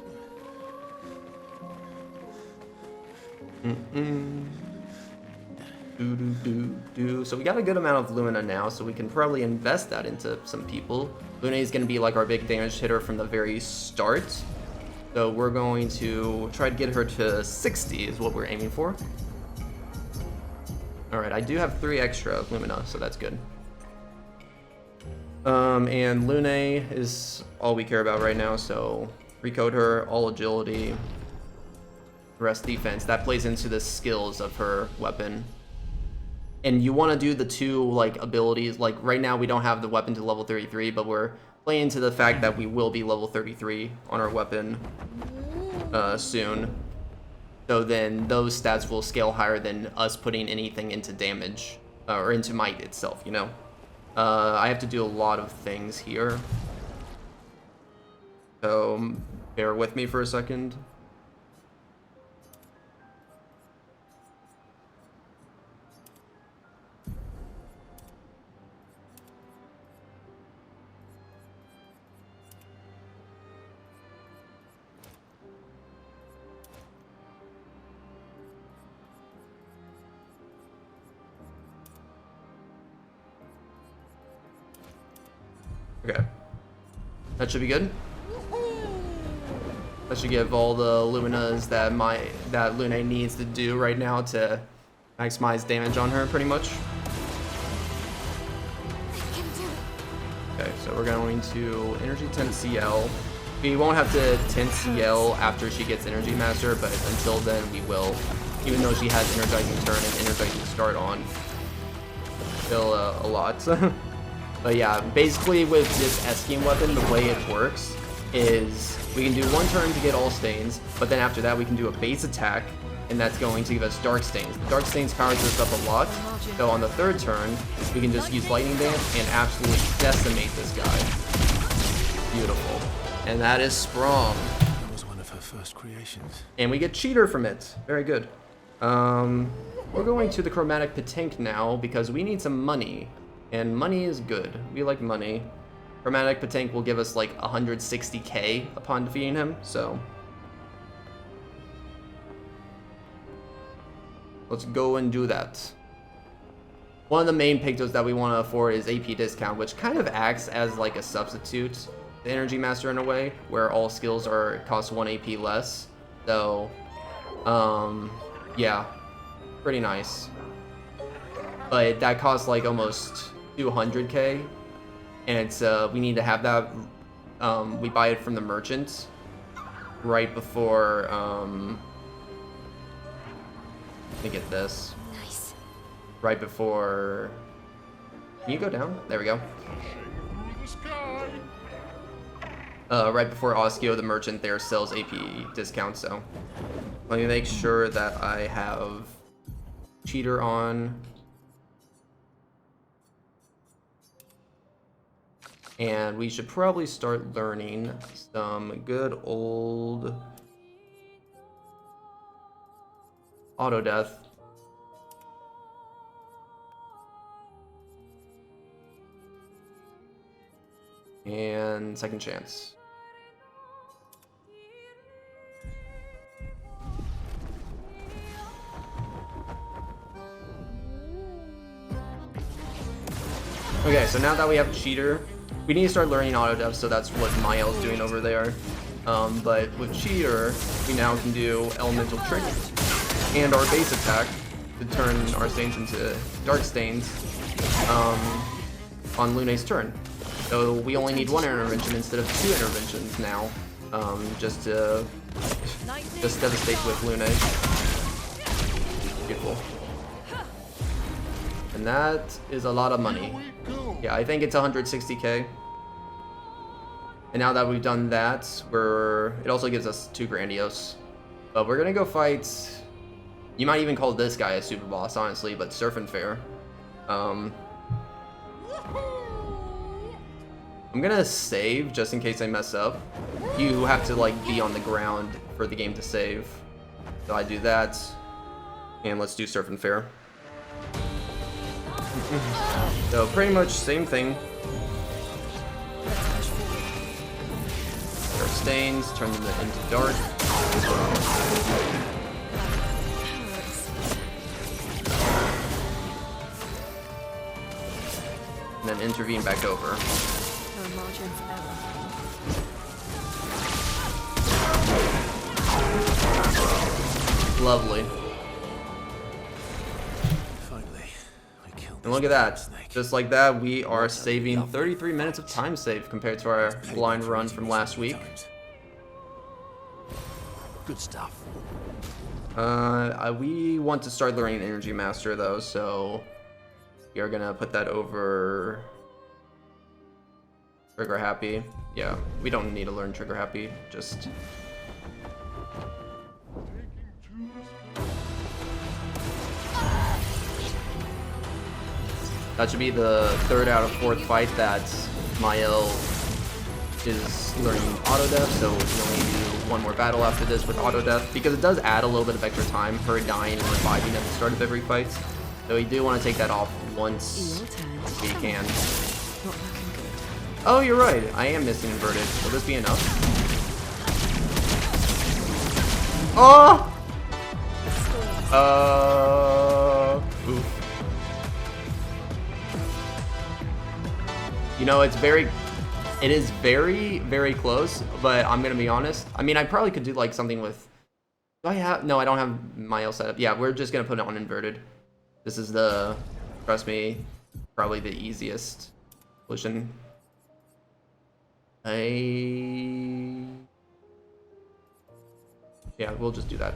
So we got a good amount of Lumina now, so we can probably invest that into some people. Luna is going to be like our big damage hitter from the very start. So we're going to try to get her to 60 is what we're aiming for. Alright, I do have 3 extra Lumina, so that's good. And Lune is all we care about right now, so recode her, all agility, rest defense. That plays into the skills of her weapon. And you want to do the 2 like abilities. Like right now we don't have the weapon to level 33, but we're playing into the fact that we will be level 33 on our weapon soon. So then those stats will scale higher than us putting anything into damage or into might itself, you know. I have to do a lot of things here. So bear with me for a second. Okay, that should be good. That should give all the Luminas that Lune needs to do right now to maximize damage on her, pretty much. Okay, so we're going to Energy 10 CL. We won't have to 10 CL after she gets Energy Master, but until then we will. Even though she has Energizing Turn and Energizing Start on. Still a lot. But yeah, basically with this Eskean weapon, the way it works is we can do 1 turn to get all stains, but then after that we can do a base attack, and that's going to give us Dark Stains. Dark Stains powers us up a lot, so on the 3rd turn, we can just use Lightning Dance and absolutely decimate this guy. Beautiful. And that is Sprung. That was one of her first creations. And we get Cheater from it. Very good. We're going to the Chromatic Patank now because we need some money. And money is good. We like money. Chromatic Patank will give us like 160k upon defeating him, so let's go and do that. One of the main pictos that we want to afford is AP discount, which kind of acts as like a substitute to Energy Master in a way, where all skills cost 1 AP less. So, yeah, pretty nice. But that costs like almost 200k, and it's we need to have that. We buy it from the merchant right before. Let me get this. Nice. Right before. Can you go down? There we go. Right before Osquio, the merchant there, sells AP discounts. So let me make sure that I have Cheater on. And we should probably start learning some good old auto death. And second chance. Okay, so now that we have Cheater, we need to start learning auto dev, so that's what Mael's doing over there. But with Cheater, we now can do Elemental Trick and our base attack to turn our stains into Dark Stains on Lune's turn. So we only need 1 intervention instead of 2 interventions now, just to devastate with Lune. Beautiful. And that is a lot of money. Yeah, I think it's 160k. And now that we've done that, it also gives us 2 Grandiose. But we're gonna go fight, you might even call this guy a super boss, honestly, but Surf and Fair. I'm gonna save just in case I mess up. You have to like be on the ground for the game to save. So I do that, and let's do Surf and Fair. So pretty much same thing. Dark stains, turn them into dark. And then intervene back over. Lovely. And look at that. Just like that, we are saving 33 minutes of time save compared to our blind run from last week. Good stuff. We want to start learning Energy Master though, so we are gonna put that over Trigger Happy. Yeah, we don't need to learn Trigger Happy, just that should be the 3rd out of 4th fight that Mael is learning auto death, so we can only do 1 more battle after this with auto death, because it does add a little bit of extra time for dying and reviving at the start of every fight. So we do want to take that off once we can. Oh, you're right. I am missing inverted. Will this be enough? Oh! Oof. You know, it is very, very close, but I'm gonna be honest. I mean, I probably could do like something with, do I have, no, I don't have Mael set up. Yeah, we're just gonna put it on inverted. This is the, trust me, probably the easiest solution. Yeah, we'll just do that.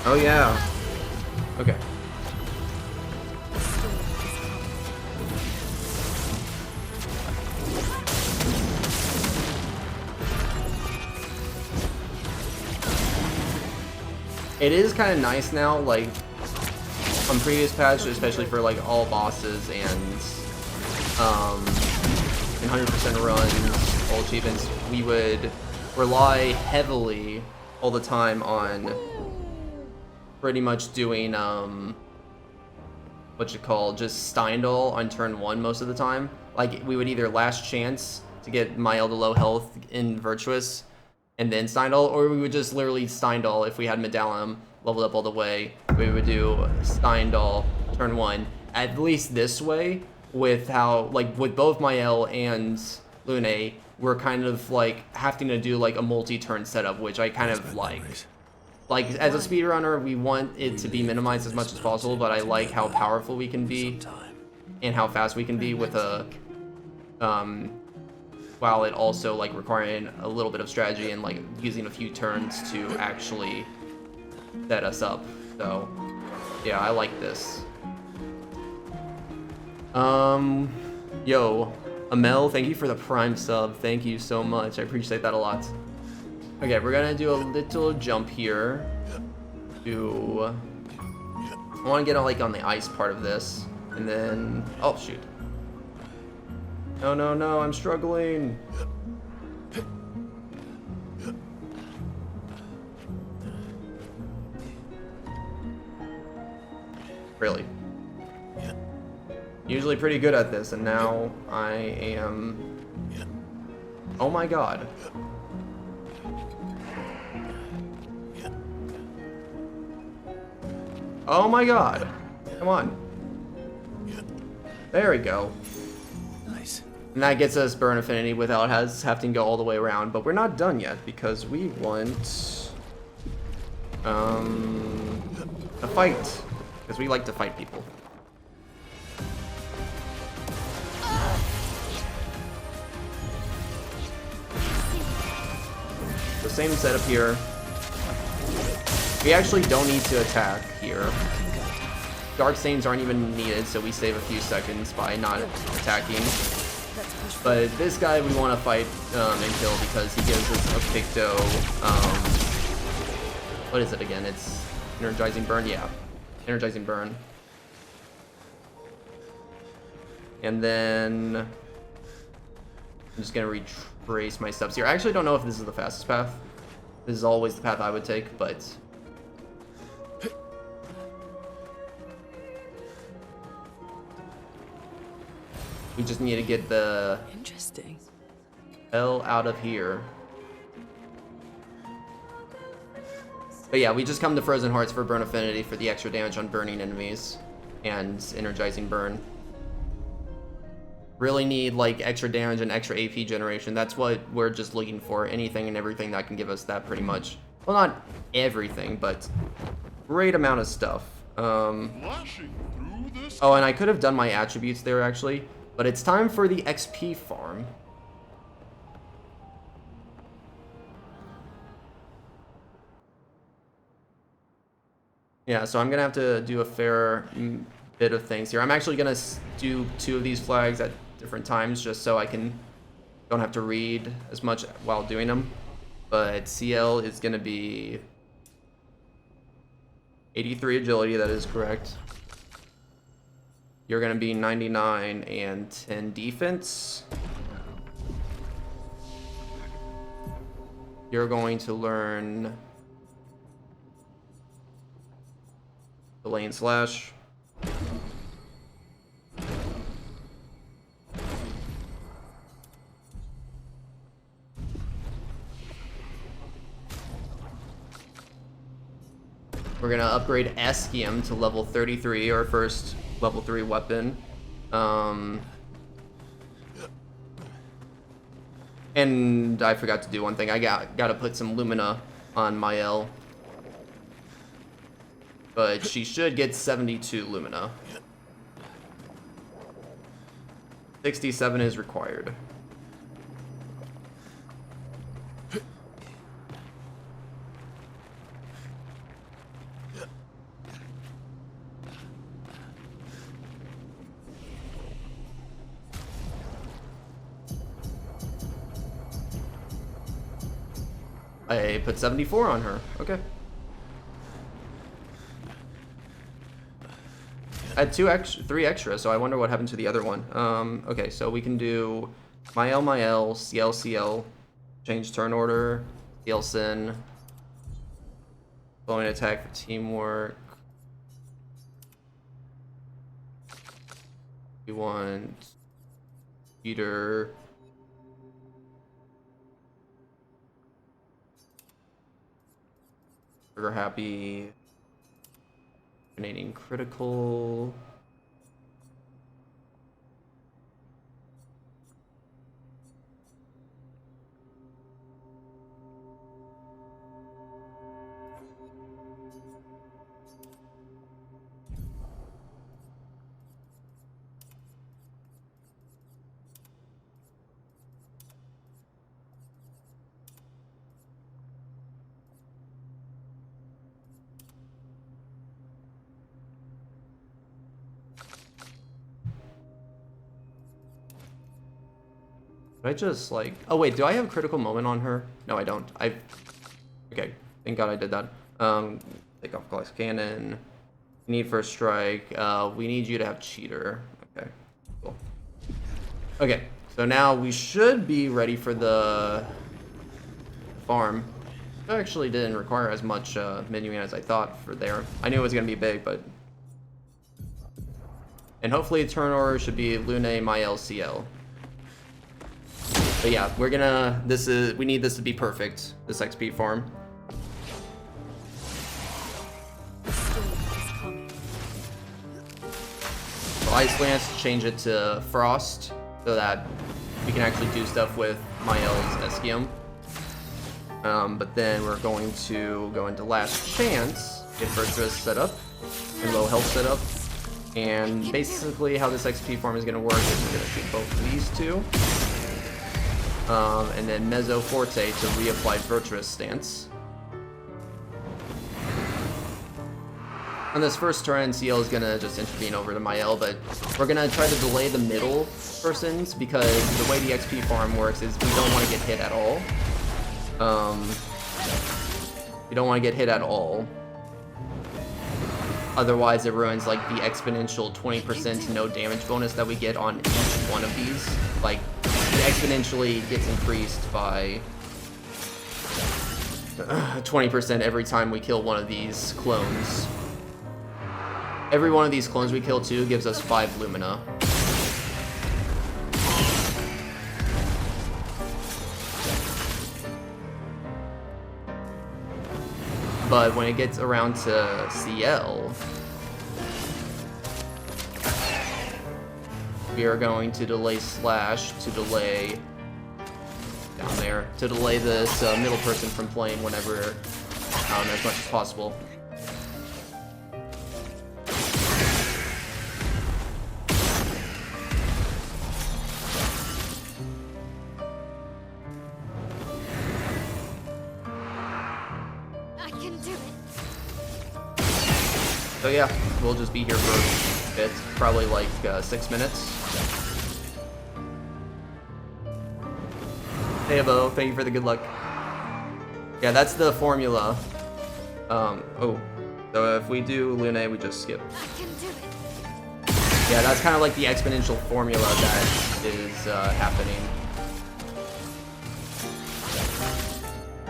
Oh yeah. Okay. It is kind of nice now, like on previous patches, especially for like all bosses and 100% runs, all achievements, we would rely heavily all the time on pretty much doing just Steindl on turn 1 most of the time. Like we would either last chance to get Mael to low health in Virtuous and then Steindl, or we would just literally Steindl if we had Medallion leveled up all the way. We would do Steindl turn 1. At least this way, with how, like, with both Mael and Lune, we're kind of like having to do like a multi-turn setup, which I kind of like. Like, as a speedrunner, we want it to be minimized as much as possible, but I like how powerful we can be and how fast we can be with a, while it also like requiring a little bit of strategy and like using a few turns to actually set us up. So yeah, I like this. Yo, Amel, thank you for the Prime sub. Thank you so much. I appreciate that a lot. Okay, we're gonna do a little jump here to, I want to get on like on the ice part of this, and then, oh shoot. No, no, no, I'm struggling. Really. Usually pretty good at this, and now I am, oh my god. Oh my god. Come on. There we go. Nice. And that gets us burn affinity without having to go all the way around, but we're not done yet because we want a fight, because we like to fight people. The same setup here. We actually don't need to attack here. Dark Stains aren't even needed, so we save a few seconds by not attacking. But this guy we want to fight and kill because he gives us a picto. What is it again? It's Energizing Burn? Yeah. Energizing Burn. And then I'm just going to retrace my steps here. I actually don't know if this is the fastest path. This is always the path I would take, but We just need to get the Interesting. hell out of here. But yeah, we just come to Frozen Hearts for Burn Affinity for the extra damage on burning enemies and Energizing Burn. Really need like extra damage and extra AP generation. That's what we're just looking for. Anything and everything that can give us that pretty much. Well, not everything, but great amount of stuff. Oh, and I could have done my attributes there actually, but it's time for the XP farm. Yeah, so I'm gonna have to do a fair bit of things here. I'm actually gonna do 2 of these flags at different times just so I don't have to read as much while doing them. But CL is gonna be 83 agility, that is correct. You're gonna be 99 and 10 defense. You're going to learn Delay and Slash. We're gonna upgrade Osquio to level 33, our first level 3 weapon. And I forgot to do one thing. I gotta put some Lumina on Mael. But she should get 72 Lumina. 67 is required. I put 74 on her. Okay. I had 3 extra, so I wonder what happened to the other one. Okay, so we can do Mael, CL, change turn order, CL Sin, blowing attack for teamwork. We want Peter. Trigger happy. Dominating critical. I just like, oh wait, do I have a critical moment on her? No, I don't. Okay, thank God I did that. Take off glass cannon. Need for a strike. We need you to have cheater. Okay, cool. Okay, so now we should be ready for the farm. It actually didn't require as much menuing as I thought for there. I knew it was gonna be big, but. And hopefully turn order should be Lune, Mael, CL. But yeah, we need this to be perfect, this XP farm. So Ice Lance, change it to Frost, so that we can actually do stuff with Mael's Osquio. But then we're going to go into Last Chance, get Virtuous set up, and low health set up. And basically how this XP farm is going to work is we're going to shoot both of these 2. And then Mezzo Forte to reapply Virtuous Stance. On this first turn, CL is gonna just intervene over to Mael, but we're gonna try to delay the middle persons because the way the XP farm works is we don't want to get hit at all. We don't want to get hit at all. Otherwise, it ruins like the exponential 20% no damage bonus that we get on each one of these. Like, it exponentially gets increased by 20% every time we kill one of these clones. Every one of these clones we kill too gives us 5 Lumina. But when it gets around to CL, we are going to delay slash to delay down there to delay this middle person from playing whenever as much as possible. I can do it. So yeah, we'll just be here for a bit, probably like 6 minutes. Hey Abo, thank you for the good luck. Yeah, that's the formula. Oh, so if we do Lune, we just skip. I can do it. Yeah, that's kind of like the exponential formula that is happening.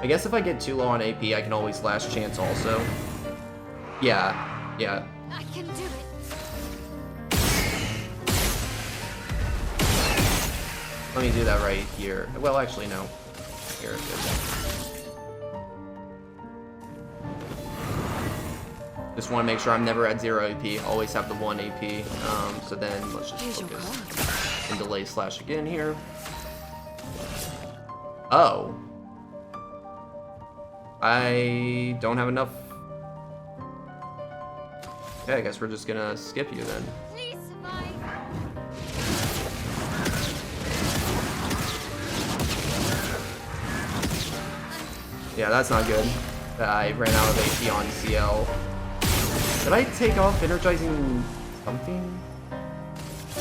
I guess if I get too low on AP, I can always last chance also. Yeah, yeah. I can do it. Let me do that right here. Well, actually, no. Here, good. Just want to make sure I'm never at 0 AP. Always have the 1 AP. So then let's just focus and delay slash again here. Oh. I don't have enough. Okay, I guess we're just gonna skip you then. Please survive. Yeah, that's not good. I ran out of AP on CL. Did I take off energizing something?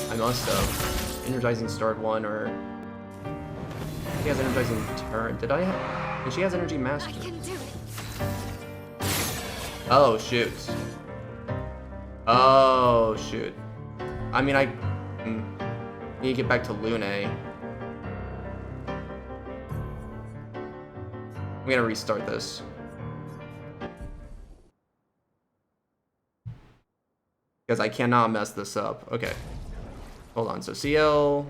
I must have. Energizing start 1 or... She has energizing turn. Did I have... And she has energy master. I can do it. Oh, shoot. Oh, shoot. I mean, I need to get back to Lune. I'm gonna restart this. Because I cannot mess this up. Okay. Hold on. So CL...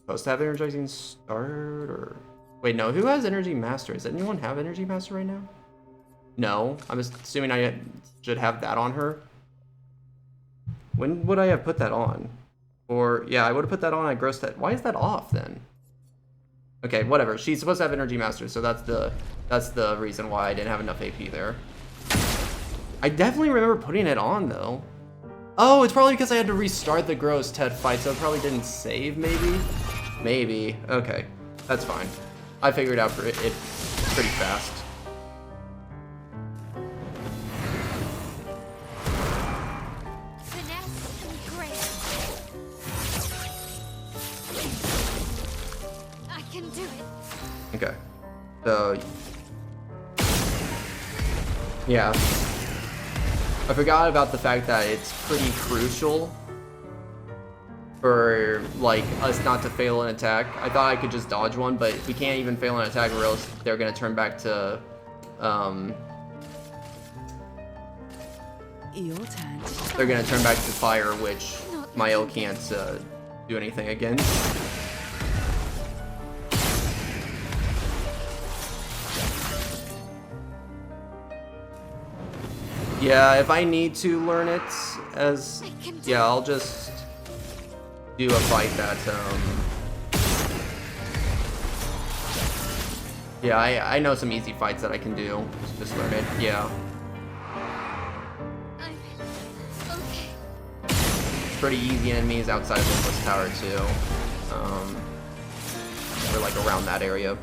Supposed to have energizing start or wait, no, who has energy master? Does anyone have energy master right now? No, I'm assuming I should have that on her. When would I have put that on? Or yeah, I would have put that on. I grossed that. Why is that off then? Okay, whatever. She's supposed to have energy master, so that's the reason why I didn't have enough AP there. I definitely remember putting it on though. Oh, it's probably because I had to restart the gross TED fight, so it probably didn't save, maybe? Maybe. Okay, that's fine. I figured out for it pretty fast. Finesse and grace. I can do it. Okay. So... yeah. I forgot about the fact that it's pretty crucial for, like, us not to fail an attack. I thought I could just dodge one, but we can't even fail an attack or else they're gonna turn back to, Your turn. they're gonna turn back to fire, which my L can't do anything against. Yeah, if I need to learn it as... yeah, I'll just do a fight that, yeah, I know some easy fights that I can do. Just learn it, yeah. Okay. Pretty easy enemies outside of Glitchless Tower, too. Or, like, around that area.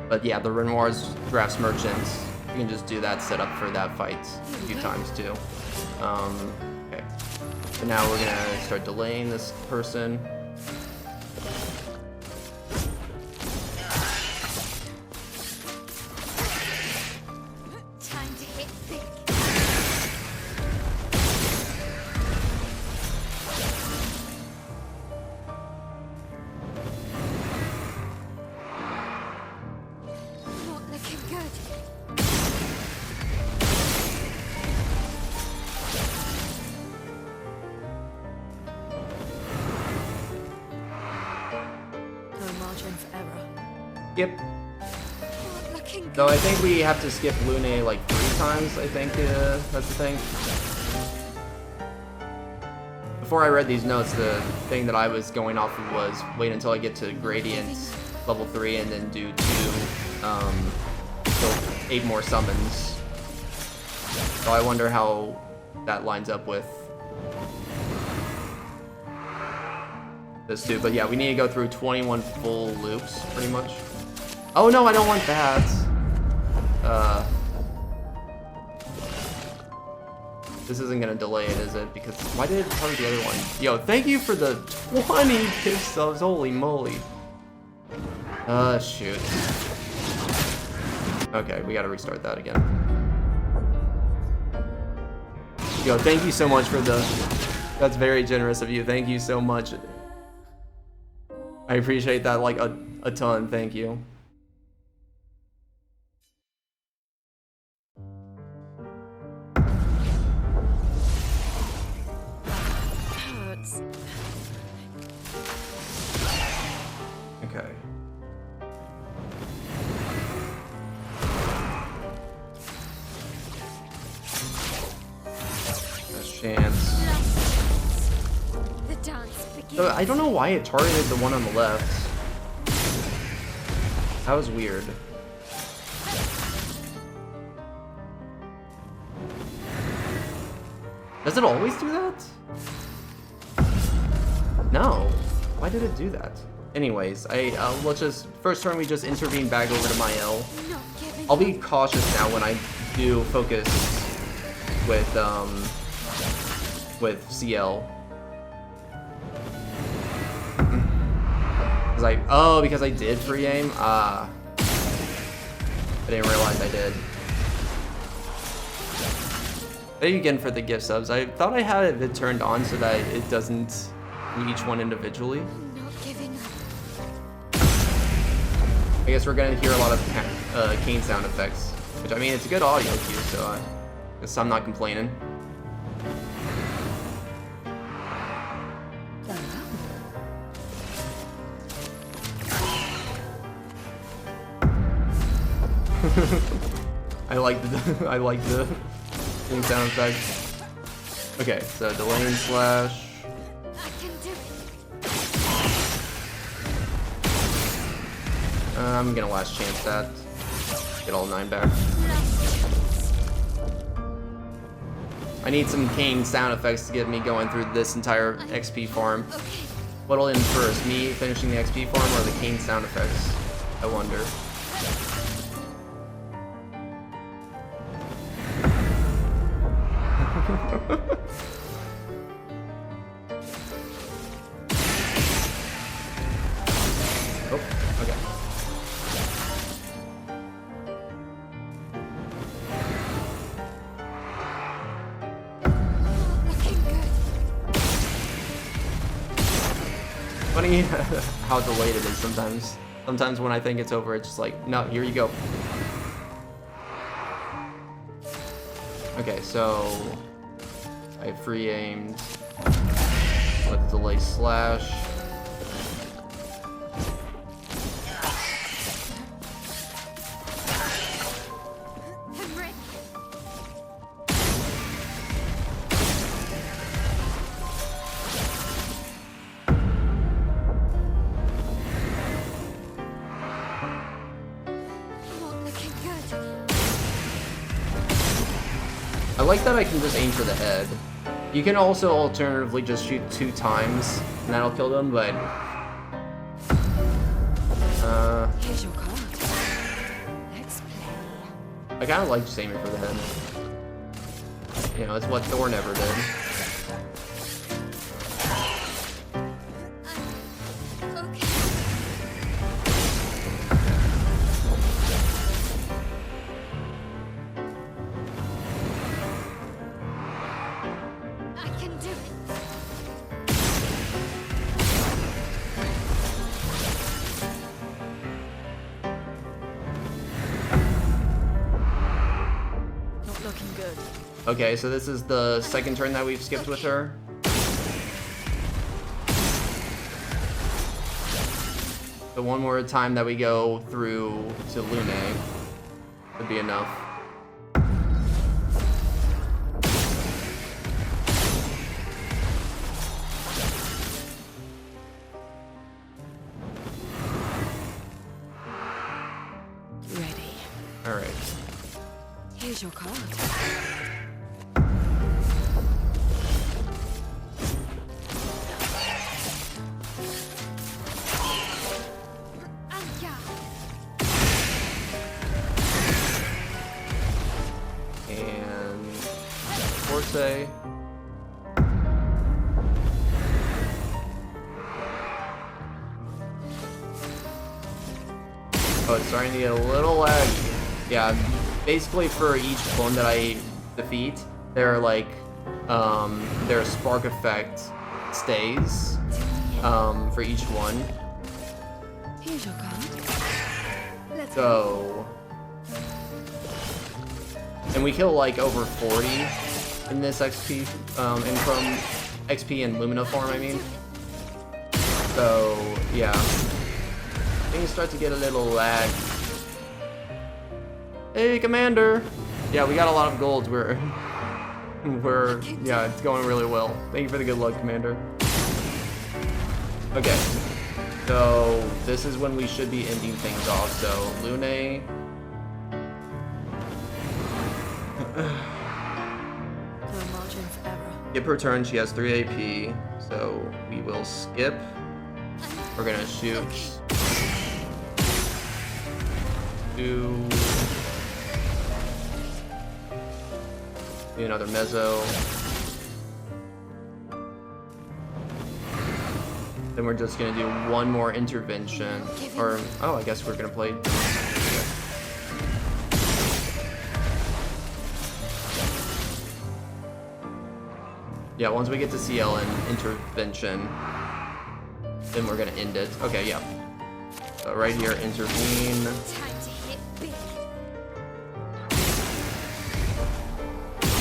But yeah, the Renoir's Drafts Merchants. You can just do that setup for that fight a few times too. Okay. So now we're gonna start delaying this person. Time to hit big. Not looking good. skip. Though I think we have to skip Lune like 3 times, I think that's the thing. Before I read these notes, the thing that I was going off of was wait until I get to Gradient level 3 and then do 8 more summons. So I wonder how that lines up with this too. But yeah, we need to go through 21 full loops, pretty much. Oh no, I don't want that. This isn't gonna delay it, is it? Because why did it target the other one? Yo, thank you for the 20 gift subs, holy moly. Shoot. Okay, we gotta restart that again. Yo, thank you so much for the... That's very generous of you, thank you so much. I appreciate that like a ton, thank you. Okay. Last chance. The dance begins. So I don't know why it targeted the one on the left. That was weird. Does it always do that? No. Why did it do that? Anyways, let's just first turn we just intervene back over to my L. I'll be cautious now when I do focus with CL. Because I did free aim? I didn't realize I did. Thank you again for the gift subs. I thought I had it turned on so that it doesn't do each one individually. I guess we're gonna hear a lot of cane sound effects, which I mean it's a good audio cue, so I guess I'm not complaining. I like the cane sound effects. Okay, so delay and slash. I'm gonna last chance that. Get all 9 back. I need some cane sound effects to get me going through this entire XP farm. What'll end first, me finishing the XP farm or the cane sound effects? I wonder. Oh, okay. Funny how delayed it is sometimes. Sometimes when I think it's over, it's just like, no, here you go. Okay, so I free aimed. Let's delay slash. I like that I can just aim for the head. You can also alternatively just shoot 2 times and that'll kill them, but Here's your card. Let's play. I kinda like just aiming for the head. You know, it's what Thor never did. Okay, so this is the second turn that we've skipped with her. So one more time that we go through to Lune would be enough. Ready. All right. Here's your card. And Forte. Oh, it's starting to get a little lag. Yeah, basically for each clone that I defeat, their like their spark effect stays for each one. Here's your card. So, and we kill like over 40 in this XP, in Chrome XP and Lumina form, I mean. So, yeah. Things start to get a little lag. Hey, Commander! Yeah, we got a lot of golds. Yeah, it's going really well. Thank you for the good luck, Commander. Okay. So, this is when we should be ending things off. So, Lune. No margin for error. Skip her turn, she has 3 AP. So, we will skip. We're gonna shoot. 2. Do another mezzo. Then we're just gonna do one more intervention. Or, oh, I guess we're gonna play. Yeah, once we get to CL and intervention, then we're gonna end it. Okay, yeah. So right here, intervene.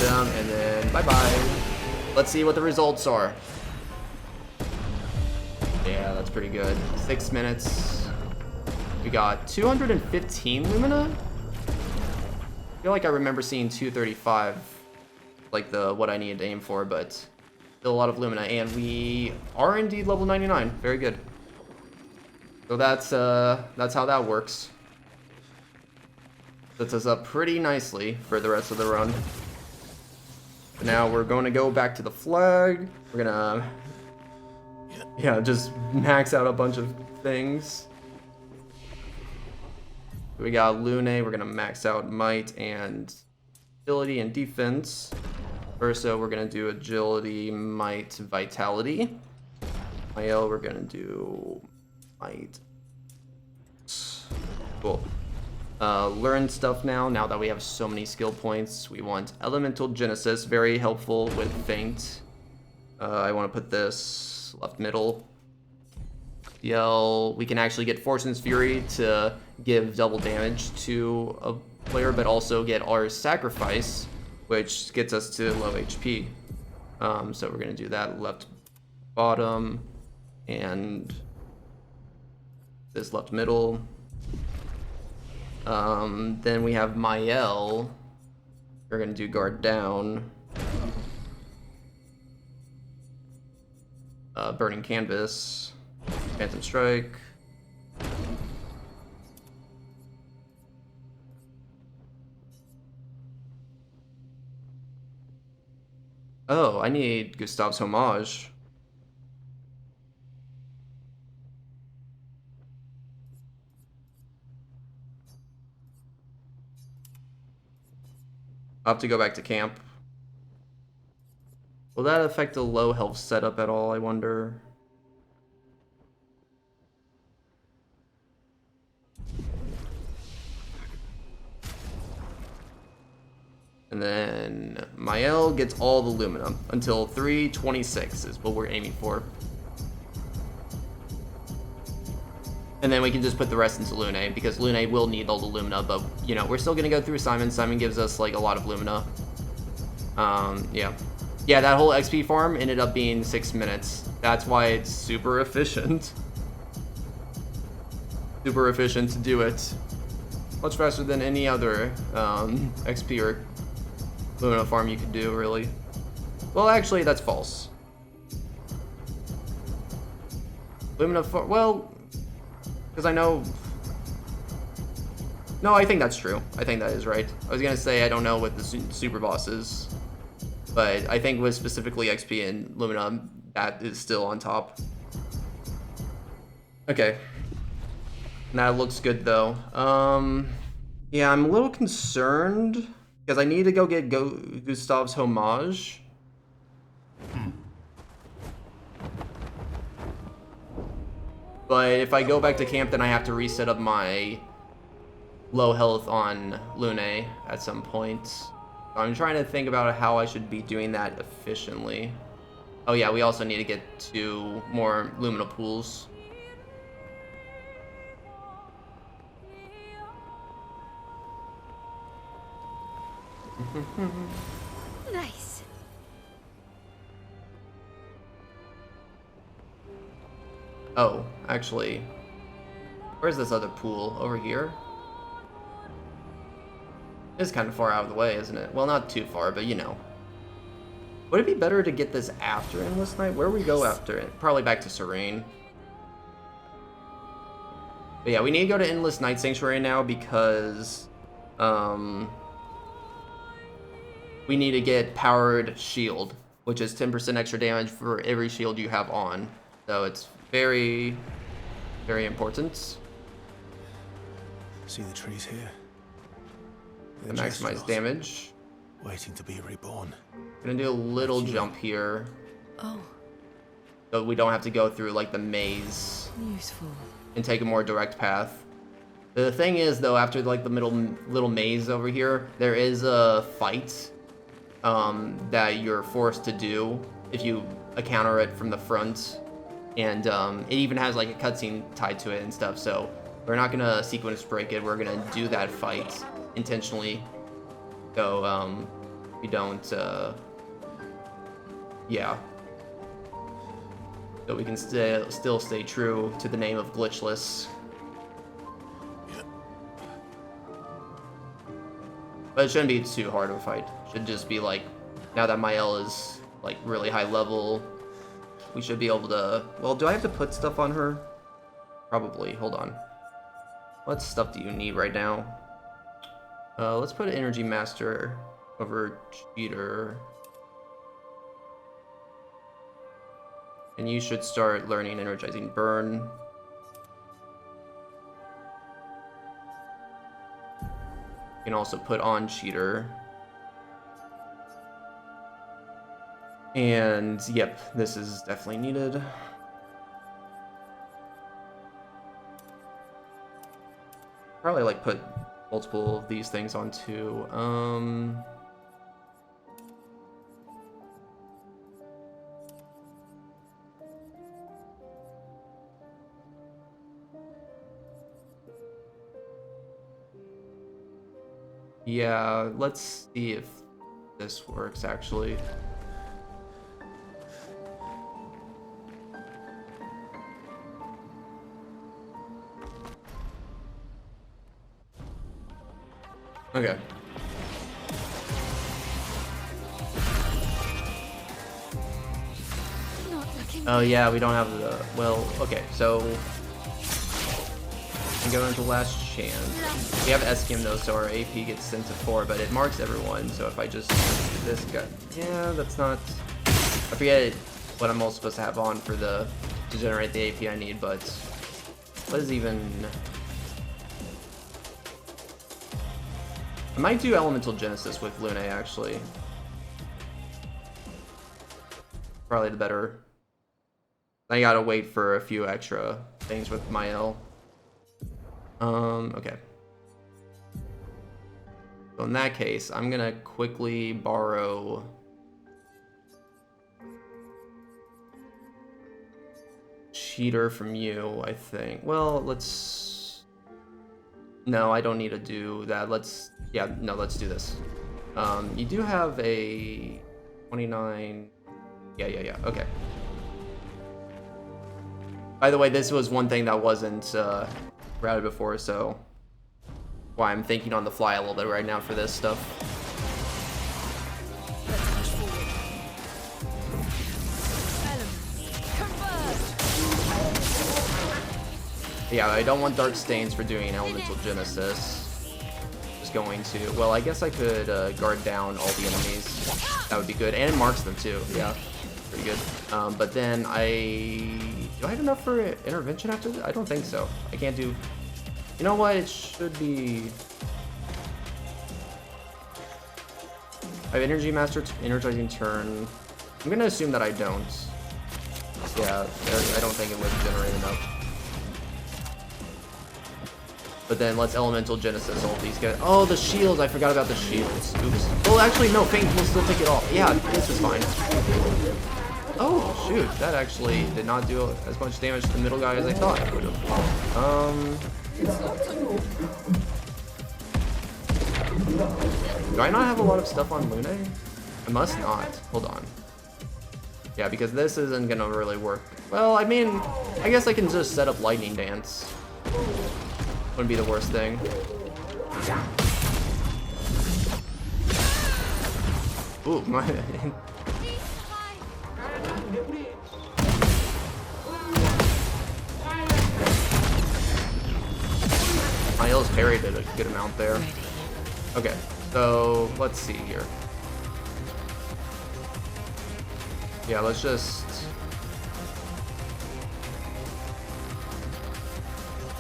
Them, and then bye-bye. Let's see what the results are. Yeah, that's pretty good. 6 minutes. We got 215 Lumina? I feel like I remember seeing 235, like what I needed to aim for, but still a lot of Lumina, and we are indeed level 99. Very good. So that's how that works. Sets us up pretty nicely for the rest of the run. But now we're going to go back to the flag. We're gonna, yeah, just max out a bunch of things. We got Lune. We're gonna max out might and agility and defense. Ursa, we're gonna do agility, might, vitality. Mael, we're gonna do might. Cool. Learn stuff now that we have so many skill points. We want Elemental Genesis, very helpful with Feint. I want to put this left middle. Yell, we can actually get Fortune's Fury to give double damage to a player, but also get our Sacrifice, which gets us to low HP. So we're going to do that left bottom and this left middle. Then we have Mael. We're gonna do guard down. Burning Canvas. Phantom Strike. Oh, I need Gustav's Homage. I'll have to go back to camp. Will that affect the low health setup at all, I wonder? And then Mael gets all the Lumina until 326 is what we're aiming for. And then we can just put the rest into Lune, because Lune will need all the Lumina, but, you know, we're still going to go through Simon. Simon gives us, like, a lot of Lumina. Yeah. Yeah, that whole XP farm ended up being 6 minutes. That's why it's super efficient. super efficient to do it. Much faster than any other XP or Lumina farm you could do, really. Well, actually, that's false. Lumina farm, well, because I know... No, I think that's true. I think that is right. I was gonna say I don't know with the super bosses, but I think with specifically XP and Lumina, that is still on top. Okay. That looks good though. Yeah, I'm a little concerned because I need to go get Gustav's homage. But if I go back to camp, then I have to reset up my low health on Lune at some point. So I'm trying to think about how I should be doing that efficiently. Oh yeah, we also need to get 2 more Lumina pools. Nice. Oh, actually, where's this other pool? Over here? It's kind of far out of the way, isn't it? Well, not too far, but you know. Would it be better to get this after Endless Night? Where we go after it? Probably back to Serene. But yeah, we need to go to Endless Night Sanctuary now because we need to get Powered Shield, which is 10% extra damage for every shield you have on. So it's very, very important. See the trees here? To maximize damage. Waiting to be reborn. Gonna do a little jump here. Oh. So we don't have to go through like the maze. Useful. And take a more direct path. The thing is though, after like the little maze over here, there is a fight that you're forced to do if you encounter it from the front. And it even has like a cutscene tied to it and stuff, so we're not gonna sequence break it, we're gonna do that fight intentionally. So we don't yeah. So we can still stay true to the name of Glitchless. But it shouldn't be too hard of a fight. Should just be like, now that my L is like really high level, we should be able to... Well, do I have to put stuff on her? Probably. Hold on. What stuff do you need right now? Let's put Energy Master over Cheater. And you should start learning Energizing Burn. You can also put on Cheater. And yep, this is definitely needed. Probably like put multiple of these things onto yeah, let's see if this works actually. Okay. Oh yeah, we don't have the... Well, okay, so... We go into Last Chance. We have Eskim though, so our AP gets sent to 4, but it marks everyone, so if I just... This guy... Yeah, that's not... I forget what I'm also supposed to have on for the... to generate the AP I need, but... What is even... I might do Elemental Genesis with Lune, actually. Probably the better. I gotta wait for a few extra things with my L. Okay. So in that case, I'm gonna quickly borrow... Cheater from you, I think. Well, let's... No, I don't need to do that. Let's... Yeah, no, let's do this. You do have a 29... Yeah, okay. By the way, this was one thing that wasn't routed before, so why I'm thinking on the fly a little bit right now for this stuff. Yeah, I don't want dark stains for doing elemental genesis. Just going to, well, I guess I could guard down all the enemies. That would be good, and it marks them too. Yeah, pretty good. But then do I have enough for intervention after this? I don't think so. I can't do. You know what? It should be. I have energy master, energizing turn. I'm gonna assume that I don't. Yeah, I don't think it would generate enough. But then let's elemental genesis all these guys. Oh, the shields! I forgot about the shields. Oops. Well, actually, no. Faint will still take it off. Yeah, this is fine. Oh shoot! That actually did not do as much damage to the middle guy as I thought it would have. Do I not have a lot of stuff on Lune? I must not. Hold on. Yeah, because this isn't gonna really work. Well, I mean, I guess I can just set up lightning dance. Wouldn't be the worst thing. Ooh, my. My heals parried it a good amount there. Okay, so let's see here. Yeah, let's just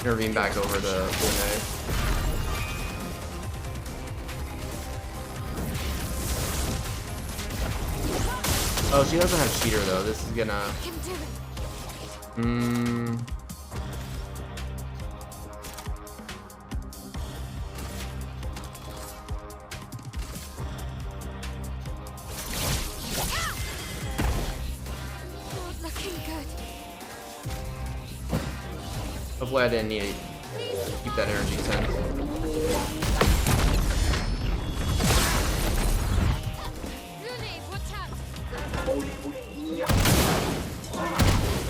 intervene back over the Lune. Oh, she doesn't have cheater though. This is gonna. Hopefully I didn't need to keep that energy 10.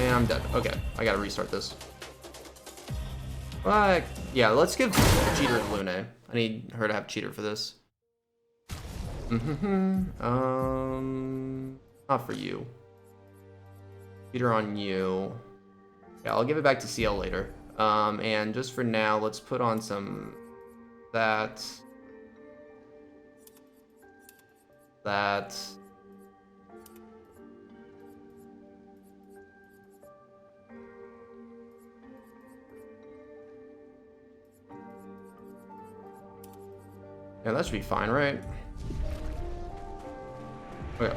And I'm dead. Okay, I gotta restart this. Yeah, let's give cheater to Lune. I need her to have cheater for this. Not for you. Cheater on you. Yeah, I'll give it back to CL later. And just for now, let's put on some that. Yeah, that should be fine, right? Okay.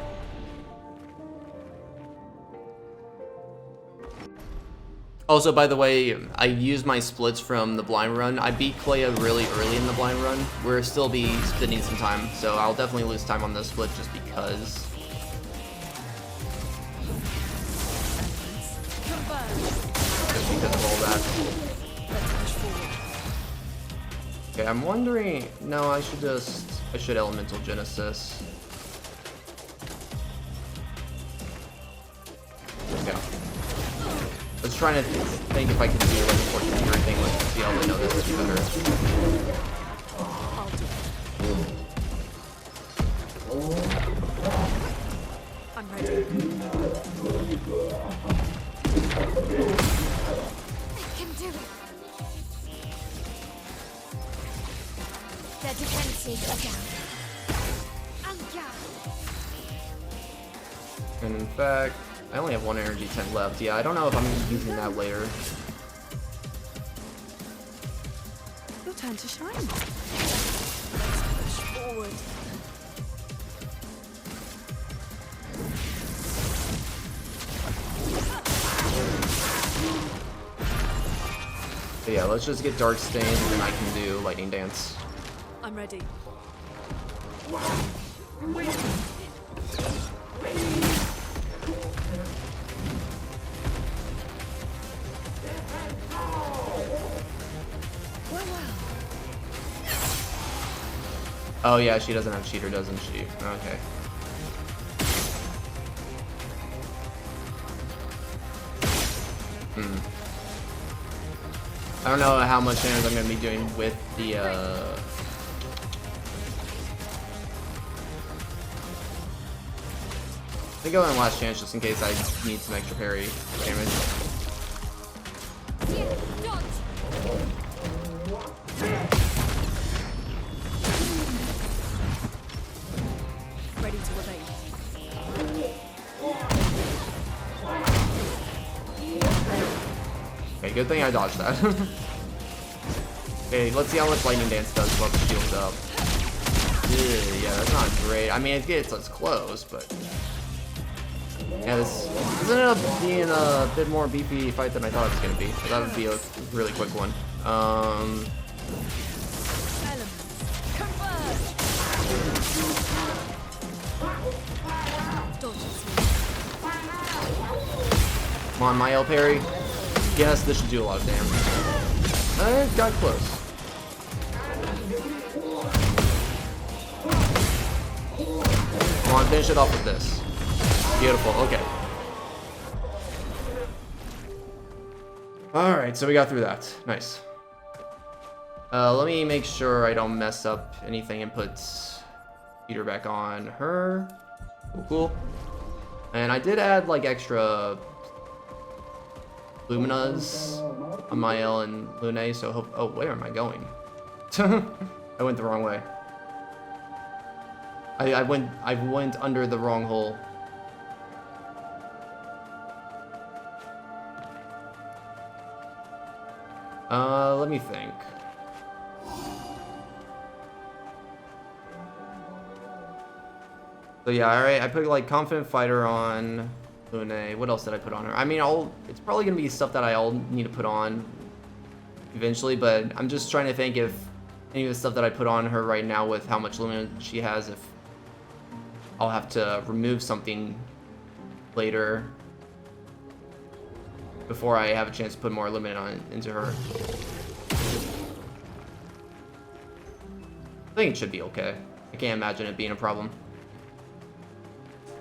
Also, by the way, I used my splits from the blind run. I beat Clea really early in the blind run. We'll still be spending some time, so I'll definitely lose time on this split just because. Just because of all that. Okay, I'm wondering. No, I should elemental genesis. Yeah. I was trying to think if I could do like a fortune cure thing with CL, but no, this is better. I'm ready. I can do it. Their defenses are down. And in fact, I only have one energy 10 left. Yeah, I don't know if I'm using that later. Your turn to shine. Let's push forward. But yeah, let's just get dark stains and then I can do lightning dance. I'm ready. Oh yeah, she doesn't have cheater, doesn't she? Okay. I don't know how much damage I'm going to be doing with the, Let me go in last chance just in case I need some extra parry damage. Ready to evade. Okay, good thing I dodged that. Okay, let's see how much Lightning Dance does while the shield's up. Yeah, that's not great. I mean, it gets us close, but... Yeah, this ended up being a bit more beefy fight than I thought it was going to be. So that would be a really quick one. Come on, my L parry. Yes, this should do a lot of damage. It got close. Come on, finish it off with this. Beautiful, okay. Alright, so we got through that. Nice. Let me make sure I don't mess up anything and put Peter back on her. Cool, cool. And I did add like extra Luminas on my L and Lune, so hope. Oh, where am I going? I went the wrong way. I went under the wrong hole. Let me think. So yeah, alright, I put like Confident Fighter on Lune. What else did I put on her? I mean, it's probably gonna be stuff that I'll need to put on eventually, but I'm just trying to think if any of the stuff that I put on her right now with how much Lumina she has, if I'll have to remove something later before I have a chance to put more Lumina into her. I think it should be okay. I can't imagine it being a problem.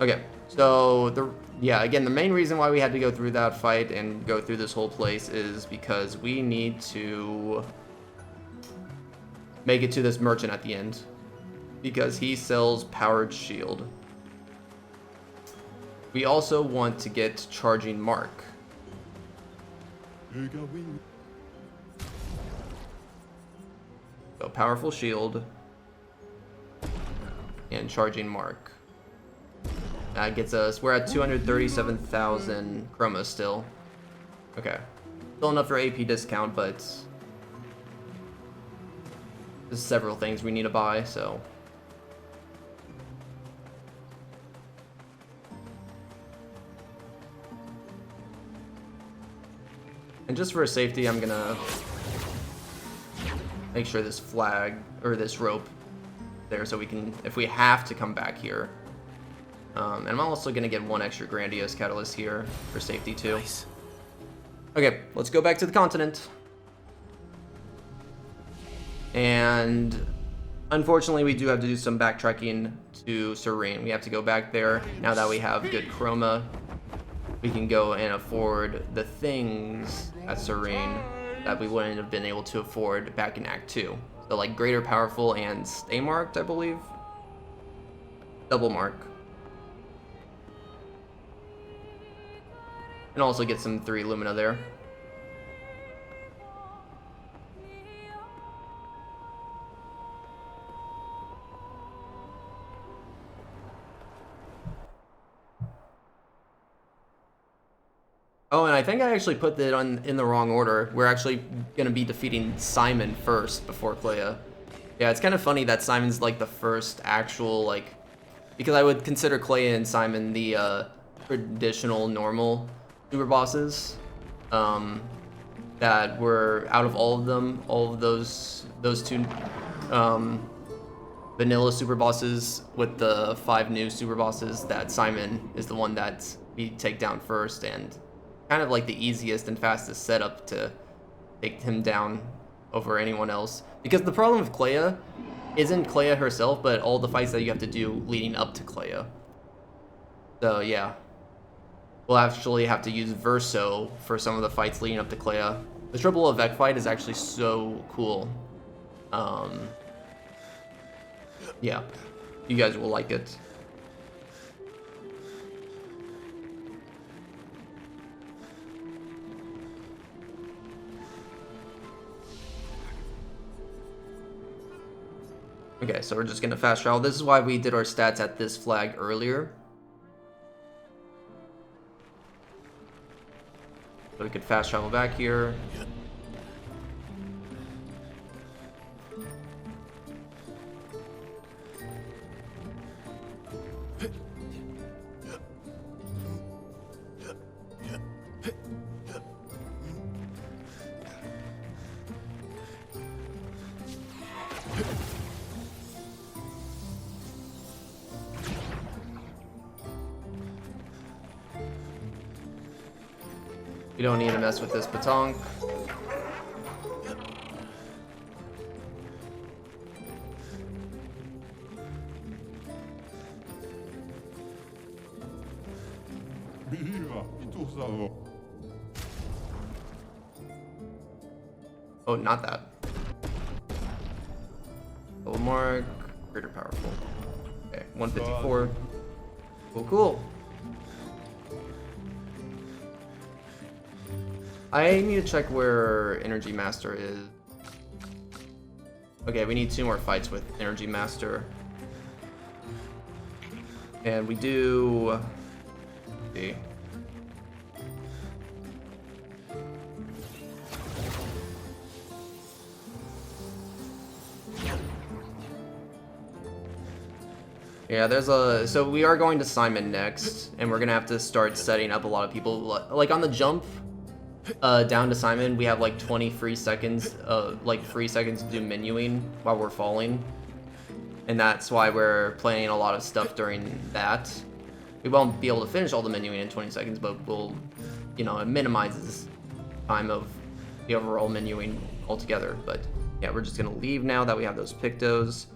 Okay, so again, the main reason why we had to go through that fight and go through this whole place is because we need to make it to this merchant at the end, because he sells powered shield. We also want to get charging mark. So powerful shield and charging mark. That gets us, we're at 237,000 chroma still. Okay. Still enough for AP discount, but there's several things we need to buy, so. And just for safety, I'm gonna make sure this flag, or this rope there, so we can, if we have to come back here. And I'm also gonna get one extra Grandiose Catalyst here for safety too. Nice. Okay, let's go back to the continent. And unfortunately, we do have to do some backtracking to Serene. We have to go back there. Now that we have good chroma, we can go and afford the things at Serene that we wouldn't have been able to afford back in Act 2. So like Greater Powerful and Stay Marked, I believe. Double Mark. And also get some 3 Lumina there. Oh, and I think I actually put that in the wrong order. We're actually going to be defeating Simon first before Clea. Yeah, it's kind of funny that Simon's like the first actual, like, because I would consider Clea and Simon the traditional normal super bosses that were out of all of them, all of those 2 vanilla super bosses with the 5 new super bosses, that Simon is the one that we take down first, and kind of like the easiest and fastest setup to take him down over anyone else. Because the problem with Clea isn't Clea herself, but all the fights that you have to do leading up to Clea. So yeah. We'll actually have to use Verso for some of the fights leading up to Clea. The triple Eveque fight is actually so cool. Yeah, you guys will like it. Okay, so we're just gonna fast travel. This is why we did our stats at this flag earlier. So we could fast travel back here. You don't need to mess with this batonk. Oh, not that. Double mark, greater powerful. Okay, 154. Cool, cool. I need to check where Energy Master is. Okay, we need 2 more fights with Energy Master. And we do... Let's see. Yeah, there's a... So we are going to Simon next, and we're gonna have to start setting up a lot of people. Like on the jump, down to Simon, we have like 20 free seconds, free seconds to do menuing while we're falling. And that's why we're planning a lot of stuff during that. We won't be able to finish all the menuing in 20 seconds, but we'll, you know, it minimizes time of the overall menuing altogether. But yeah, we're just gonna leave now that we have those pictos.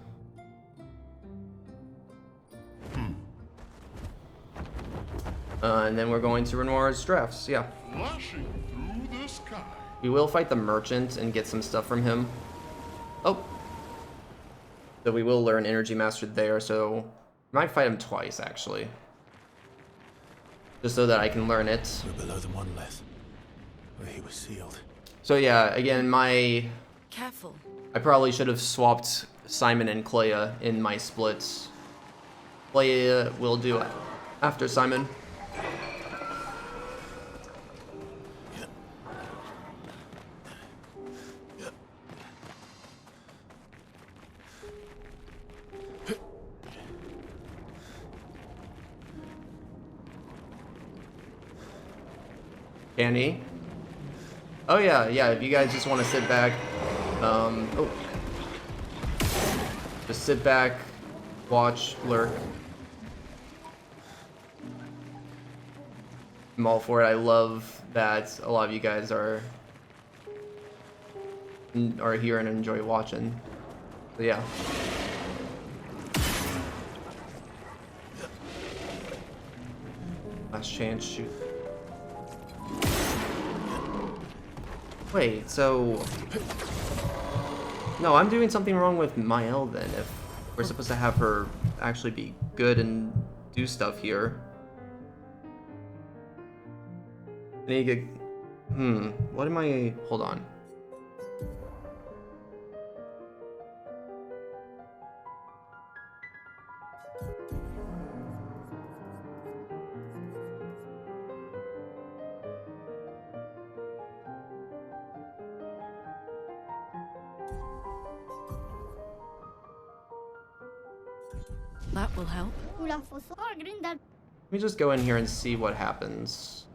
And then we're going to Renoir's drafts, yeah. We will fight the merchant and get some stuff from him. Oh. So we will learn Energy Master there, so we might fight him twice, actually. Just so that I can learn it. We're below the monolith, where he was sealed. So yeah, again, Careful. I probably should have swapped Simon and Clea in my splits. Clea will do it after Simon. Can he? Oh yeah, if you guys just want to sit back, just sit back, watch, lurk. I'm all for it. I love that a lot of you guys are here and enjoy watching. So yeah. Last chance, shoot. Wait, so... No, I'm doing something wrong with Mael then, if we're supposed to have her actually be good and do stuff here. I need to get... what am I... Hold on. That will help. Let me just go in here and see what happens.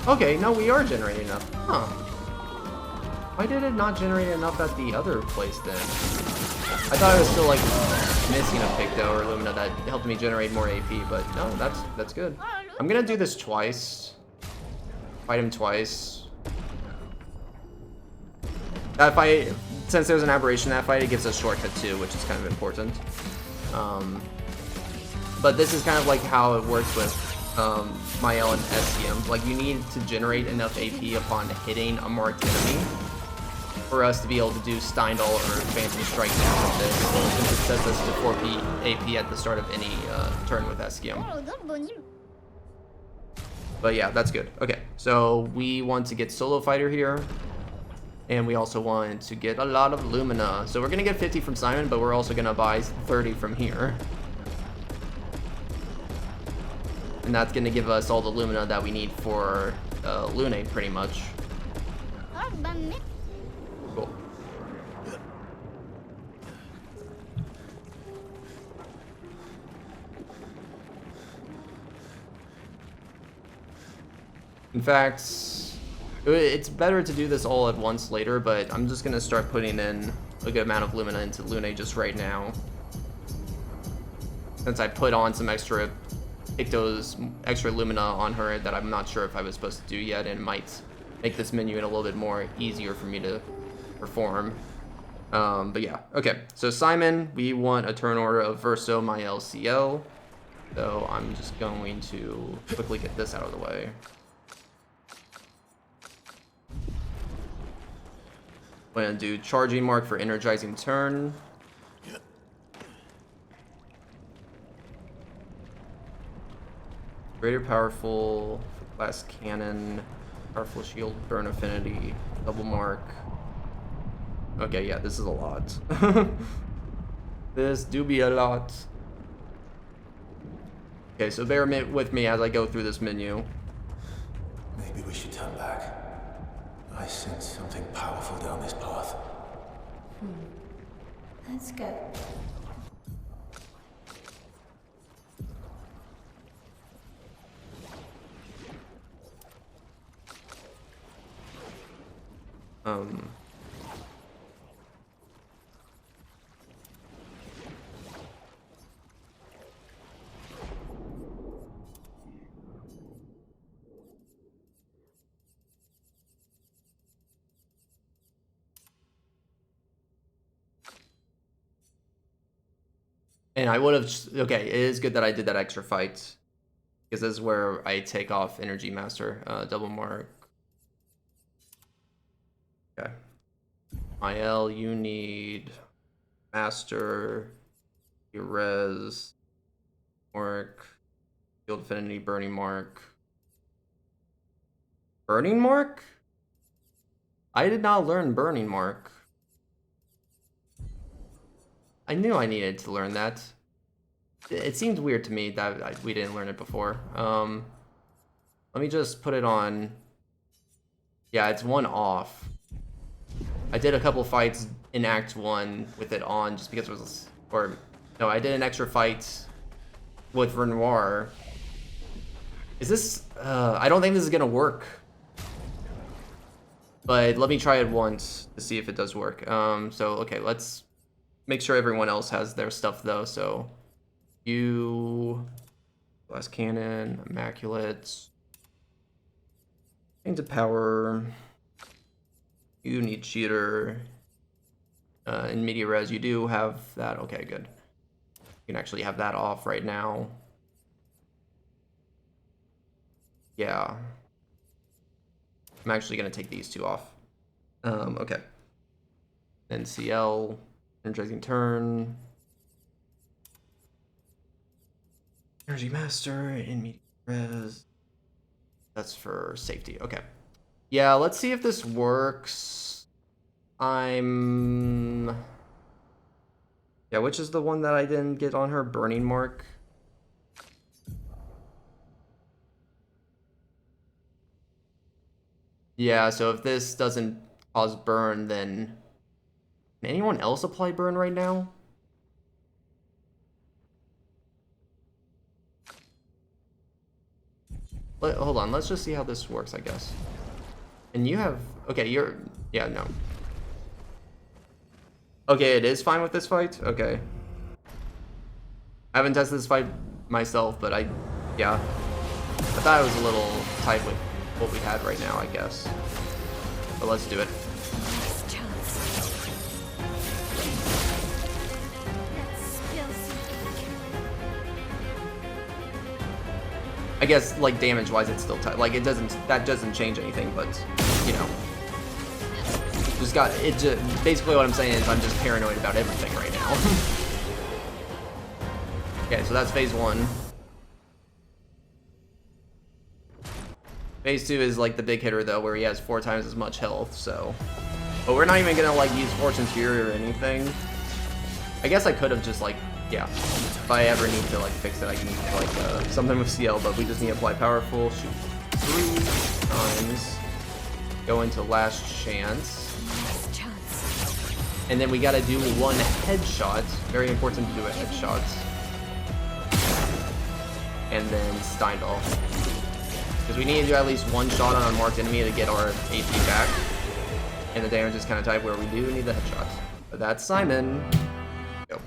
Okay, no, we are generating enough. Huh. Why did it not generate enough at the other place then? I thought I was still like missing a picto or Lumina that helped me generate more AP, but no, that's good. I'm gonna do this twice. Fight him twice. That fight, since there's an aberration in that fight, it gives us shortcut too, which is kind of important. But this is kind of like how it works with Mael and SCM. Like, you need to generate enough AP upon hitting a marked enemy for us to be able to do Steindal or Phantom Strike down with this, since it sets us to 4p AP at the start of any turn with SCM. But yeah, that's good. Okay, so we want to get Solo Fighter here, and we also want to get a lot of Lumina. So we're gonna get 50 from Simon, but we're also gonna buy 30 from here. And that's gonna give us all the Lumina that we need for Lune, pretty much. Cool. In fact, it's better to do this all at once later, but I'm just gonna start putting in a good amount of Lumina into Lune just right now. Since I put on some extra pictos, extra Lumina on her that I'm not sure if I was supposed to do yet, and it might make this menu a little bit more easier for me to perform. But yeah, okay. So Simon, we want a turn order of Verso, Mael, CL. So I'm just going to quickly get this out of the way. I'm gonna do Charging Mark for Energizing Turn. Greater Powerful for Glass Cannon. Powerful Shield, Burn Affinity, Double Mark. Okay, yeah, this is a lot. This do be a lot. Okay, so bear with me as I go through this menu. Maybe we should turn back. I sense something powerful down this path. Let's go. And I would have, okay, it is good that I did that extra fight, because this is where I take off Energy Master, Double Mark. Okay. Mael, you need Master, your Res, Mark, Field Affinity, Burning Mark. Burning Mark? I did not learn Burning Mark. I knew I needed to learn that. It seemed weird to me that we didn't learn it before. Let me just put it on. Yeah, it's 1 off. I did a couple fights in Act 1 with it on just because it was, or no, I did an extra fight with Renoir. Is this, I don't think this is gonna work. But let me try it once to see if it does work. So, okay, let's make sure everyone else has their stuff though. So, you, Glass Cannon, Immaculate, into Power. You need Cheater. In Media Res, you do have that. Okay, good. You can actually have that off right now. Yeah. I'm actually going to take these 2 off. Okay. NCL, Energizing Turn. Energy Master, in Media Res. That's for safety. Okay. Yeah, let's see if this works. Yeah, which is the one that I didn't get on her? Burning Mark. Yeah, so if this doesn't cause burn, then can anyone else apply burn right now? Hold on, let's just see how this works, I guess. And you have, okay, yeah, no. Okay, it is fine with this fight? Okay. I haven't tested this fight myself, but yeah. I thought it was a little tight with what we had right now, I guess. But let's do it. I guess, like, damage-wise, it's still tight. Like, that doesn't change anything, but, you know. Basically what I'm saying is I'm just paranoid about everything right now. Okay, so that's phase 1. Phase 2 is, like, the big hitter, though, where he has 4 times as much health, so. But we're not even gonna, like, use Fortune's Fury or anything. I guess I could have just, like, yeah. If I ever need to, like, fix it, I can use, like, something with CL, but we just need to apply Powerful, shoot 3 times, go into Last Chance. And then we gotta do 1 headshot. Very important to do a headshot. And then Steindal. Because we need to do at least 1 shot on a marked enemy to get our AP back. And the damage is kind of tight where we do need the headshot. But that's Simon. Go.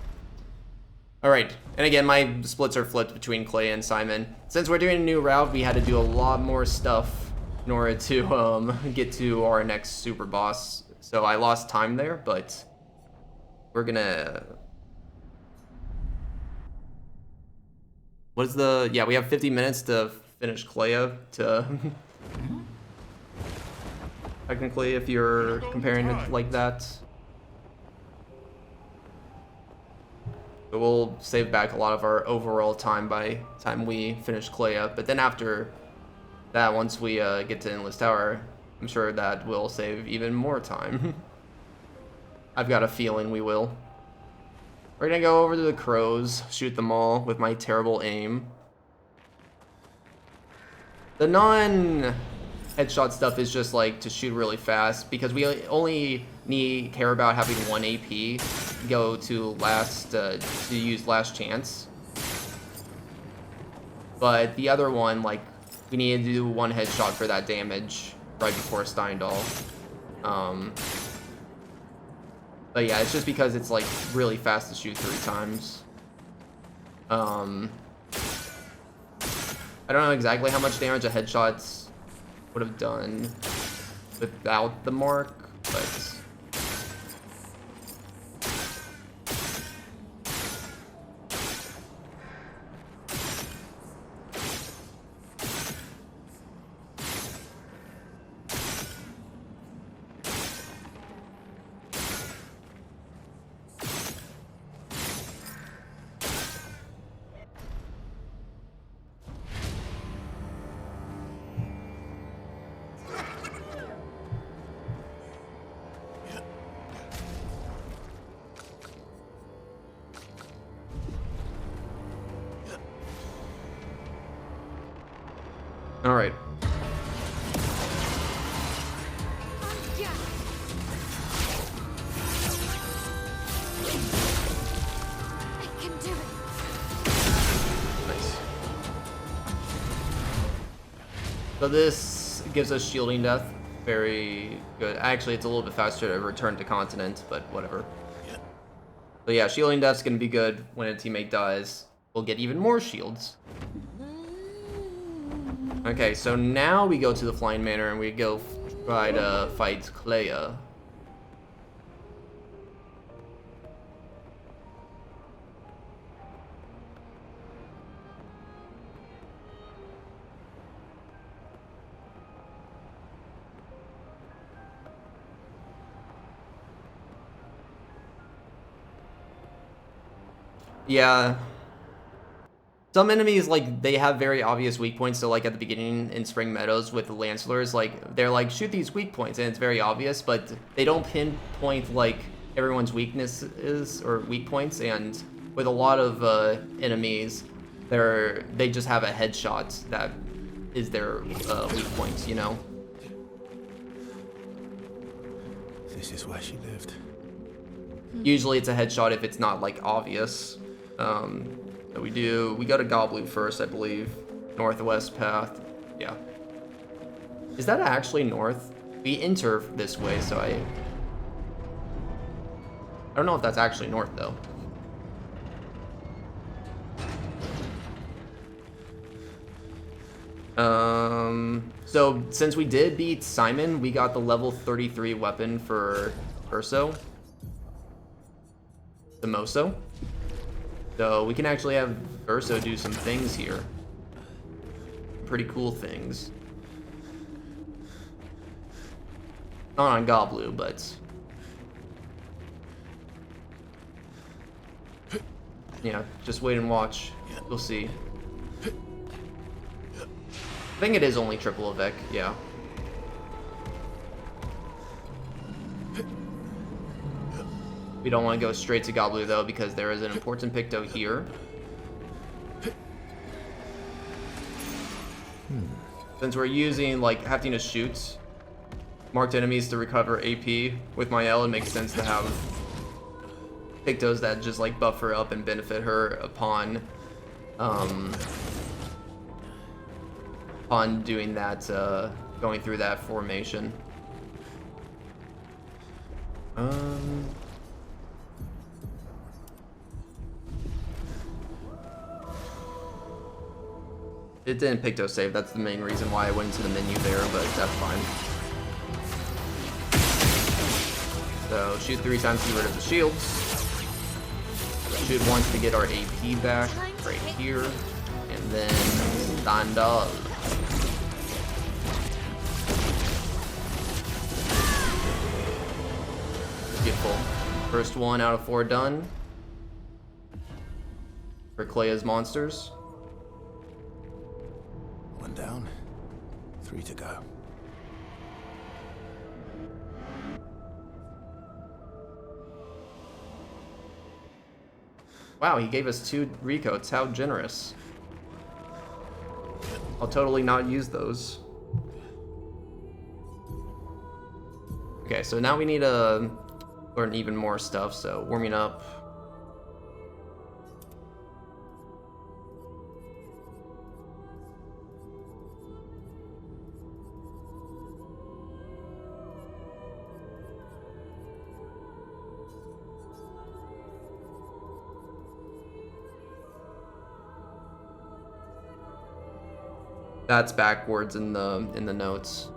Alright, and again, my splits are flipped between Clea and Simon. Since we're doing a new route, we had to do a lot more stuff in order to get to our next super boss. So I lost time there, but we're gonna... What is the... Yeah, we have 50 minutes to finish Clea to... Technically, if you're comparing it like that. But we'll save back a lot of our overall time by the time we finish Clea. But then after that, once we get to Endless Tower, I'm sure that will save even more time. I've got a feeling we will. We're gonna go over to the crows, shoot them all with my terrible aim. The non-headshot stuff is just like to shoot really fast because we only care about having 1 AP go to use Last Chance. But the other one, like, we need to do 1 headshot for that damage right before Steindal. But yeah, it's just because it's like really fast to shoot 3 times. I don't know exactly how much damage a headshot would have done without the mark, but... All right. Nice. So this gives us shielding death. Very good. Actually, it's a little bit faster to return to continent, but whatever. So yeah, shielding death's gonna be good when a teammate dies. We'll get even more shields. Okay, so now we go to the Flying Manor and we go try to fight Clea. Yeah. Some enemies, like, they have very obvious weak points, so like at the beginning in Spring Meadows with the Lancelars, like, they're like, shoot these weak points, and it's very obvious, but they don't pinpoint, like, everyone's weaknesses or weak points, and with a lot of enemies, they just have a headshot that is their weak points, you know? This is where she lived. Usually it's a headshot if it's not, like, obvious. So we go to Goblu first, I believe. Northwest path. Yeah. Is that actually north? We enter this way, so I don't know if that's actually north, though. So since we did beat Simon, we got the level 33 weapon for Urso. The Moso. So we can actually have Urso do some things here. Pretty cool things. Not on Goblu, but... yeah, just wait and watch. You'll see. I think it is only triple Eveque, yeah. We don't want to go straight to Goblu though, because there is an important picto here. Since we're using, like, having to shoot marked enemies to recover AP with Mael, it makes sense to have pictos that just, like, buff her up and benefit her upon doing that, going through that formation. It didn't picto save, that's the main reason why I went into the menu there, but that's fine. So shoot 3 times to get rid of the shields. Shoot once to get our AP back, right here. And then stand up. Beautiful. First 1 out of 4 done. For Clea's monsters. 1 down, 3 to go. Wow, he gave us 2 recoats. How generous. I'll totally not use those. Okay, so now we need to learn even more stuff, so warming up. That's backwards in the notes.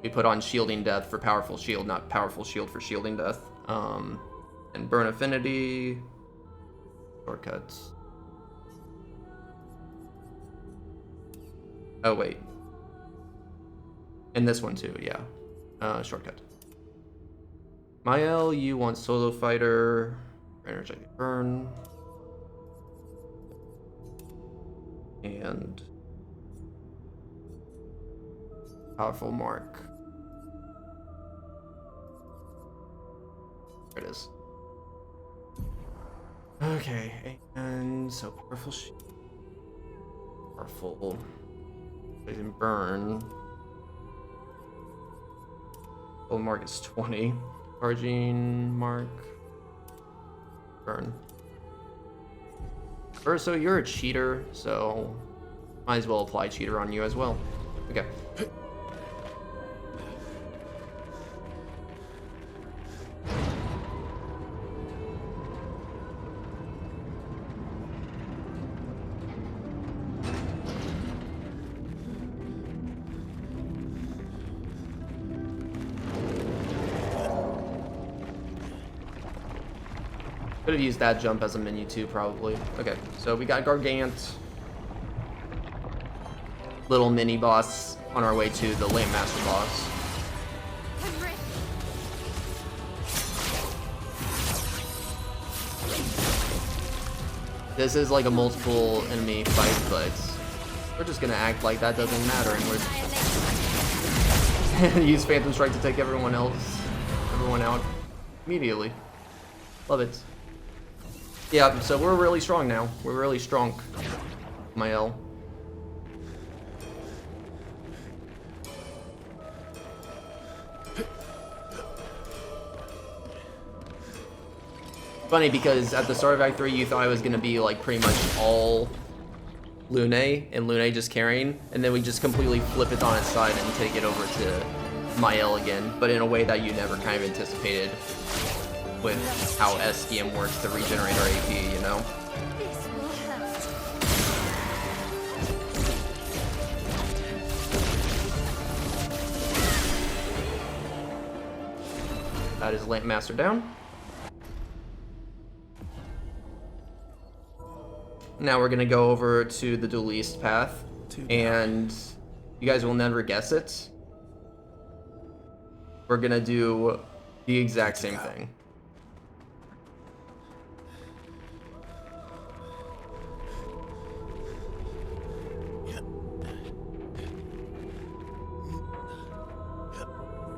We put on shielding death for powerful shield, not powerful shield for shielding death. And burn affinity, shortcuts. Oh wait. And this one too, yeah. Shortcut. Mael, you want solo fighter, energetic burn. And powerful mark. There it is. Okay, and so powerful shield. Powerful. Poison burn. Full mark is 20. Charging mark. Burn. So you're a cheater, so might as well apply cheater on you as well. Okay. Could have used that jump as a menu too, probably. Okay, so we got Gargant. Little mini boss on our way to the Lampmaster boss. This is like a multiple enemy fight, but we're just gonna act like that doesn't matter and we're use Phantom Strike to take everyone out immediately. Love it. Yeah, so we're really strong now. We're really strong. Mael. Funny because at the start of Act 3 you thought it was gonna be like pretty much all Lune and Lune just carrying, and then we just completely flip it on its side and take it over to Mael again, but in a way that you never kind of anticipated with how SDM works to regenerate our AP, you know? This will hurt. That is Lampmaster down. Now we're gonna go over to the Duollistos path, and you guys will never guess it. We're gonna do the exact same thing.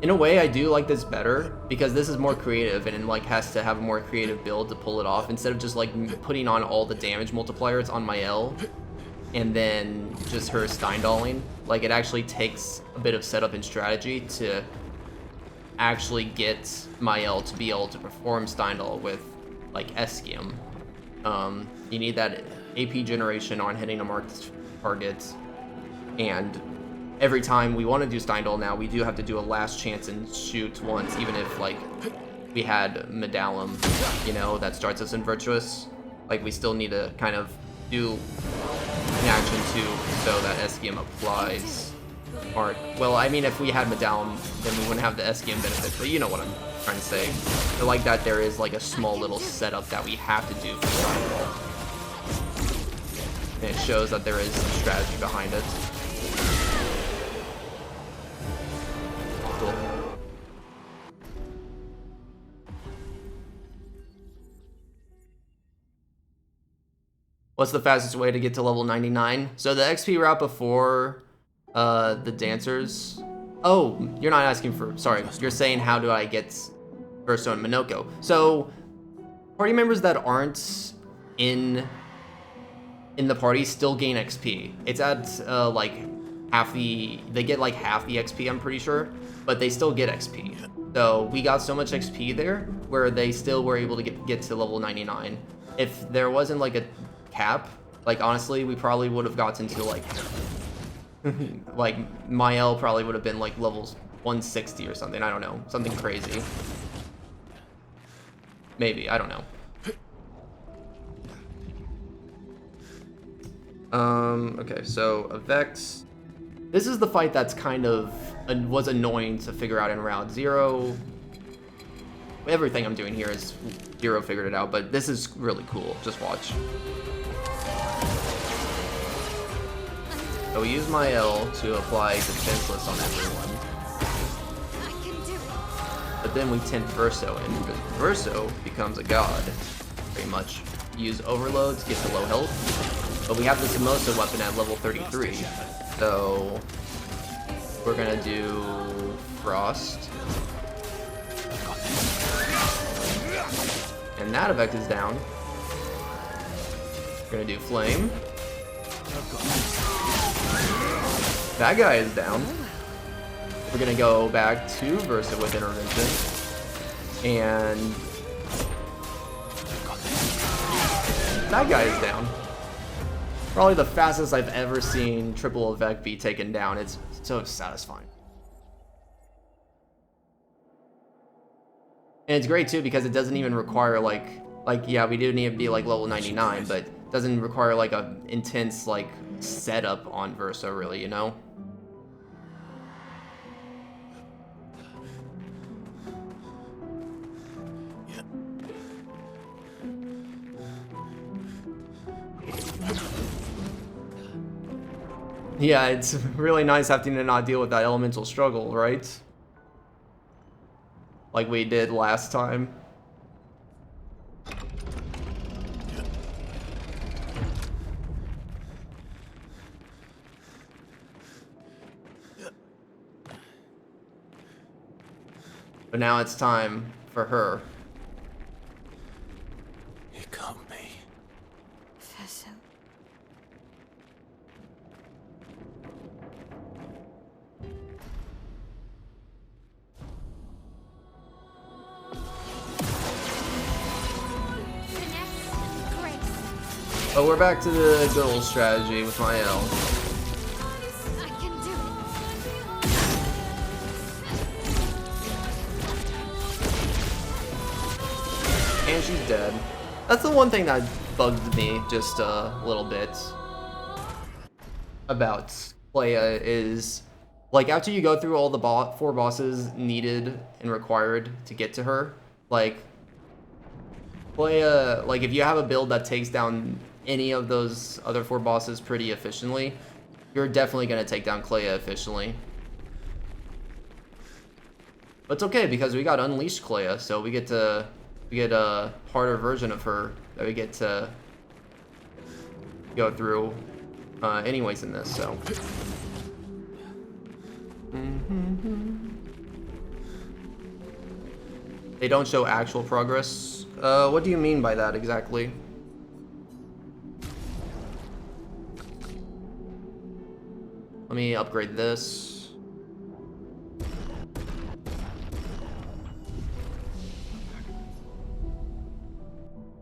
In a way, I do like this better because this is more creative and it like has to have a more creative build to pull it off instead of just like putting on all the damage multipliers on my L and then just her Steindalling. Like it actually takes a bit of setup and strategy to actually get my L to be able to perform Steindal with like Osquio. You need that AP generation on hitting a marked target, and every time we want to do Steindal now, we do have to do a last chance and shoot once, even if like we had Medallum, you know, that starts us in Virtuous. Like we still need to kind of do an action too, so that Osquio applies. Or, well, I mean, if we had Medallum, then we wouldn't have the Osquio benefit, but you know what I'm trying to say. I like that there is like a small little setup that we have to do for Steindal. And it shows that there is some strategy behind it. Cool. What's the fastest way to get to level 99? So the XP route before the dancers. Oh, you're not asking for, sorry, you're saying how do I get Verso and Minoko. So party members that aren't in the party still gain XP. It's at like half the, they get like half the XP, I'm pretty sure, but they still get XP. So we got so much XP there where they still were able to get to level 99. If there wasn't like a cap, like honestly, we probably would have gotten to like like my L probably would have been like levels 160 or something. I don't know, something crazy. Maybe, I don't know. Okay, so Eveque. This is the fight that's kind of was annoying to figure out in round 0. Everything I'm doing here is 0 figured it out, but this is really cool. Just watch. So we use my L to apply Defenseless on everyone. But then we tint Verso in, because Verso becomes a god, pretty much. Use Overload to get to low health. But we have the Samosa weapon at level 33. So we're gonna do Frost. And that Eveque is down. We're gonna do Flame. That guy is down. We're gonna go back to Versa with Intervention. And that guy is down. Probably the fastest I've ever seen triple Eveque be taken down. It's so satisfying. And it's great too because it doesn't even require like yeah, we do need to be like level 99, but it doesn't require like a intense like setup on Versa really, you know? Yeah, it's really nice having to not deal with that elemental struggle, right? Like we did last time. But now it's time for her. You got me. Verso. Oh, we're back to the good old strategy with my L. I can do And she's dead. That's the one thing that bugged me just a little bit about Clea is, like, after you go through all the 4 bosses needed and required to get to her, like, Clea, like, if you have a build that takes down any of those other 4 bosses pretty efficiently, you're definitely going to take down Clea efficiently. But it's okay, because we got Unleashed Clea, so we get a harder version of her that we get to go through anyways in this, so. They don't show actual progress. What do you mean by that exactly? Let me upgrade this.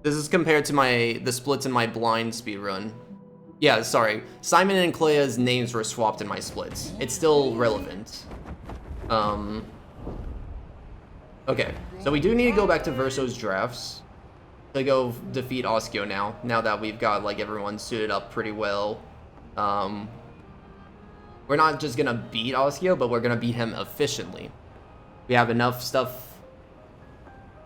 This is compared to the splits in my blind speedrun. Yeah, sorry. Simon and Clea's names were swapped in my splits. It's still relevant. Okay, so we do need to go back to Verso's drafts to go defeat Osquio now that we've got, like, everyone suited up pretty well. We're not just gonna beat Osquio, but we're gonna beat him efficiently. We have enough stuff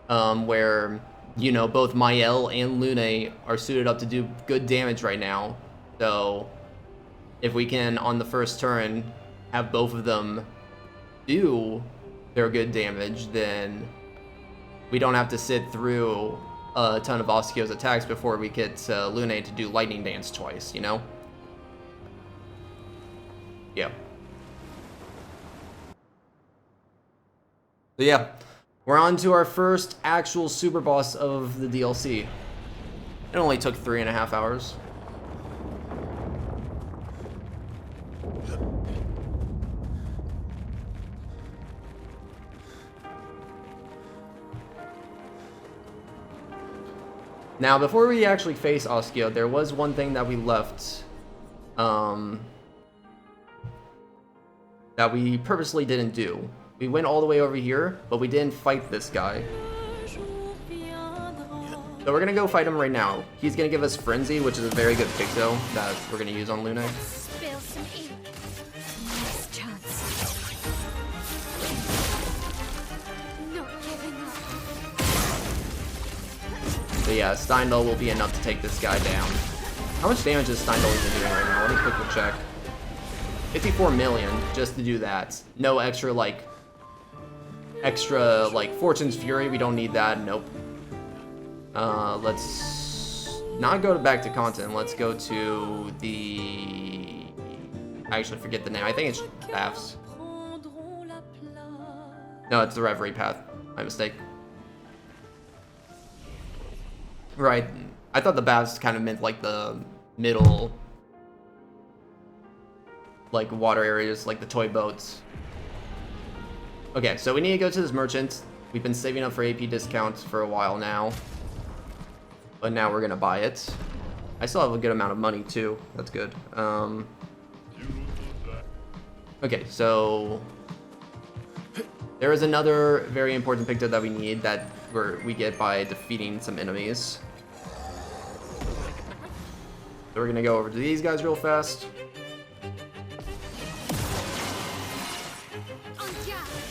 where, you know, both Mael and Lune are suited up to do good damage right now. So if we can, on the first turn, have both of them do their good damage, then we don't have to sit through a ton of Osquio's attacks before we get Lune to do Lightning Dance twice, you know? Yeah. So yeah, we're on to our first actual super boss of the DLC. It only took 3.5 hours. Now, before we actually face Osquio, there was one thing that we left, that we purposely didn't do. We went all the way over here, but we didn't fight this guy. So we're gonna go fight him right now. He's gonna give us Frenzy, which is a very good picto that we're gonna use on Lune. Spill some ink. Last chance. Not giving up. So yeah, Steindl will be enough to take this guy down. How much damage is Steindl even doing right now? Let me quickly check. 54 million just to do that. No extra like Fortune's Fury. We don't need that. Nope. Let's not go back to content. Let's go to the... I actually forget the name. I think it's Paths. No, it's the Reverie Path. My mistake. Right. I thought the baths kind of meant like the middle, like water areas, like the toy boats. Okay, so we need to go to this merchant. We've been saving up for AP discounts for a while now, but now we're gonna buy it. I still have a good amount of money too. That's good. Okay, so there is another very important picto that we need that we get by defeating some enemies. So we're gonna go over to these guys real fast.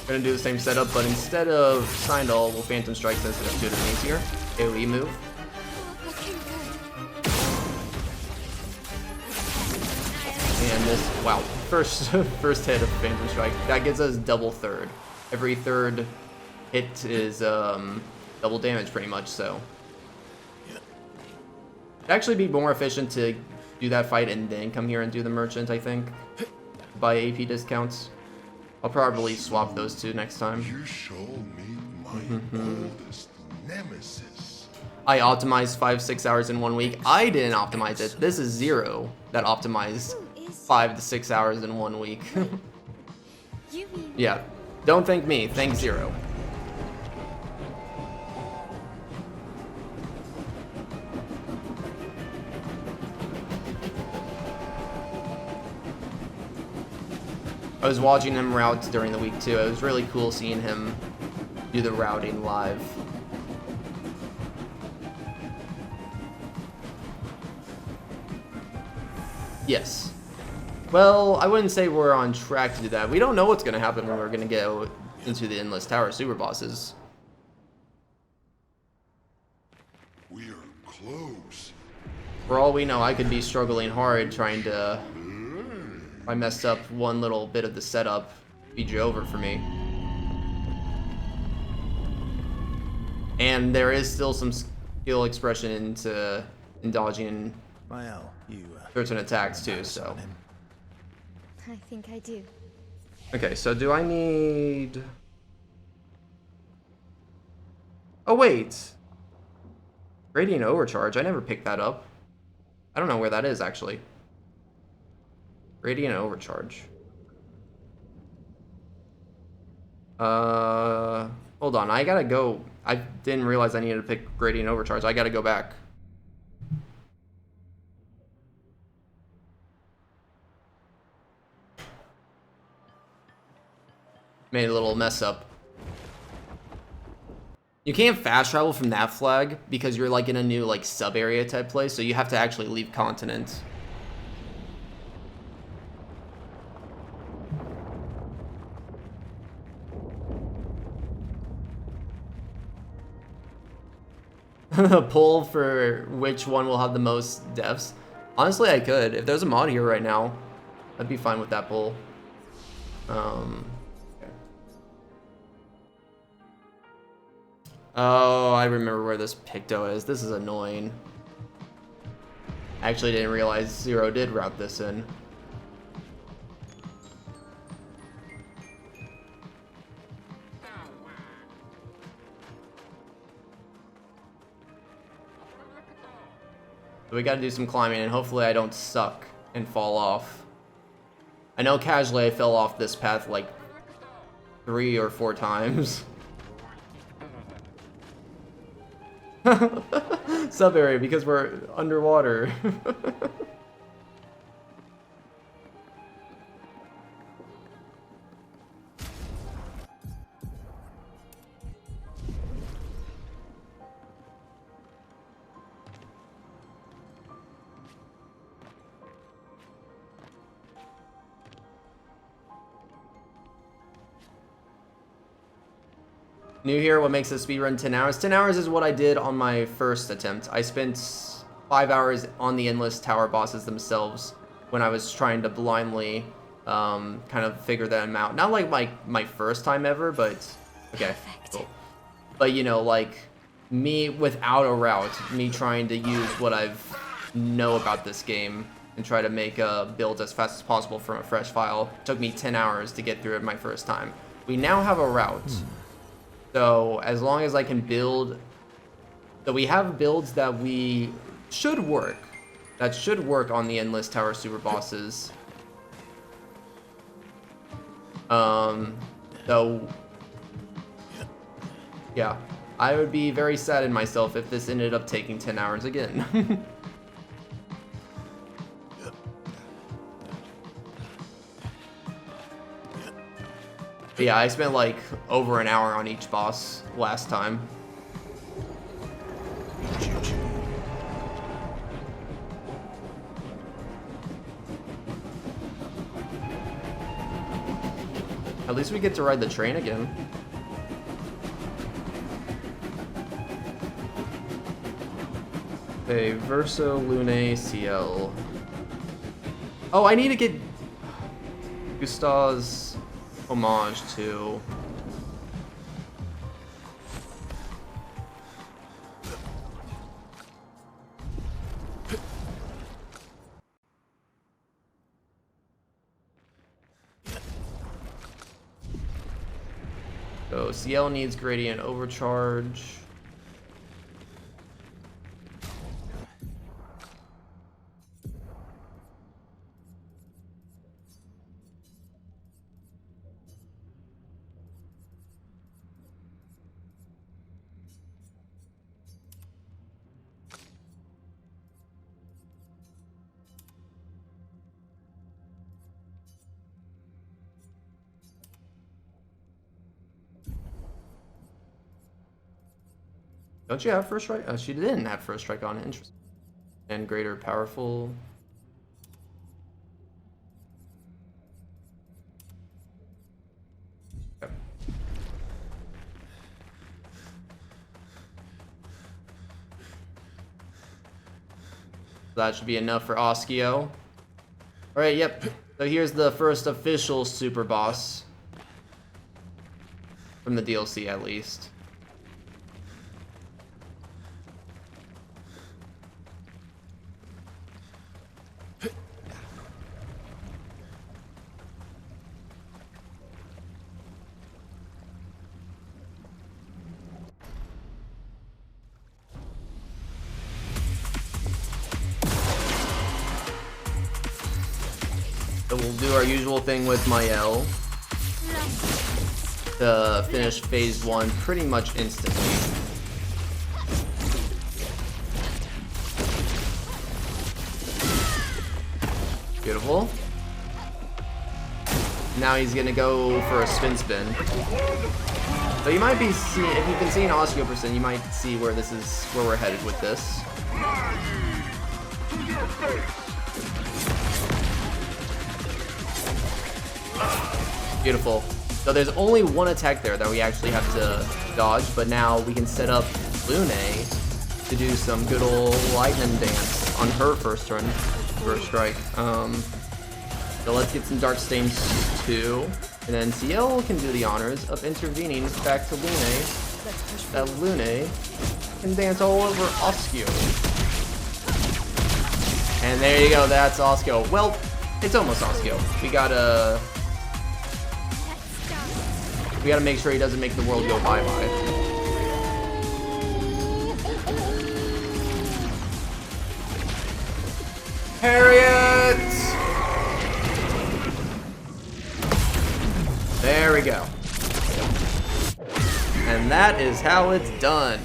We're gonna do the same setup, but instead of Steindl, we'll Phantom Strike since there's 2 enemies here. AoE move. And this, wow, first hit of Phantom Strike. That gives us double third. Every third hit is double damage pretty much, so. It'd actually be more efficient to do that fight and then come here and do the merchant, I think. Buy AP discounts. I'll probably swap those two next time. You show me my oldest nemesis. I optimized 5-6 hours in 1 week. I didn't optimize it. This is Zero that optimized 5 to 6 hours in 1 week. Yeah, don't thank me, thank Zero. I was watching him route during the week too. It was really cool seeing him do the routing live. Yes. Well, I wouldn't say we're on track to do that. We don't know what's going to happen when we're going to go into the Endless Tower super bosses. We are close. For all we know, I could be struggling hard trying to... If I messed up one little bit of the setup, it'd be over for me. And there is still some skill expression into in dodging certain attacks too, so... I think I do. Okay, so do I need... Oh, wait. Radiant Overcharge. I never picked that up. I don't know where that is, actually. Radiant Overcharge. Hold on. I gotta go. I didn't realize I needed to pick Radiant Overcharge. I gotta go back. Made a little mess up. You can't fast travel from that flag because you're like in a new like sub area type place, so you have to actually leave continent. Pull for which one will have the most deaths. Honestly, I could. If there's a mod here right now, I'd be fine with that pull. Oh, I remember where this picto is. This is annoying. I actually didn't realize Zero did route this in. So we gotta do some climbing, and hopefully I don't suck and fall off. I know casually I fell off this path like 3 or 4 times. Sub area because we're underwater. New here, what makes this speedrun 10 hours? 10 hours is what I did on my first attempt. I spent 5 hours on the endless tower bosses themselves when I was trying to blindly kind of figure them out. Not like my first time ever, but okay, cool. But you know, like me without a route, me trying to use what I've know about this game and try to make a build as fast as possible from a fresh file. It took me 10 hours to get through it my first time. We now have a route. So as long as I can build, so we have builds that we should work, that should work on the Endless Tower super bosses. So yeah, I would be very sad in myself if this ended up taking 10 hours again. But yeah, I spent like over an hour on each boss last time. At least we get to ride the train again. Okay, Verso Lune CL. Oh, I need to get Gustav's homage to so CL needs gradient overcharge. Don't you have first strike? She didn't have first strike on it. Interesting. And greater powerful. That should be enough for Osquio. Alright, yep. So here's the first official super boss. From the DLC, at least. So we'll do our usual thing with my L to finish phase 1 pretty much instantly. Beautiful. Now he's gonna go for a spin. So you might be seeing, if you've been seeing Osquio %, you might see where this is, where we're headed with this. Beautiful. So there's only one attack there that we actually have to dodge, but now we can set up Lune to do some good old lightning dance on her first run, first strike. So let's get some Dark Stains too, and then CL can do the honors of intervening back to Lune. That Lune can dance all over Osquio. And there you go, that's Osquio. Well, it's almost Osquio. We gotta make sure he doesn't make the world go bye-bye. Harriet! There we go. And that is how it's done.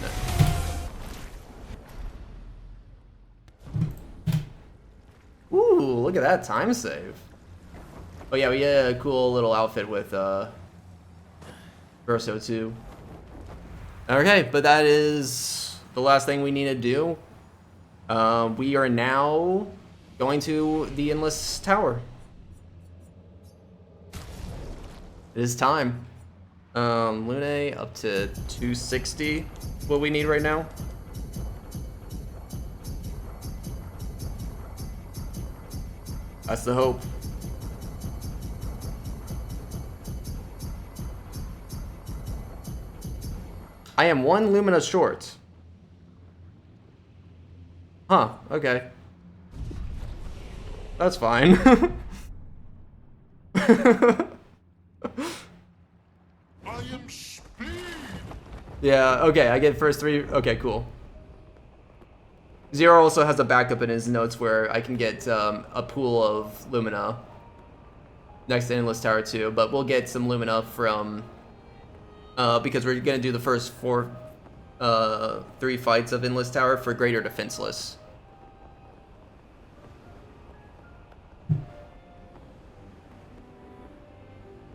Ooh, look at that time save. Oh yeah, we had a cool little outfit with Verso too. Okay, but that is the last thing we need to do. We are now going to the Endless Tower. It is time. Lune up to 260. What we need right now. That's the hope. I am 1 Lumina short. Huh, okay. That's fine. I am Speed. Yeah, okay, I get first 3. Okay, cool. Zero also has a backup in his notes where I can get a pool of Lumina next to Endless Tower 2, but we'll get some Lumina from... because we're gonna do the first 3 fights of Endless Tower for Greater Defenseless.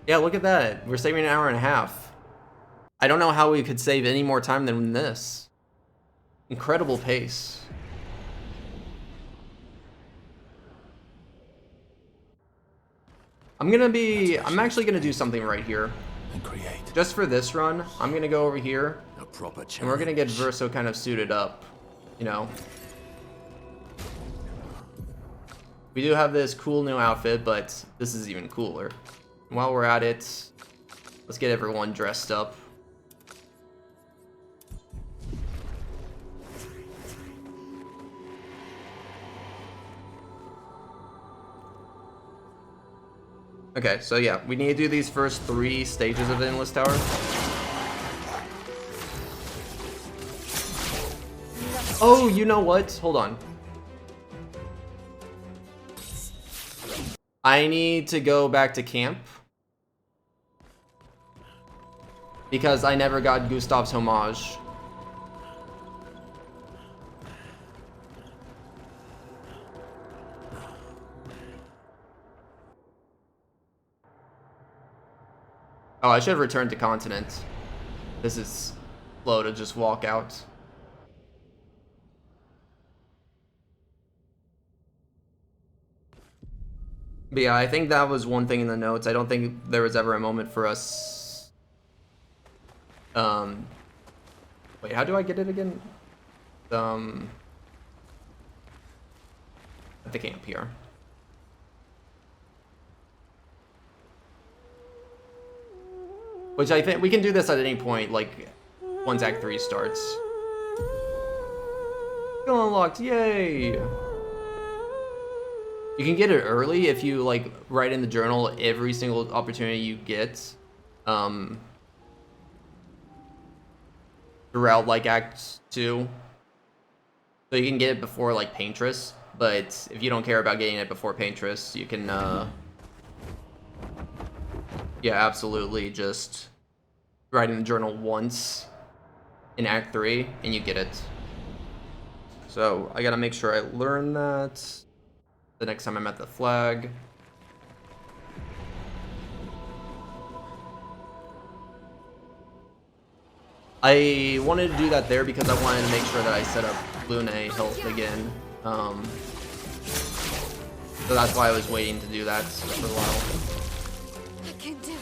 Yeah, look at that. We're saving 1.5 hours. I don't know how we could save any more time than this. Incredible pace. I'm actually gonna do something right here. And create. Just for this run, I'm gonna go over here, A proper challenge. and we're gonna get Verso kind of suited up, you know. We do have this cool new outfit, but this is even cooler. And while we're at it, let's get everyone dressed up. Okay, so yeah, we need to do these first 3 stages of Endless Tower. Oh, you know what? Hold on. I need to go back to camp. Because I never got Gustav's homage. Oh, I should have returned to continent. This is slow to just walk out. But yeah, I think that was one thing in the notes. I don't think there was ever a moment for us... Wait, how do I get it again? at the camp here. Which I think we can do this at any point, like once Act 3 starts. Skill unlocked, yay! You can get it early if you like write in the journal every single opportunity you get throughout like Act 2. So you can get it before like Paintress, but if you don't care about getting it before Paintress, you can yeah, absolutely just write in the journal once in Act 3 and you get it. So I gotta make sure I learn that the next time I'm at the flag. I wanted to do that there because I wanted to make sure that I set up Lune health again. So that's why I was waiting to do that for a while. I can do it.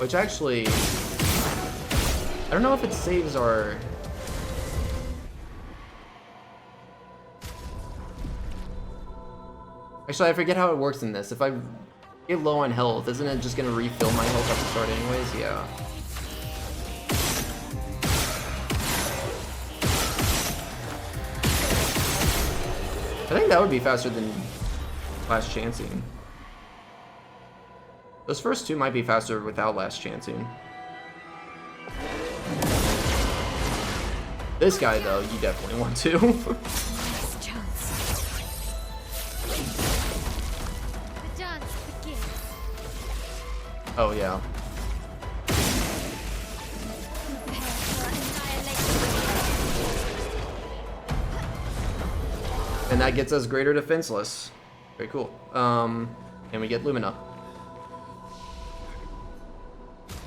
Which actually, I don't know if it saves our... Actually, I forget how it works in this. If I get low on health, isn't it just gonna refill my health at the start anyways? Yeah. I think that would be faster than last chancing. Those first two might be faster without last chancing. This guy, though, you definitely want to. Last chance. The dance begins. Oh, yeah. Prepare for annihilation. And that gets us greater defenseless. Very cool. And we get Lumina.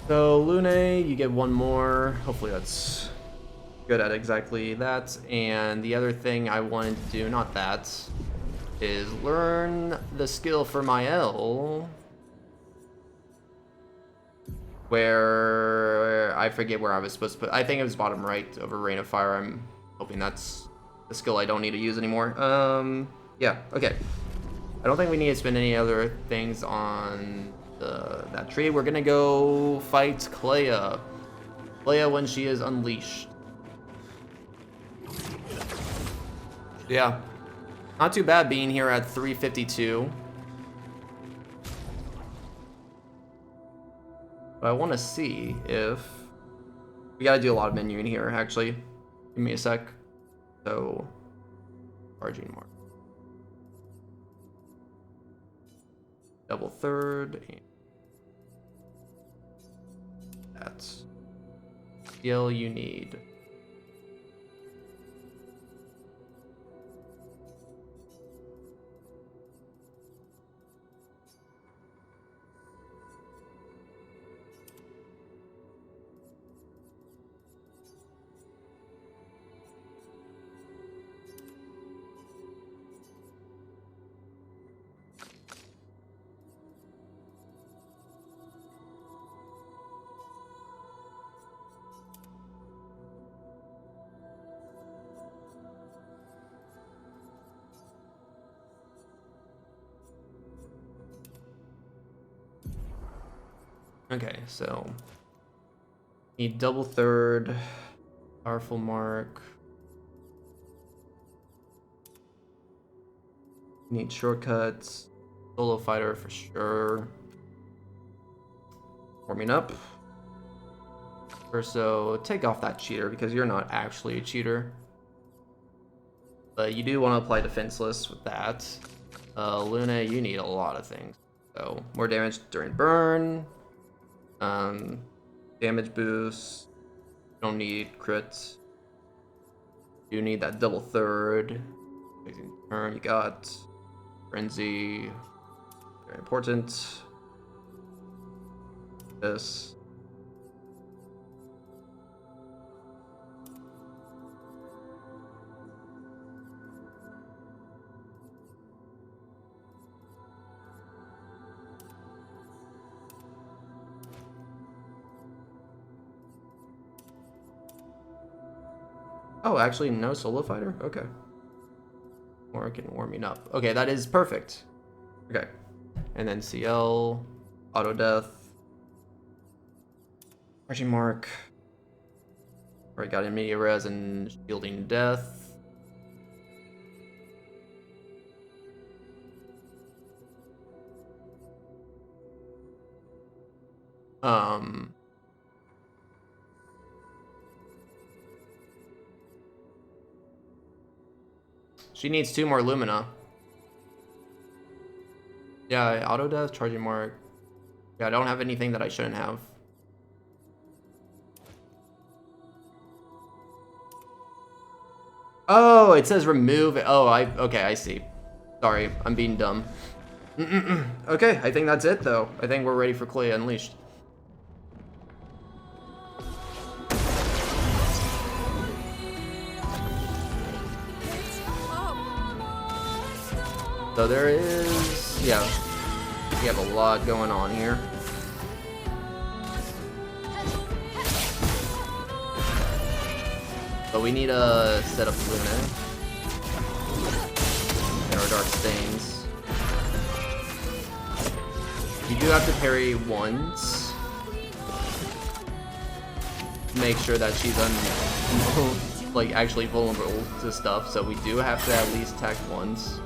So Lune, you get one more. Hopefully that's good at exactly that. And the other thing I wanted to do, not that, is learn the skill for Mael. Where I forget where I was supposed to put. I think it was bottom right over Rain of Fire. I'm hoping that's the skill I don't need to use anymore. Yeah, okay. I don't think we need to spend any other things on that tree. We're gonna go fight Clea. Clea when she is unleashed. Yeah. Not too bad being here at 352. But I want to see if... We gotta do a lot of menuing here, actually. Give me a sec. So... Charging more. Double third. And that's... Skill you need. Okay, so need double third, powerful mark. Need shortcuts, solo fighter for sure. Warming up. So take off that cheater because you're not actually a cheater. But you do want to apply defenseless with that. Luna, you need a lot of things. So more damage during burn. Damage boost. Don't need crits. You need that double third. Amazing turn. You got frenzy. Very important. This. Oh, actually, no solo fighter? Okay. Or mark and warming up. Okay, that is perfect. Okay. And then CL, auto death, marching mark. Alright, got immediate res and shielding death. She needs 2 more Lumina. Yeah, auto death, charging mark. Yeah, I don't have anything that I shouldn't have. Oh, it says remove. Oh, okay, I see. Sorry, I'm being dumb. Okay, I think that's it though. I think we're ready for Clea Unleashed. So there is, yeah, we have a lot going on here. But we need to set up Luna and our Dark Stains. You do have to parry once. Make sure that she's like actually vulnerable to stuff, so we do have to at least attack once.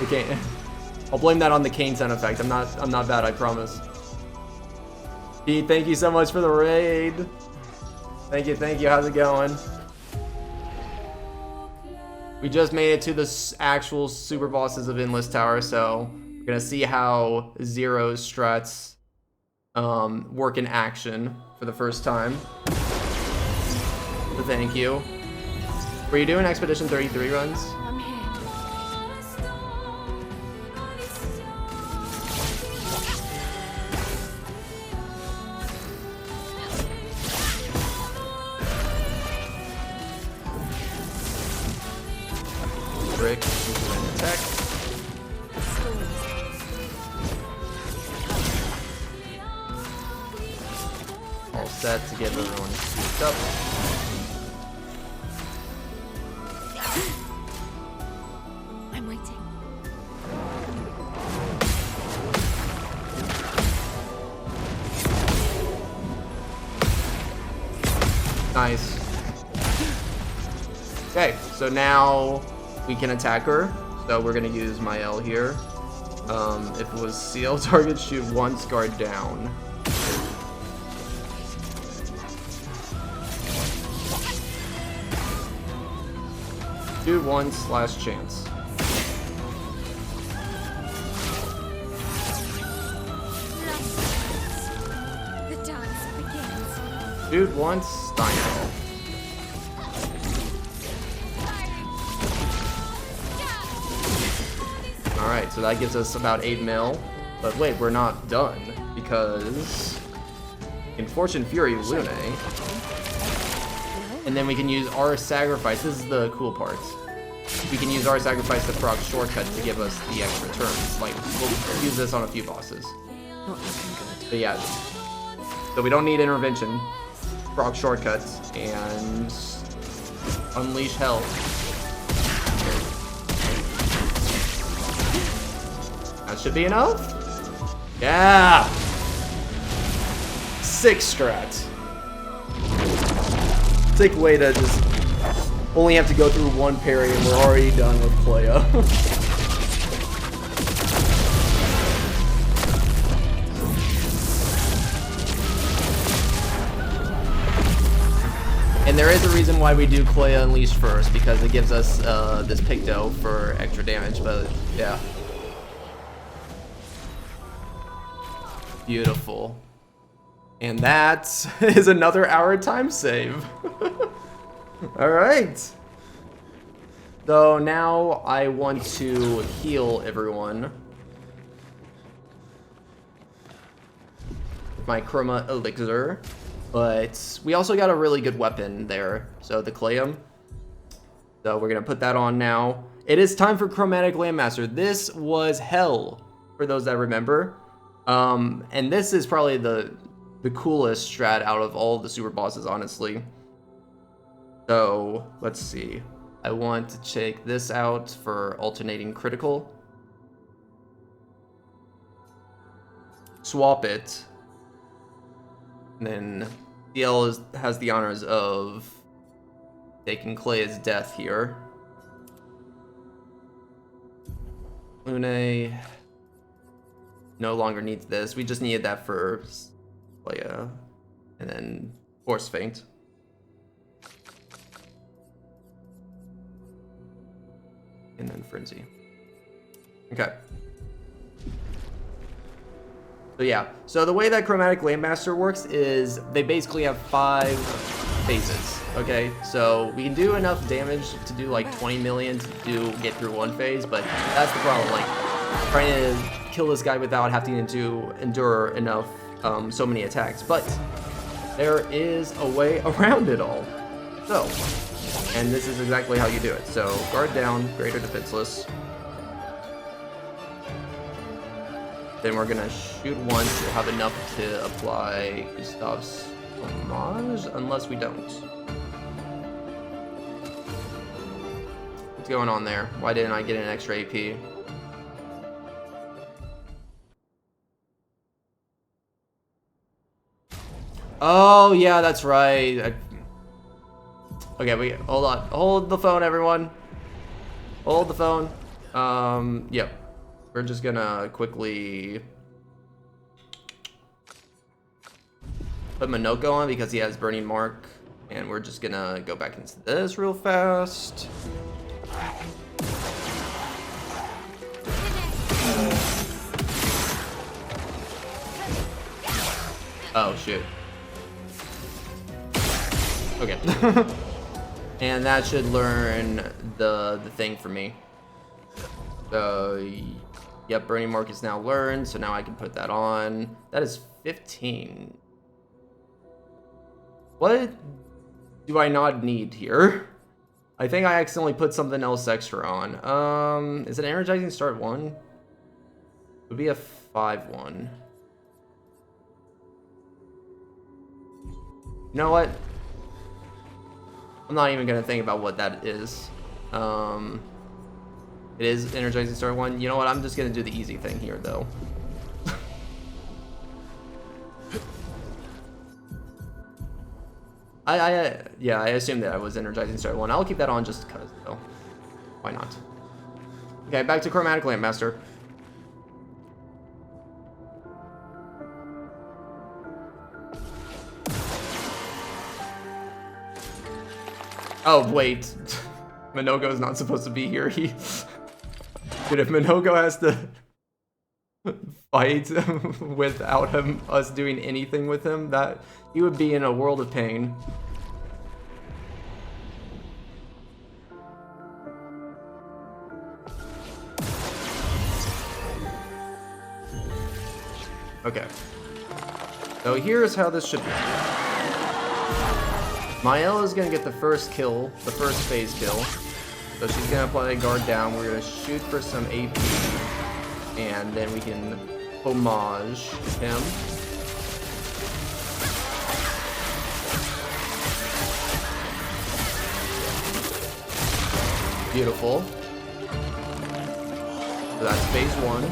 Okay, I'll blame that on the cane sound effect. I'm not bad, I promise. Pete, thank you so much for the raid. Thank you. How's it going? We just made it to the actual super bosses of Endless Tower, so we're gonna see how Zero's strats work in action for the first time. So thank you. Were you doing Expedition 33 runs? I'm here. Brick, and attack. All set to get everyone scooped up. I'm waiting. Nice. Okay, so now we can attack her. So we're gonna use my L here. If it was CL target, shoot once, guard down. Shoot once, last chance. The dance begins. Shoot once, Stein. Alright, so that gives us about 8 mil. But wait, we're not done, because in Fortune Fury Lune, and then we can use our sacrifice. This is the cool part. We can use our sacrifice to proc shortcuts to give us the extra turns. Like, we'll use this on a few bosses. Not looking good. But yeah, so we don't need intervention. Proc shortcuts and unleash hell. That should be enough. Yeah. 6 strats. Sick way to just only have to go through 1 parry and we're already done with Clea. And there is a reason why we do Clea Unleashed first, because it gives us this picto for extra damage, but yeah. Beautiful. And that is another hour time save. Alright. So now I want to heal everyone. With my Chroma Elixir. But we also got a really good weapon there. So the Clea. So we're going to put that on now. It is time for Chromatic Lampmaster. This was hell, for those that remember. And this is probably the the coolest strat out of all of the super bosses, honestly. So let's see. I want to check this out for alternating critical. Swap it. And then DL has the honors of taking Clea's death here. Lune no longer needs this. We just needed that for Clea. And then Force Feint. And then Frenzy. Okay. So yeah. So the way that Chromatic Lampmaster works is they basically have 5 phases. Okay, so we can do enough damage to do like 20 million to get through one phase, but that's the problem. Like trying to kill this guy without having to endure enough so many attacks. But there is a way around it all. So, and this is exactly how you do it. So guard down, greater defenseless. Then we're gonna shoot once to have enough to apply Gustav's homage, unless we don't. What's going on there? Why didn't I get an extra AP? Oh yeah, that's right. Okay, hold on. Hold the phone, everyone. Hold the phone. Yep. We're just gonna quickly put Minoko on because he has Burning Mark, and we're just gonna go back into this real fast. Oh shoot. Okay. And that should learn the thing for me. So yep, Burning Mark is now learned, so now I can put that on. That is 15. What do I not need here? I think I accidentally put something else extra on. Is it Energizing Start 1? It would be a 5-1. You know what? I'm not even gonna think about what that is. It is Energizing Start 1. You know what? I'm just gonna do the easy thing here, though. Yeah, I assumed that I was Energizing Start 1. I'll keep that on just because, though. Why not? Okay, back to Chromatic Lampmaster. Oh, wait. Minoko is not supposed to be here. Dude, if Minoko has to fight without us doing anything with him, that he would be in a world of pain. Okay. So here's how this should be. Mael is gonna get the first kill, the first phase kill. So she's gonna apply guard down. We're gonna shoot for some AP, and then we can homage him. Beautiful. So that's phase 1.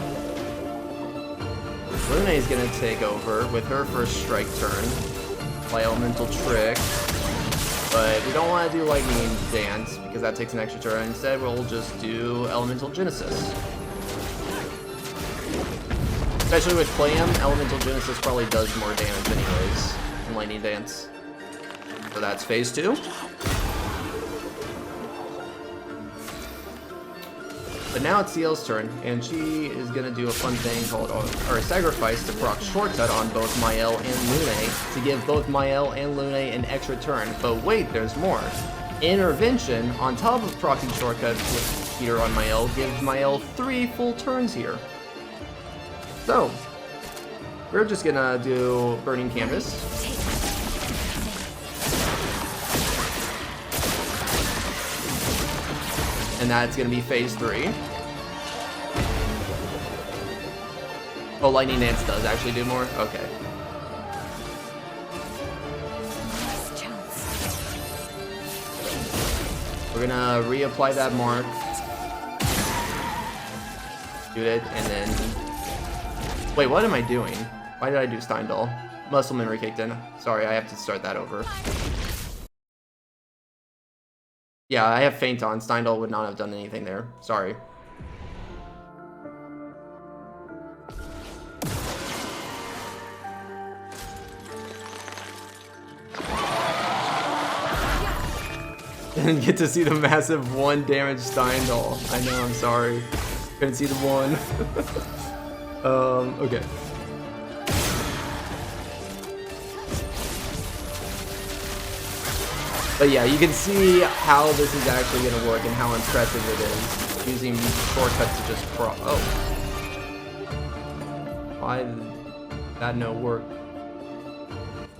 Lune is gonna take over with her first strike turn. Play Elemental Trick. But we don't want to do Lightning Dance because that takes an extra turn. Instead, we'll just do Elemental Genesis. Especially with Clam, Elemental Genesis probably does more damage anyways than Lightning Dance. So that's phase 2. But now it's CL's turn, and she is going to do a fun thing called a sacrifice to proc shortcut on both Mael and Lune to give both Mael and Lune an extra turn. But wait, there's more. Intervention on top of proccing shortcut with Peter on Mael gives Mael 3 full turns here. So, we're just going to do Burning Canvas. And that's going to be phase 3. Oh, Lightning Dance does actually do more? Okay. We're gonna reapply that mark. Do it, and then... Wait, what am I doing? Why did I do Steindal? Muscle memory kicked in. Sorry, I have to start that over. Yeah, I have Feint on. Steindal would not have done anything there. Sorry. Didn't get to see the massive 1 damage Steindal. I know, I'm sorry. Couldn't see the 1. Okay. But yeah, you can see how this is actually going to work and how impressive it is. Using shortcuts to just Oh. Why did that no work?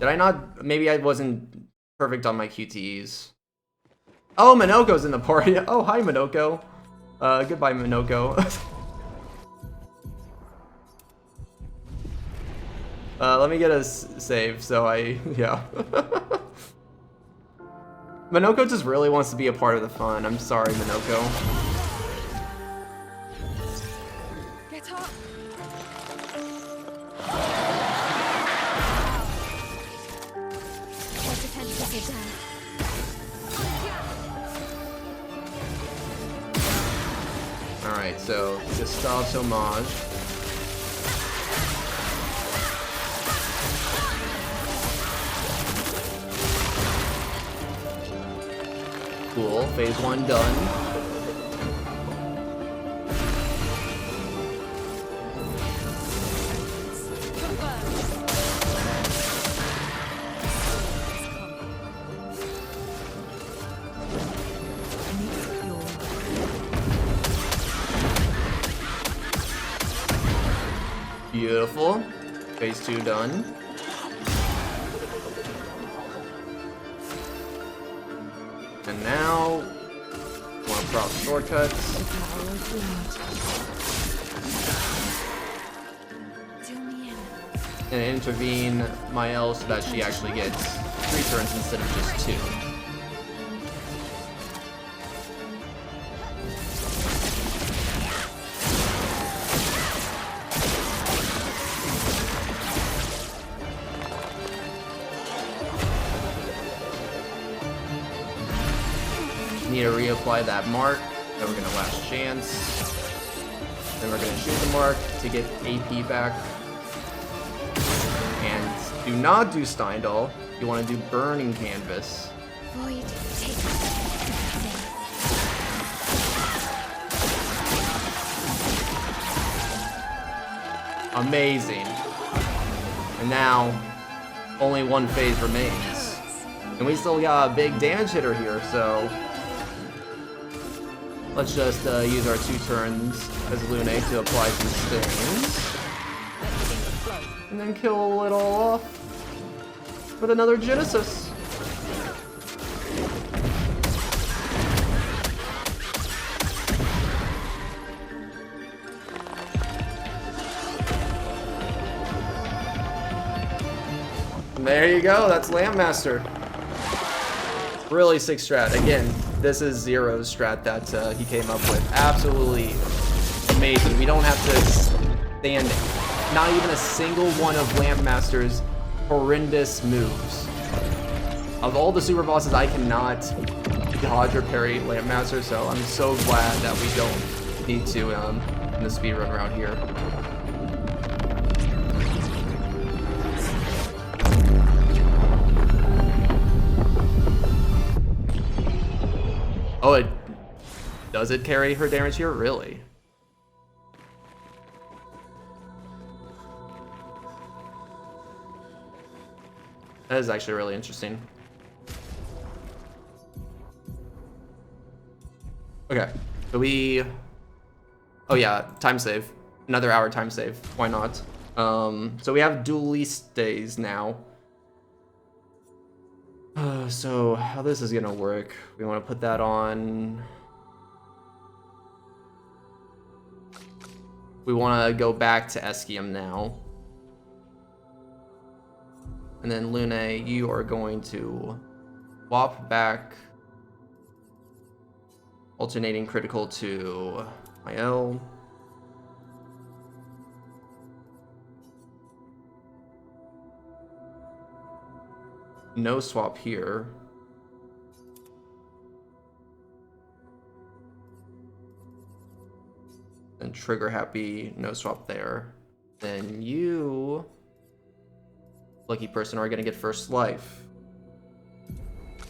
Did I not? Maybe I wasn't perfect on my QTEs. Oh, Minoko's in the party. Oh, hi, Minoko. Goodbye, Minoko. Let me get a save, so yeah. Minoko just really wants to be a part of the fun. I'm sorry, Minoko. Get up! Your defenses are down. Alright, so Gustav's homage. Cool, phase 1 done. Beautiful. Phase 2 done. And now, more proc shortcuts. And intervene my L so that she actually gets 3 turns instead of just 2. Need to reapply that mark. Then we're gonna last chance. Then we're gonna shoot the mark to get AP back. And do not do Steindal. You want to do Burning Canvas. Void, take Amazing. And now, only 1 phase remains. And we still got a big damage hitter here, so... Let's just use our 2 turns as Lune to apply some stings. And then kill it all off with another Genesis. And there you go, that's Lampmaster. Really sick strat. Again, this is Zero's strat that he came up with. Absolutely amazing. We don't have to stand not even a single one of Lampmaster's horrendous moves. Of all the super bosses, I cannot dodge or parry Lampmaster, so I'm so glad that we don't need to in the speedrun route here. Oh, does it carry her damage here? Really? That is actually really interesting. Okay, so we... Oh yeah, time save. Another hour time save. Why not? So we have Duollistos now. So how this is gonna work? We want to put that on. We want to go back to Eschium now. And then Lune, you are going to swap back Alternating critical to my L. No swap here. And trigger happy, no swap there. Then you, lucky person, are gonna get first life.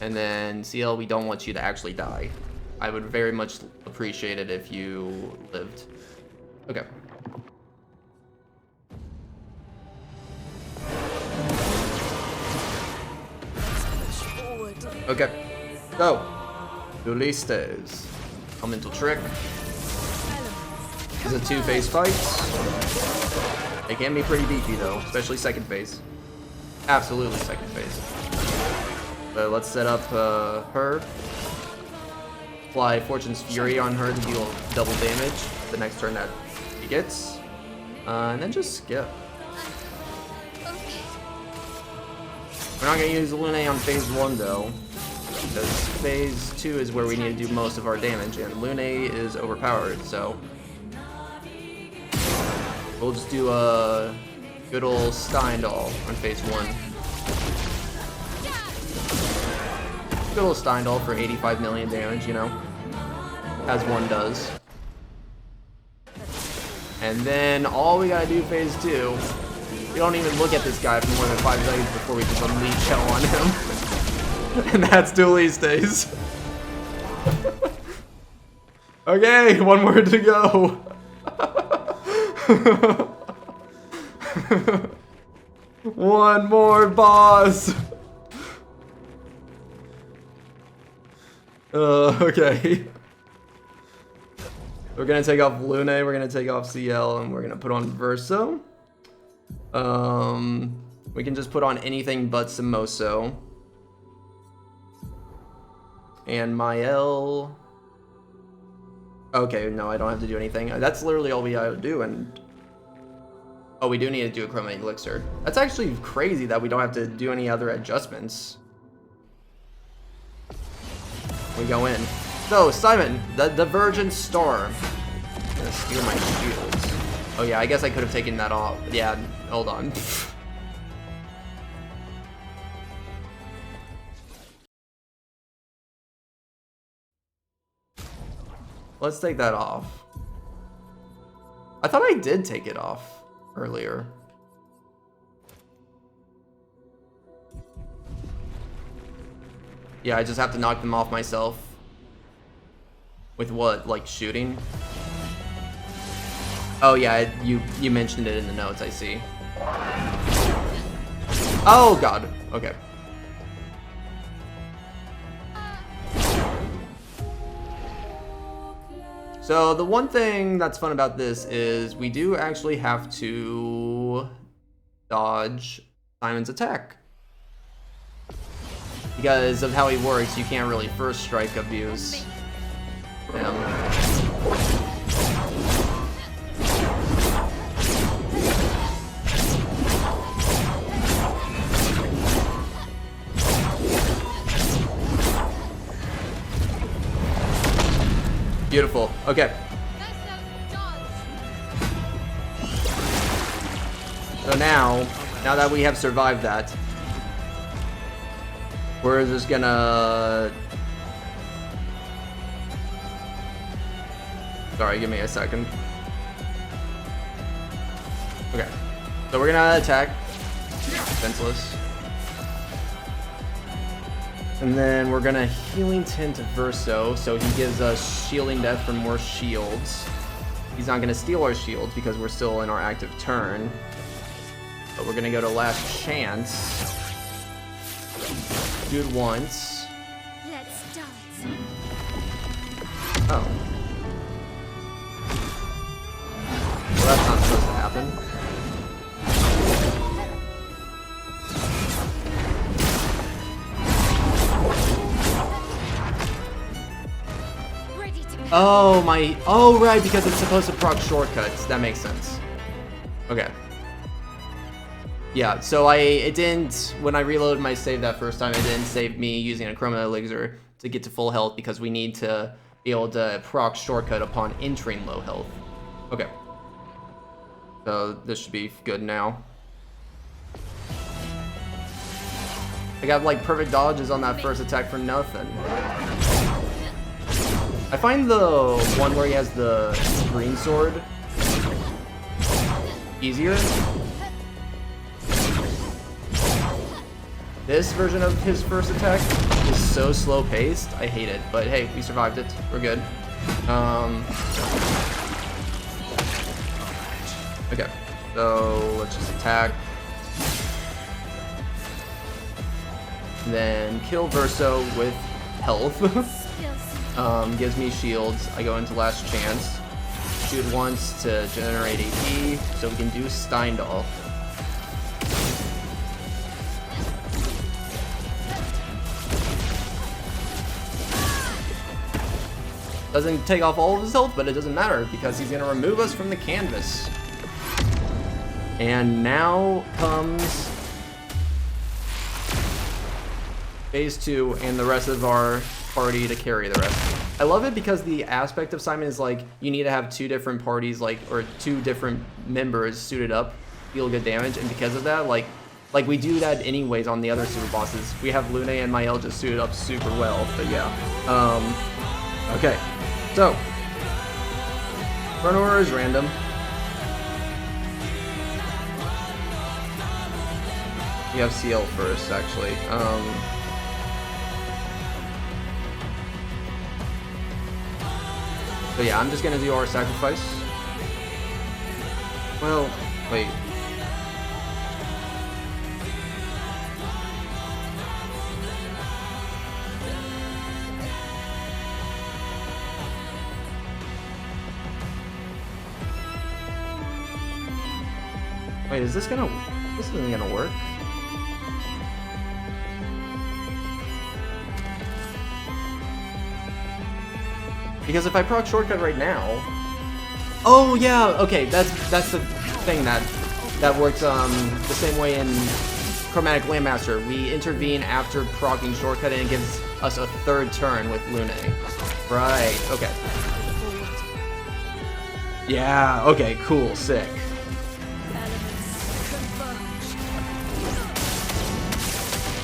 And then CL, we don't want you to actually die. I would very much appreciate it if you lived. Okay. Okay. So, Duollistos. Elemental Trick. This is a 2-phase fight. They can be pretty beefy though, especially second phase. Absolutely second phase. But let's set up her. Apply Fortune's Fury on her to deal double damage the next turn that he gets. And then just skip. We're not going to use Lune on phase 1 though, because phase 2 is where we need to do most of our damage, and Lune is overpowered, so we'll just do a good old Steindal on phase 1. Good old Steindal for 85 million damage, you know, as one does. And then all we gotta do phase 2, we don't even look at this guy for more than 5 seconds before we just unleash hell on him. And that's Duollistos. Okay, one more to go. One more boss. Okay. We're gonna take off Lune, we're gonna take off CL, and we're gonna put on Verso. We can just put on anything but Samoso. And Mael. Okay, no, I don't have to do anything. That's literally all we gotta do, and oh, we do need to do a Chromatic Elixir. That's actually crazy that we don't have to do any other adjustments. We go in. So, Simon, the Divergent Star. I'm gonna steal my shields. Oh yeah, I guess I could have taken that off. Yeah, hold on. Let's take that off. I thought I did take it off earlier. Yeah, I just have to knock them off myself. With what, like shooting? Oh yeah, you mentioned it in the notes, I see. Oh god, okay. So the one thing that's fun about this is we do actually have to dodge Simon's attack. Because of how he works, you can't really first strike abuse him. Beautiful. Okay. So now that we have survived that, we're just gonna... Sorry, give me a second. Okay. So we're gonna attack. Defenseless. And then we're gonna Healing Tint Verso, so he gives us Shielding Death for more shields. He's not gonna steal our shields because we're still in our active turn. But we're gonna go to Last Chance. Do it once. Let's dance. Oh. Well, that's not supposed to happen. Oh my, oh right, because it's supposed to proc shortcuts. That makes sense. Okay. Yeah, so it didn't, when I reloaded my save that first time, it didn't save me using a Chromatic Elixir to get to full health because we need to be able to proc shortcut upon entering low health. Okay. So this should be good now. I got like perfect dodges on that first attack for nothing. I find the one where he has the green sword easier. This version of his first attack is so slow paced. I hate it, but hey, we survived it. We're good. Okay, so let's just attack. And then kill Verso with health. Gives me shields. I go into last chance. Shoot once to generate AP, so we can do Steindal. Doesn't take off all of his health, but it doesn't matter because he's gonna remove us from the canvas. And now comes phase 2 and the rest of our party to carry the rest. I love it because the aspect of Simon is like you need to have 2 different parties, like, or 2 different members suited up, deal good damage, and because of that, like we do that anyways on the other super bosses. We have Lune and Mael just suited up super well, but yeah. Okay, so Renoir is random. We have CL first, actually. So yeah, I'm just gonna do our sacrifice. Well, wait. Wait, is this isn't gonna work? Because if I proc shortcut right now, oh yeah, okay, that's the thing that works the same way in Chromatic Lampmaster. We intervene after proccing shortcut and it gives us a 3rd turn with Lune. Right, okay. Yeah, okay, cool, sick.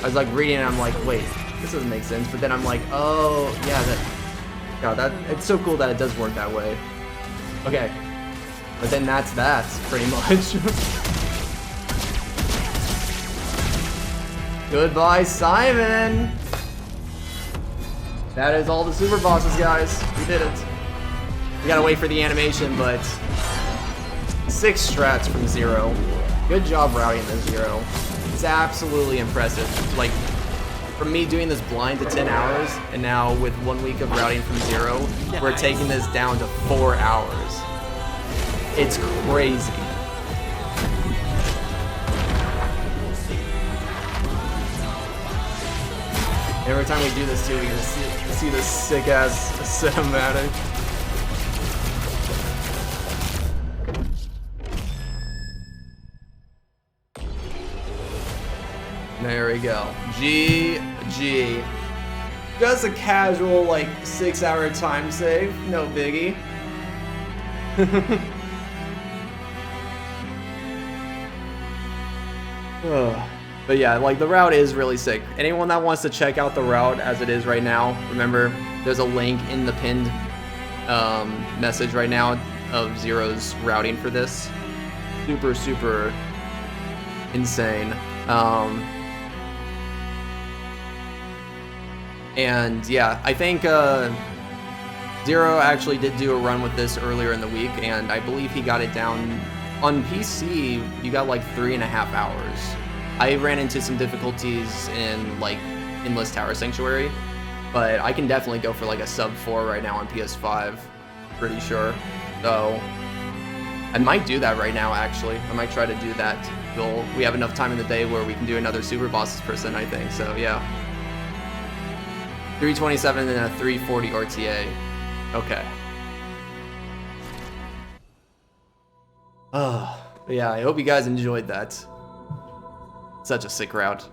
I was like reading and I'm like, wait, this doesn't make sense, but then I'm like, oh yeah, God, it's so cool that it does work that way. Okay, but then that's pretty much. Goodbye, Simon. That is all the super bosses, guys. We did it. We gotta wait for the animation, but 6 strats from 0. Good job routing this 0. It's absolutely impressive. Like, from me doing this blind to 10 hours, and now with 1 week of routing from 0, we're taking this down to 4 hours. It's crazy. Every time we do this too, we can see this sick ass cinematic. There we go. GG. Just a casual, like, 6-hour time save. No biggie. But yeah, like, the route is really sick. Anyone that wants to check out the route as it is right now, remember, there's a link in the pinned message right now of Zero's routing for this. Super, super insane. And yeah, I think Zero actually did do a run with this earlier in the week, and I believe he got it down on PC. You got like 3.5 hours. I ran into some difficulties in like Endless Tower Sanctuary, but I can definitely go for like a sub 4 right now on PS5, pretty sure. So I might do that right now, actually. I might try to do that. We have enough time in the day where we can do another Super Bosses person, I think, so yeah. 327 and a 340 RTA. Okay. But yeah, I hope you guys enjoyed that. Such a sick route.